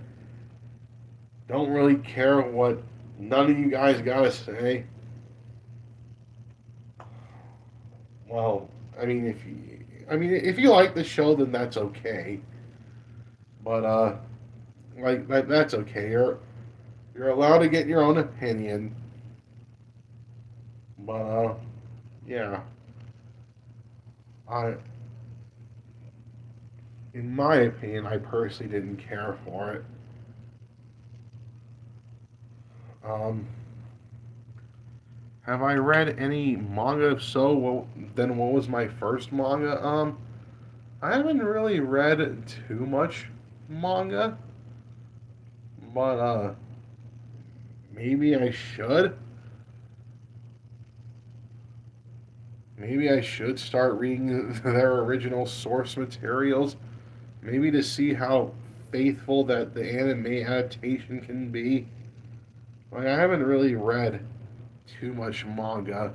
Speaker 1: Don't really care what none of you guys gotta say. Well, if you like the show, then that's okay. But that's okay. You're allowed to get your own opinion. But yeah, I in my opinion, I personally didn't care for it. Um, have I read any manga? If so, then what was my first manga? I haven't really read too much manga, but maybe I should. Maybe I should start reading their original source materials. Maybe to see how faithful that the anime adaptation can be. Like, I haven't really read too much manga.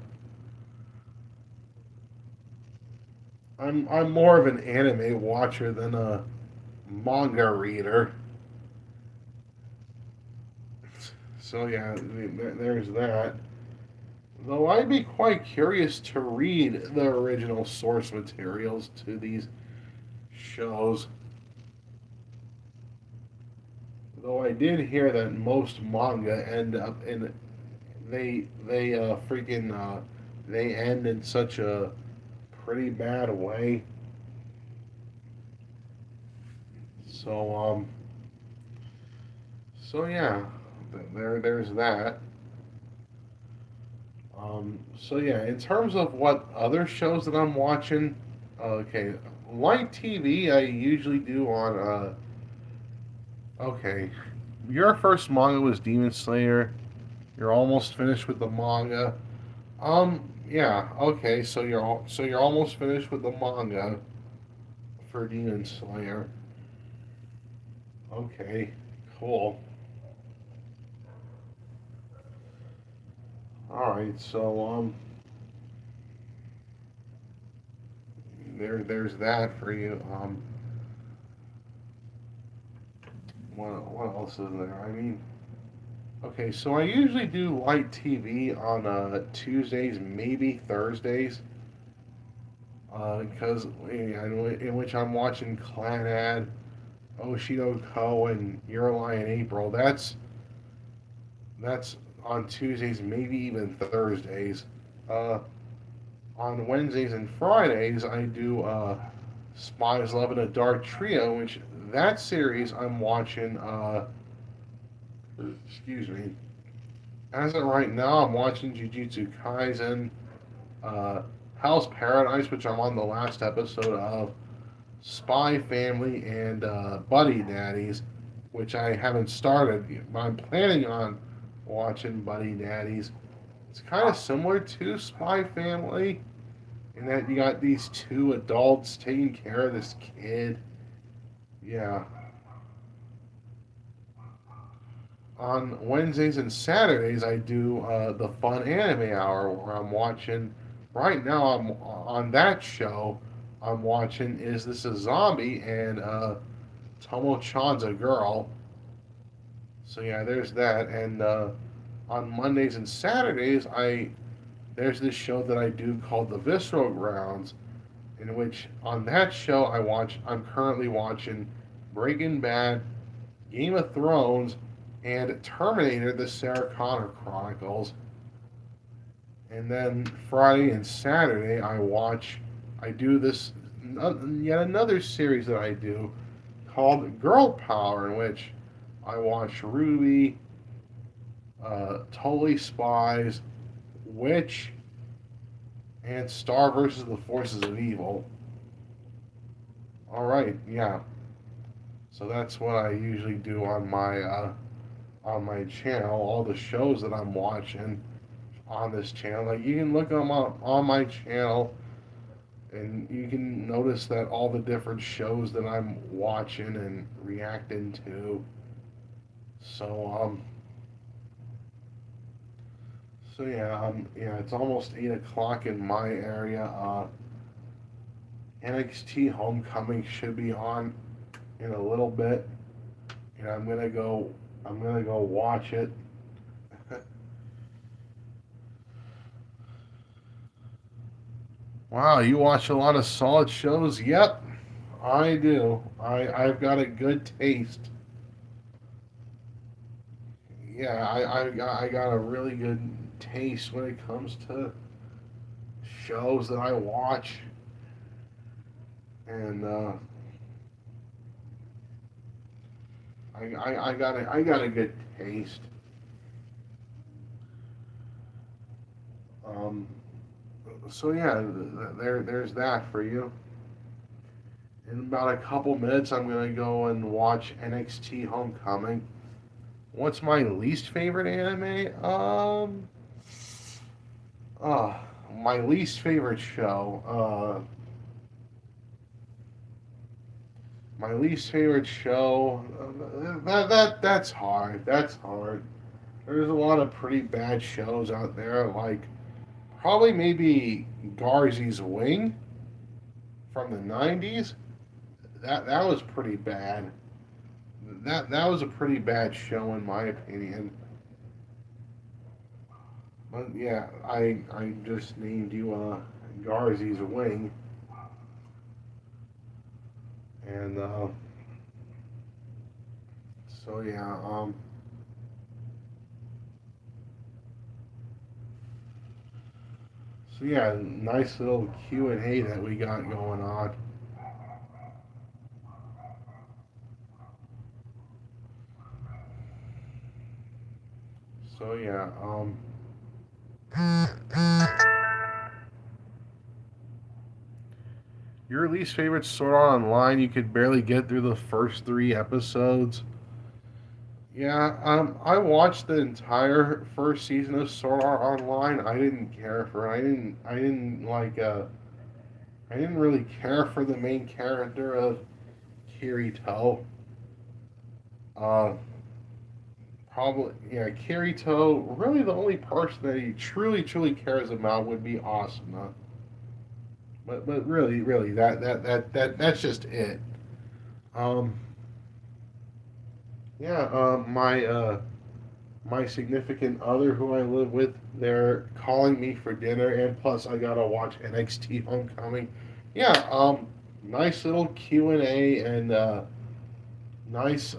Speaker 1: I'm more of an anime watcher than a manga reader. So yeah, there's that. Though I'd be quite curious to read the original source materials to these shows. Though I did hear that most manga end up in they freaking they end in such a pretty bad way. So so yeah, there's that. So yeah, in terms of what other shows that I'm watching, okay, light TV I usually do on okay, your first manga was Demon Slayer. You're almost finished with the manga. Yeah, okay, so you're almost finished with the manga for Demon Slayer. Okay, cool. All right, so there's that for you. What else is there? I mean, okay, so I usually do light TV on Tuesdays, maybe Thursdays, because in which I'm watching Clannad, Oshi Co, and Your Lie in April. That's on Tuesdays, maybe even Thursdays. Uh, on Wednesdays and Fridays, I do Spies Love in a Dark Trio, which that series I'm watching. Excuse me. As of right now, I'm watching Jujutsu Kaisen, uh, Hell's Paradise, which I'm on the last episode of, Spy Family, and Buddy Daddies, which I haven't started. But I'm planning on watching Buddy Daddies. It's kind of similar to Spy Family in that you got these two adults taking care of this kid. Yeah. On Wednesdays and Saturdays, I do the Fun Anime Hour where I'm watching. Right now, I'm on that show. I'm watching Is This a Zombie and Tomo-chan's a Girl. So yeah, there's that. And on Mondays and Saturdays, I there's this show that I do called The Visceral Grounds, in which on that show I'm currently watching Breaking Bad, Game of Thrones, and Terminator: The Sarah Connor Chronicles. And then Friday and Saturday I do this yet another series that I do called Girl Power, in which I watch Ruby, Totally Spies, Witch, and Star versus the Forces of Evil. All right, yeah. So that's what I usually do on my channel. All the shows that I'm watching on this channel, like you can look them up on my channel, and you can notice that all the different shows that I'm watching and reacting to. So yeah, it's almost 8 o'clock in my area. NXT Homecoming should be on in a little bit, and I'm gonna go watch it. Wow, you watch a lot of solid shows. Yep, I do. I've got a good taste. Yeah, I got a really good taste when it comes to shows that I watch, and I got a good taste. Um, so yeah, there's that for you. In about a couple minutes, I'm gonna go and watch NXT Homecoming, What's my least favorite anime? Uh, my least favorite show. My least favorite show. That's hard. That's hard. There's a lot of pretty bad shows out there. Like probably maybe Garzy's Wing from the '90s. That was pretty bad. That was a pretty bad show in my opinion. But yeah, I just named you Garzy's Wing, and so yeah, so yeah, nice little Q&A that we got going on. So yeah, your least favorite Sword Art Online? You could barely get through the first three episodes. Yeah, I watched the entire first season of Sword Art Online. I didn't care for it. I didn't really care for the main character of Kirito. Uh, Probably, yeah, Kirito. Really, the only person that he truly cares about would be Asuna. But really, that's just it. Um, yeah, my significant other who I live with, they're calling me for dinner, and plus I gotta watch NXT Homecoming. Yeah, nice little Q&A and nice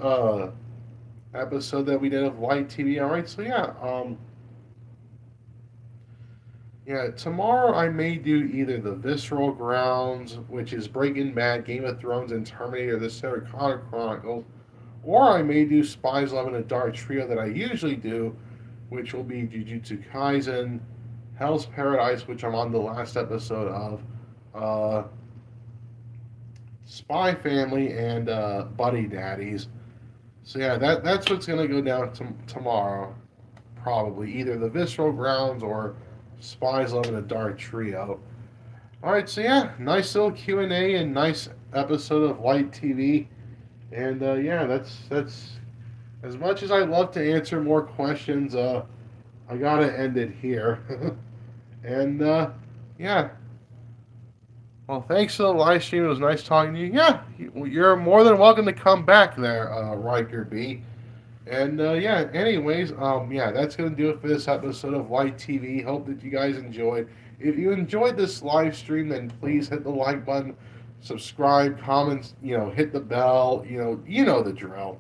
Speaker 1: episode that we did of Light TV. All right, so yeah, yeah, tomorrow I may do either the Visceral Grounds, which is Breaking Bad, Game of Thrones, and Terminator: The Sarah Chronicles, or I may do Spies, Love, and a Dark Trio that I usually do, which will be Jujutsu Kaisen, Hell's Paradise, which I'm on the last episode of, uh, Spy Family, and Buddy Daddies. So yeah, that's what's gonna go down tomorrow. Probably either the Visceral Grounds or Spies, Love, and a Dark Trio. All right, so yeah, nice little Q&A and nice episode of Light TV. And yeah, that's as much as I'd love to answer more questions. I gotta end it here. And yeah, well, thanks for the live stream. It was nice talking to you. Yeah, you're more than welcome to come back there, Riker B. And yeah, anyways, yeah, that's gonna do it for this episode of Light TV. Hope that you guys enjoyed. If you enjoyed this live stream, then please hit the like button, subscribe, comments, hit the bell, you know the drill.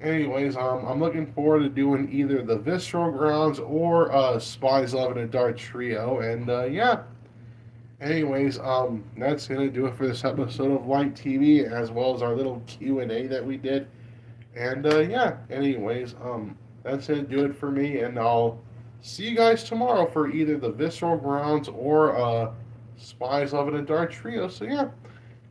Speaker 1: Anyways, I'm looking forward to doing either the Visceral Grounds or Spies Love and a Dark Trio. And yeah, anyways, that's gonna do it for this episode of Light TV, as well as our little Q&A that we did. And yeah, anyways, that's gonna do it for me, and I'll see you guys tomorrow for either the Visceral Grounds or Spies Love and a Dark Trio. So yeah,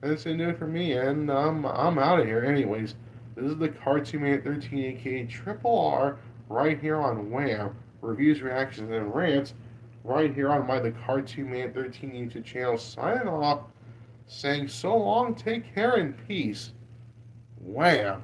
Speaker 1: that's gonna do it for me, and I'm out of here. Anyways, this is the Cartoon Man 13, aka Triple R, right here on Wham! Reviews, reactions, and rants, right here on my The Cartoon Man 13 YouTube channel. Signing off, saying so long, take care, and peace. Wham!